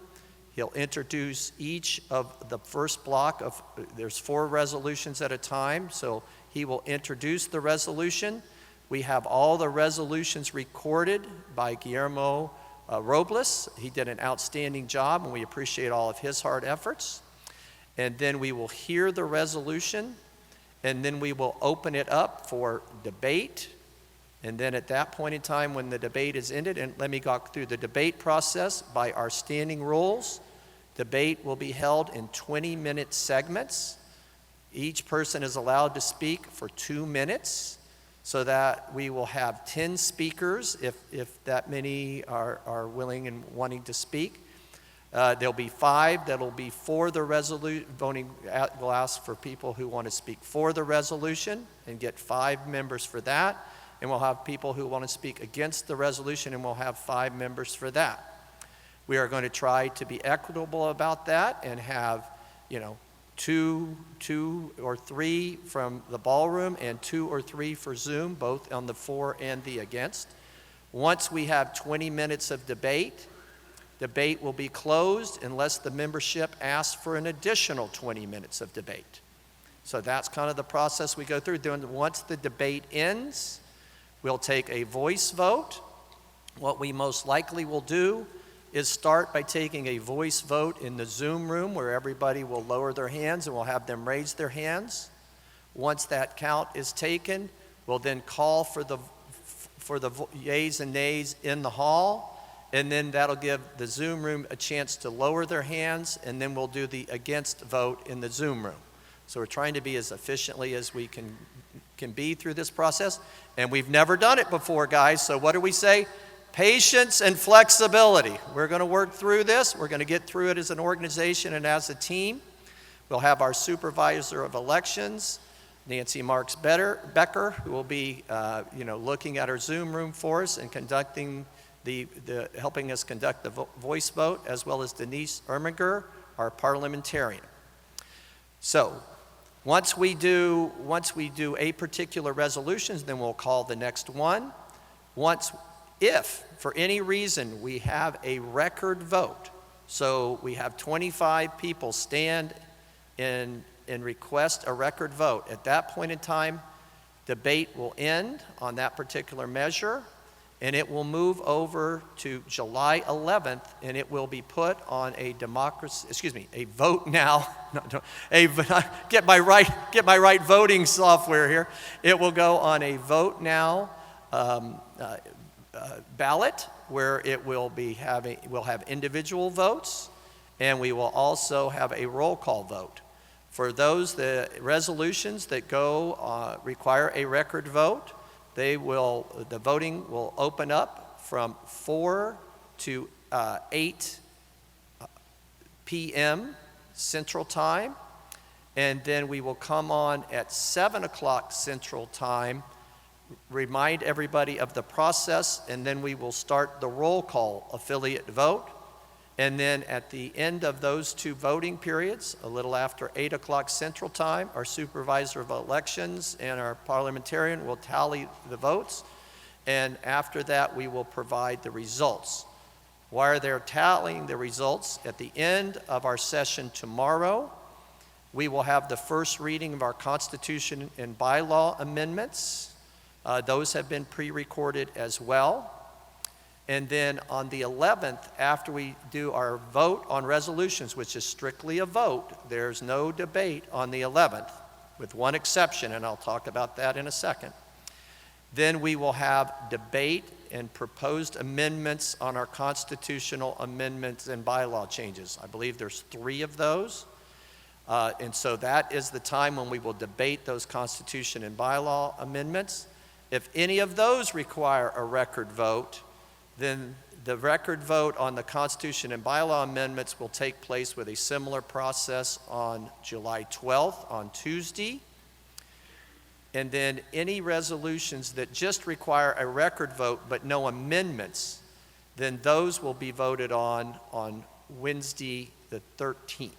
A: He'll introduce each of the first block of, there's 4 resolutions at a time, so he will introduce the resolution. We have all the resolutions recorded by Guillermo Robles. He did an outstanding job, and we appreciate all of his hard efforts. And then we will hear the resolution, and then we will open it up for debate. And then at that point in time, when the debate is ended, and let me go through the debate process by our standing rules. Debate will be held in 20-minute segments. Each person is allowed to speak for 2 minutes, so that we will have 10 speakers if that many are willing and wanting to speak. There'll be 5 that'll be for the resolution. Voting will ask for people who want to speak for the resolution and get 5 members for that. And we'll have people who want to speak against the resolution, and we'll have 5 members for that. We are going to try to be equitable about that and have, 2 or 3 from the ballroom and 2 or 3 for Zoom, both on the for and the against. Once we have 20 minutes of debate, debate will be closed unless the membership asks for an additional 20 minutes of debate. So that's kind of the process we go through. Then once the debate ends, we'll take a voice vote. What we most likely will do is start by taking a voice vote in the Zoom room where everybody will lower their hands and we'll have them raise their hands. Once that count is taken, we'll then call for the yeas and nays in the hall, and then that'll give the Zoom room a chance to lower their hands, and then we'll do the against vote in the Zoom room. So we're trying to be as efficiently as we can be through this process, and we've never done it before, guys, so what do we say? Patience and flexibility. We're going to work through this. We're going to get through it as an organization and as a team. We'll have our supervisor of elections, Nancy Marks Becker, who will be looking at our Zoom room for us and conducting helping us conduct the voice vote, as well as Denise Erminger, our parliamentarian. So once we do a particular resolution, then we'll call the next one. If for any reason we have a record vote, so we have 25 people stand and request a record vote, at that point in time, debate will end on that particular measure, and it will move over to July 11th, and it will be put on a vote now. Get my right voting software here. It will go on a vote now ballot, where we'll have individual votes, and we will also have a roll call vote. For the resolutions that require a record vote, the voting will open up from 4 to 8 p.m. Central Time, and then we will come on at 7 o'clock Central Time, remind everybody of the process, and then we will start the roll call affiliate vote. And then at the end of those 2 voting periods, a little after 8 o'clock Central Time, our supervisor of elections and our parliamentarian will tally the votes. And after that, we will provide the results. While they're tallying the results, at the end of our session tomorrow, we will have the first reading of our Constitution and bylaw amendments. Those have been pre-recorded as well. And then on the 11th, after we do our vote on resolutions, which is strictly a vote, there's no debate on the 11th, with one exception, and I'll talk about that in a second. Then we will have debate and proposed amendments on our constitutional amendments and bylaw changes. I believe there's 3 of those. And so that is the time when we will debate those constitution and bylaw amendments. If any of those require a record vote, then the record vote on the Constitution and bylaw amendments will take place with a similar process on July 12th, on Tuesday. And then any resolutions that just require a record vote but no amendments, then those will be voted on Wednesday the 13th.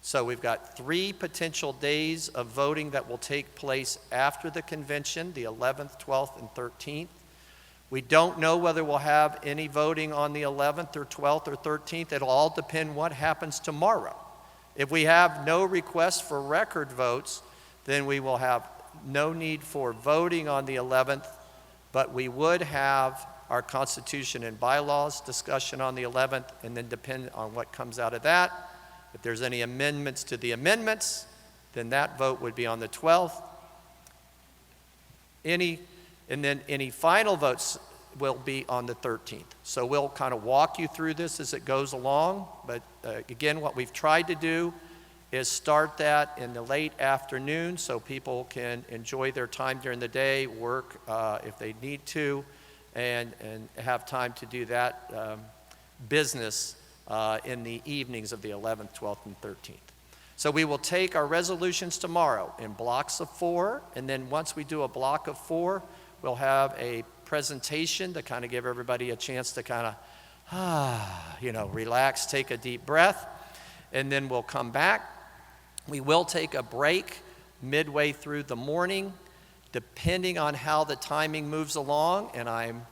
A: So we've got 3 potential days of voting that will take place after the convention, the 11th, 12th, and 13th. We don't know whether we'll have any voting on the 11th or 12th or 13th. It'll all depend what happens tomorrow. If we have no requests for record votes, then we will have no need for voting on the 11th, but we would have our Constitution and bylaws discussion on the 11th, and then depend on what comes out of that. If there's any amendments to the amendments, then that vote would be on the 12th. And then any final votes will be on the 13th. So we'll kind of walk you through this as it goes along. But again, what we've tried to do is start that in the late afternoon so people can enjoy their time during the day, work if they need to, and have time to do that business in the evenings of the 11th, 12th, and 13th. So we will take our resolutions tomorrow in blocks of 4, and then once we do a block of 4, we'll have a presentation to kind of give everybody a chance to kind of, relax, take a deep breath, and then we'll come back. We will take a break midway through the morning, depending on how the timing moves along, and I'm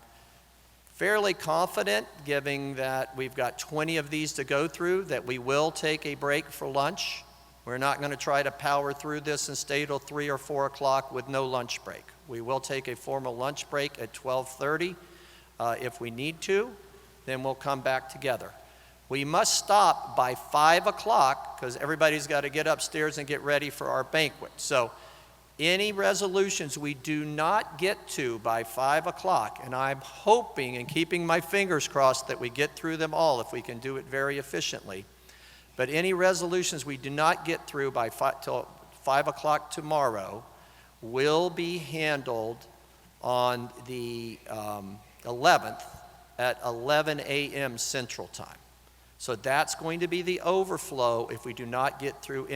A: fairly confident, given that we've got 20 of these to go through, that we will take a break for lunch. We're not going to try to power through this and stay till 3 or 4 o'clock with no lunch break. We will take a formal lunch break at 12:30 if we need to. Then we'll come back together. We must stop by 5 o'clock because everybody's got to get upstairs and get ready for our banquet. So any resolutions we do not get to by 5 o'clock, and I'm hoping and keeping my fingers crossed that we get through them all if we can do it very efficiently. But any resolutions we do not get through by till 5 o'clock tomorrow will be handled on the 11th at 11 a.m. Central Time. So that's going to be the overflow if we do not get through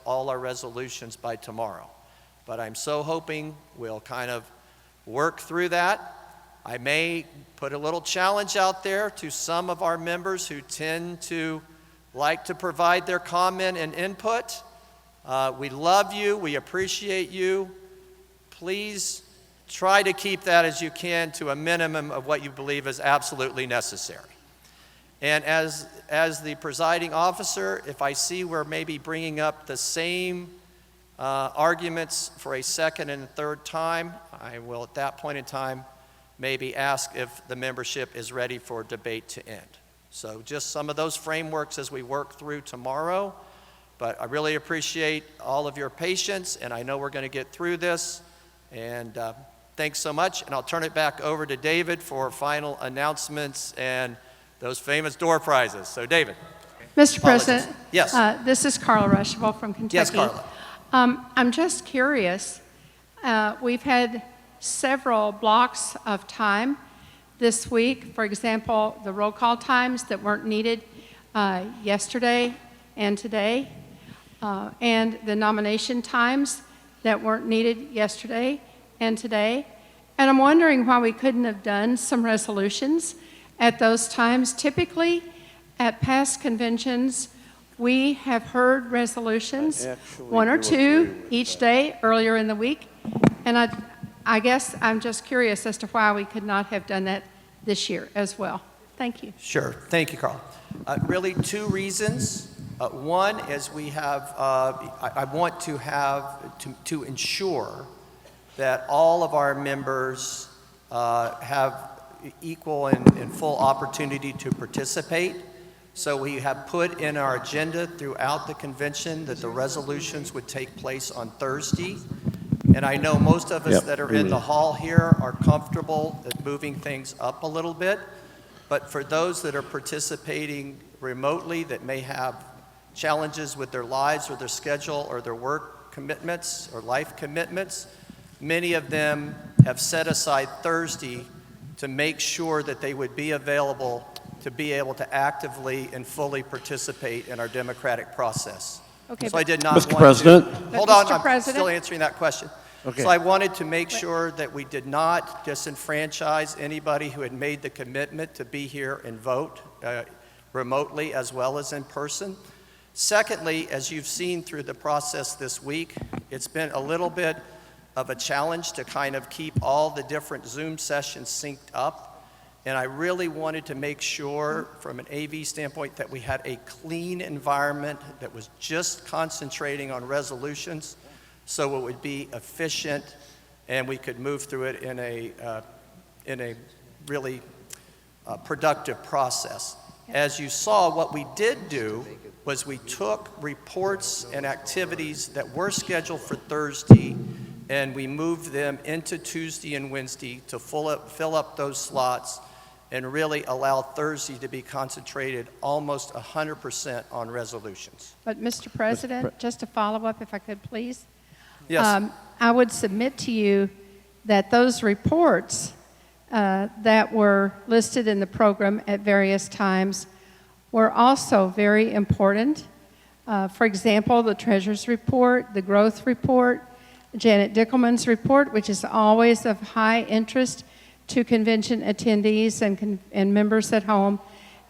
A: all our resolutions by tomorrow. But I'm so hoping we'll kind of work through that. I may put a little challenge out there to some of our members who tend to like to provide their comment and input. We love you, we appreciate you. Please try to keep that as you can to a minimum of what you believe is absolutely necessary. And as the presiding officer, if I see we're maybe bringing up the same arguments for a second and a third time, I will at that point in time maybe ask if the membership is ready for debate to end. So just some of those frameworks as we work through tomorrow, but I really appreciate all of your patience, and I know we're going to get through this, and thanks so much, and I'll turn it back over to David for final announcements and those famous door prizes. So David.
I: Mr. President.
A: Yes.
I: This is Carla Ruschival from Kentucky.
A: Yes, Carla.
I: I'm just curious. We've had several blocks of time this week. For example, the roll call times that weren't needed yesterday and today, and the nomination times that weren't needed yesterday and today. And I'm wondering why we couldn't have done some resolutions at those times. Typically, at past conventions, we have heard resolutions, 1 or 2 each day earlier in the week. And I guess I'm just curious as to why we could not have done that this year as well. Thank you.
A: Sure. Thank you, Carl. Really 2 reasons. One is we have, I want to have, to ensure that all of our members have equal and full opportunity to participate. So we have put in our agenda throughout the convention that the resolutions would take place on Thursday. And I know most of us that are in the hall here are comfortable at moving things up a little bit. But for those that are participating remotely that may have challenges with their lives or their schedule or their work commitments or life commitments, many of them have set aside Thursday to make sure that they would be available to be able to actively and fully participate in our democratic process.
I: Okay,
A: so I did not
J: Mr.
A: want
J: President.
A: to... Hold on,
I: Mr.
A: I'm
I: President.
A: still answering that question.
J: Okay.
A: So I wanted to make sure that we did not disenfranchise anybody who had made the commitment to be here and vote remotely as well as in person. Secondly, as you've seen through the process this week, it's been a little bit of a challenge to kind of keep all the different Zoom sessions synced up. And I really wanted to make sure from an AV standpoint that we had a clean environment that was just concentrating on resolutions so it would be efficient and we could move through it in a really productive process. As you saw, what we did do was we took reports and activities that were scheduled for Thursday and we moved them into Tuesday and Wednesday to fill up those slots and really allow Thursday to be concentrated almost 100% on resolutions.
I: But Mr. President, just to follow up, if I could please.
A: Yes.
I: I would submit to you that those reports that were listed in the program at various times were also very important. For example, the Treasurer's Report, the Growth Report, Janet Dickelman's report, which is always of high interest to convention attendees and members at home.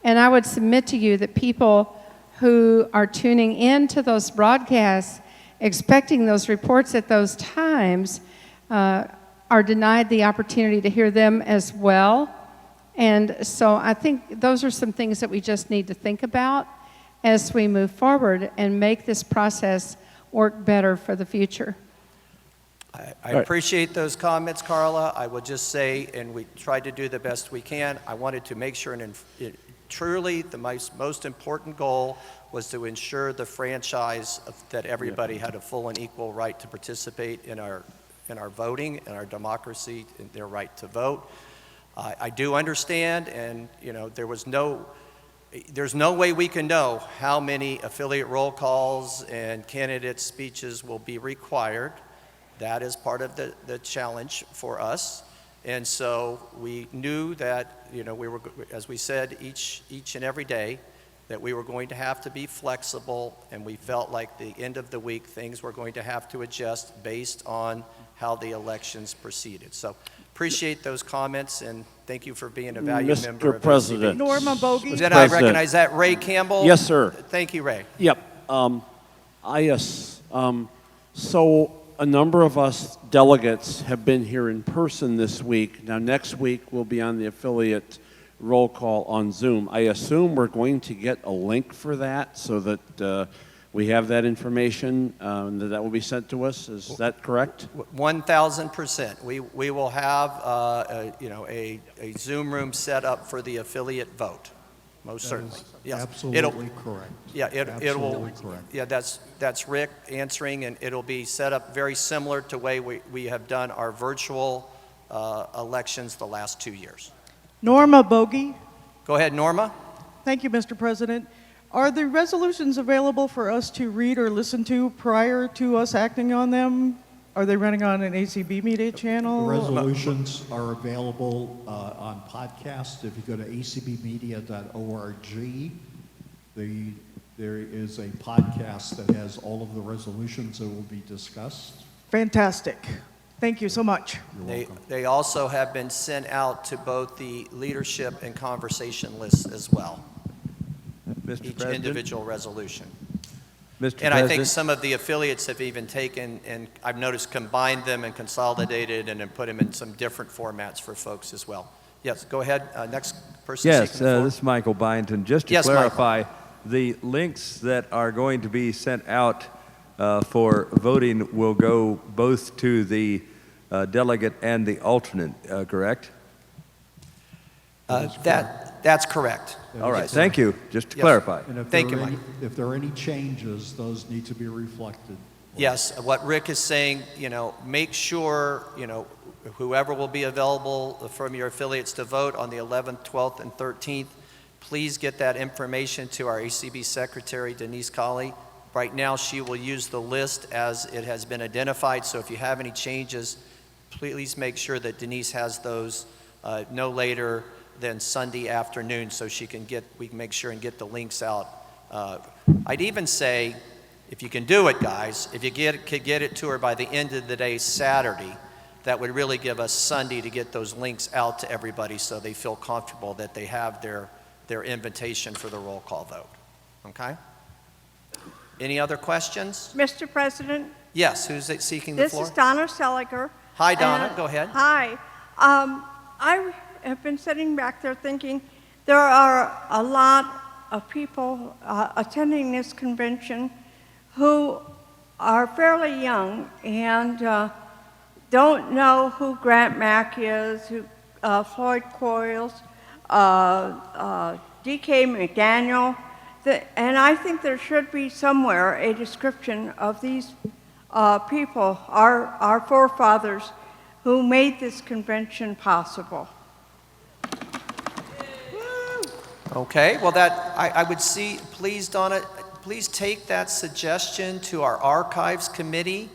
I: And I would submit to you that people who are tuning in to those broadcasts, expecting those reports at those times, are denied the opportunity to hear them as well. And so I think those are some things that we just need to think about as we move forward and make this process work better for the future.
A: I appreciate those comments, Carla. I will just say, and we tried to do the best we can, I wanted to make sure, and truly the most important goal was to ensure the franchise that everybody had a full and equal right to participate in our voting, in our democracy, in their right to vote. I do understand, and there's no way we can know how many affiliate roll calls and candidate speeches will be required. That is part of the challenge for us. And so we knew that, we were, as we said, each and every day, that we were going to have to be flexible, and we felt like the end of the week things were going to have to adjust based on how the elections proceeded. So appreciate those comments, and thank you for being a valued member of
H: President.
A: ACB.
H: Norma Bogie.
A: Then I recognize that Ray Campbell.
H: Yes, sir.
A: Thank you, Ray.
H: Yep. So a number of us delegates have been here in person this week. Now next week we'll be on the affiliate roll call on Zoom. I assume we're going to get a link for that so that we have that information that will be sent to us. Is that correct?
A: 1,000%. We will have a Zoom room set up for the affiliate vote. Most certainly. Yes.
J: Absolutely correct.
A: Yeah, it will.
J: Correct.
A: Yeah, that's Rick answering, and it'll be set up very similar to the way we have done our virtual elections the last 2 years.
W: Norma Bogie.
A: Go ahead, Norma.
W: Thank you, Mr. President. Are the resolutions available for us to read or listen to prior to us acting on them? Are they running on an ACB media channel?
J: The resolutions are available on podcast. If you go to acbmedia.org, there is a podcast that has all of the resolutions that will be discussed.
W: Fantastic. Thank you so much.
A: They also have been sent out to both the leadership and conversation lists as well. Each individual resolution. And I think some of the affiliates have even taken, and I've noticed, combined them and consolidated and then put them in some different formats for folks as well. Yes, go ahead. Next person.
X: Yes, this is Michael Byington. Just to clarify,
A: Michael.
X: The links that are going to be sent out for voting will go both to the delegate and the alternate, correct?
A: That's correct.
X: All right, thank you. Just to clarify.
J: And
A: Thank you, Mike.
J: If there are any changes, those need to be reflected.
A: Yes, what Rick is saying, make sure, whoever will be available from your affiliates to vote on the 11th, 12th, and 13th, please get that information to our ACB Secretary, Denise Colley. Right now, she will use the list as it has been identified, so if you have any changes, please make sure that Denise has those no later than Sunday afternoon so we can make sure and get the links out. I'd even say, if you can do it, guys, if you could get it to her by the end of the day Saturday, that would really give us Sunday to get those links out to everybody so they feel comfortable that they have their invitation for the roll call vote. Okay? Any other questions?
G: Mr. President,
A: Yes, who's seeking the
G: this
A: floor?
G: is Donna Seliger.
A: Hi, Donna,
G: And-
A: go ahead.
G: Hi. I have been sitting back there thinking there are a lot of people attending this convention who are fairly young and don't know who Grant Mack is, who Floyd Coyles, D.K. McDaniel, and I think there should be somewhere a description of these people, our forefathers, who made this convention possible.
A: Okay, well, I would see, please, Donna, please take that suggestion to our Archives Committee,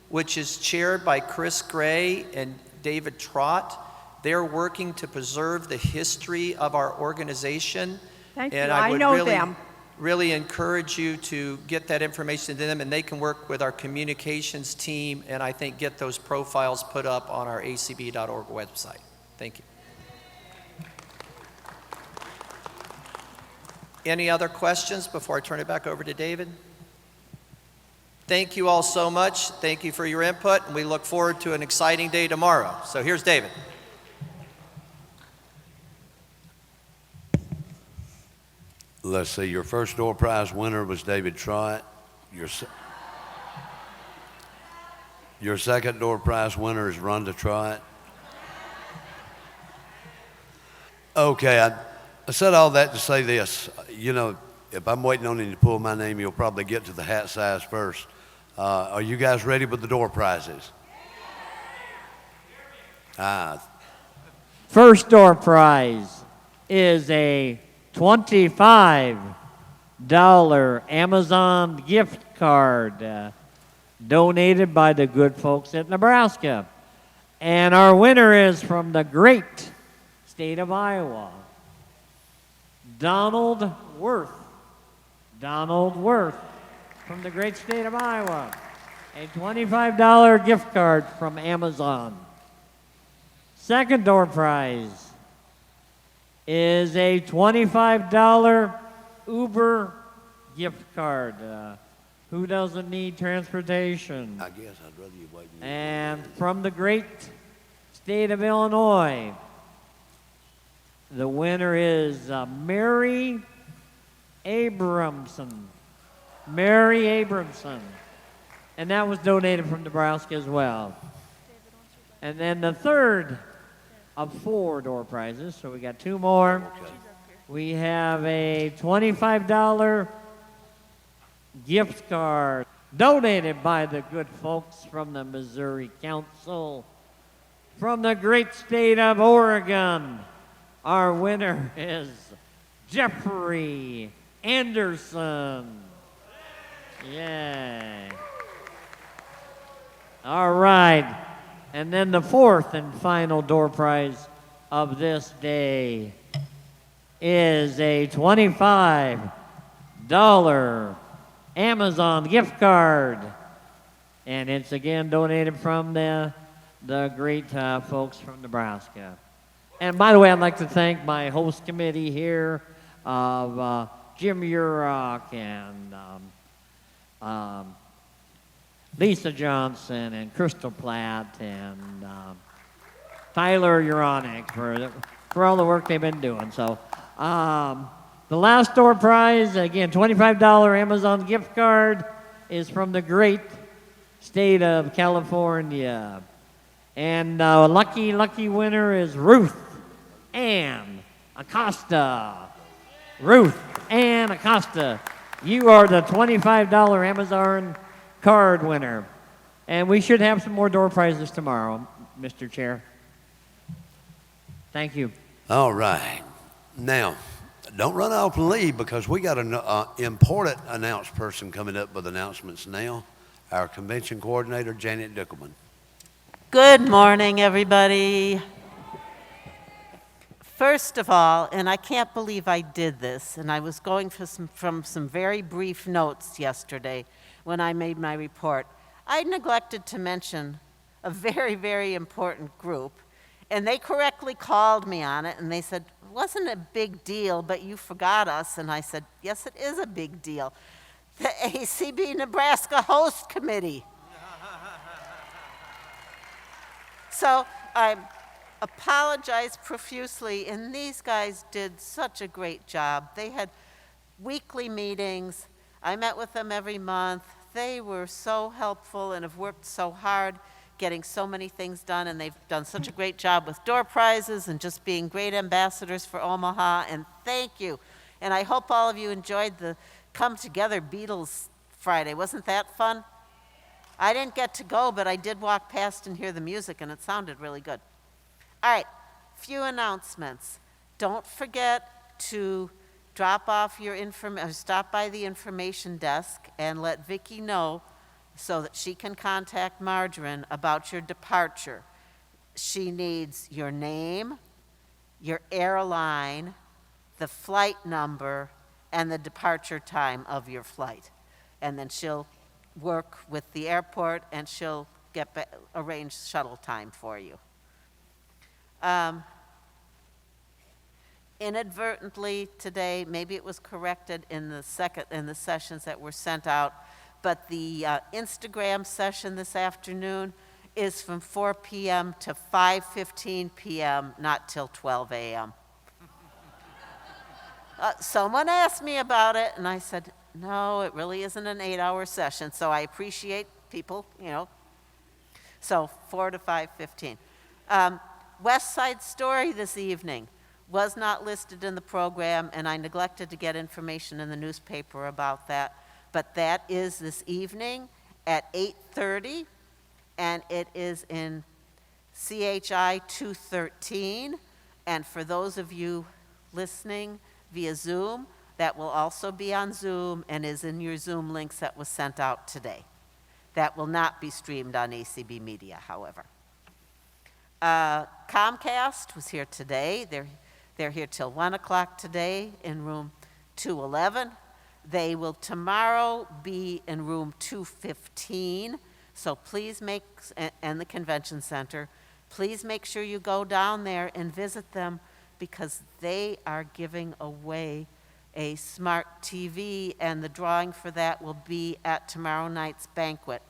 A: which is chaired by Chris Gray and David Trott. They're working to preserve the history of our organization.
G: Thank
A: And
G: you.
A: I
G: I
A: would
G: know
A: really,
G: them.
A: really encourage you to get that information to them, and they can work with our communications team and I think get those profiles put up on our acb.org website. Thank you. Any other questions before I turn it back over to David? Thank you all so much. Thank you for your input, and we look forward to an exciting day tomorrow. So here's David.
L: Let's see, your first door prize winner was David Trott. Your second door prize winner is Rhonda Trott. Okay, I said all that to say this. You know, if I'm waiting on him to pull my name, you'll probably get to the hat size first. Are you guys ready with the door prizes?
K: First door prize is a $25 Amazon gift card donated by the good folks at Nebraska. And our winner is from the great state of Iowa, Donald Worth. Donald Worth from the great state of Iowa. A $25 gift card from Amazon. Second door prize is a $25 Uber gift card. Who doesn't need transportation?
L: I guess I'd rather you wait.
K: And from the great state of Illinois, the winner is Mary Abramson. Mary Abramson. And that was donated from Nebraska as well. And then the third of 4 door prizes, so we got 2 more. We have a $25 gift card donated by the good folks from the Missouri Council. From the great state of Oregon, our winner is Jeffrey Anderson. Yay. All right. And then the fourth and final door prize of this day is a $25 Amazon gift card. And it's again donated from the great folks from Nebraska. And by the way, I'd like to thank my host committee here of Jim Urach and Lisa Johnson and Crystal Platt and Tyler Uronic for all the work they've been doing. So the last door prize, again, $25 Amazon gift card, is from the great state of California. And lucky winner is Ruth Ann Acosta. Ruth Ann Acosta, you are the $25 Amazon card winner. And we should have some more door prizes tomorrow, Mr. Chair. Thank you.
L: All right. Now, don't run off and leave because we got an important announced person coming up with announcements now. Our convention coordinator, Janet Dickelman.
M: Good morning, everybody. First of all, and I can't believe I did this, and I was going from some very brief notes yesterday when I made my report. I neglected to mention a very, very important group, and they correctly called me on it, and they said, it wasn't a big deal, but you forgot us. And I said, yes, it is a big deal. the ACB Nebraska Host Committee. So I apologize profusely, and these guys did such a great job. They had weekly meetings. I met with them every month. They were so helpful and have worked so hard getting so many things done, and they've done such a great job with door prizes and just being great ambassadors for Omaha, and thank you. And I hope all of you enjoyed the Come Together Beatles Friday. Wasn't that fun? I didn't get to go, but I did walk past and hear the music, and it sounded really good. All right, few announcements. Don't forget to drop off your stop by the information desk and let Vicki know so that she can contact Margarine about your departure. She needs your name, your airline, the flight number, and the departure time of your flight. And then she'll work with the airport and she'll arrange shuttle time for you. Inadvertently today, maybe it was corrected in the sessions that were sent out, but the Instagram session this afternoon is from 4 p.m. to 5:15 p.m., not till 12 a.m. Someone asked me about it, and I said, no, it really isn't an 8-hour session, so I appreciate people, So 4 to 5:15. West Side Story this evening was not listed in the program, and I neglected to get information in the newspaper about that. But that is this evening at 8:30, and it is in CHI 213. And for those of you listening via Zoom, that will also be on Zoom and is in your Zoom links that was sent out today. That will not be streamed on ACB Media, however. Comcast was here today. They're here till 1 o'clock today in room 211. They will tomorrow be in room 215. So please and the convention center, please make sure you go down there and visit them because they are giving away a smart TV, and the drawing for that will be at tomorrow night's banquet.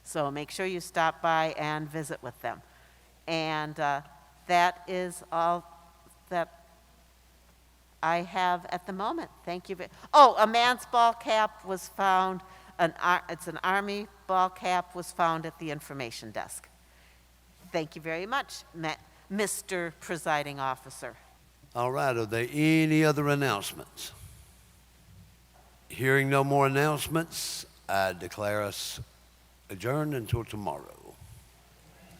M: So make sure you stop by and visit with them. And that is all that I have at the moment. Thank you. A man's ball cap was found. It's an Army ball cap was found at the information desk. Thank you very much, Mr. Presiding Officer.
L: All right, are there any other announcements? Hearing no more announcements, I declare us adjourned until tomorrow.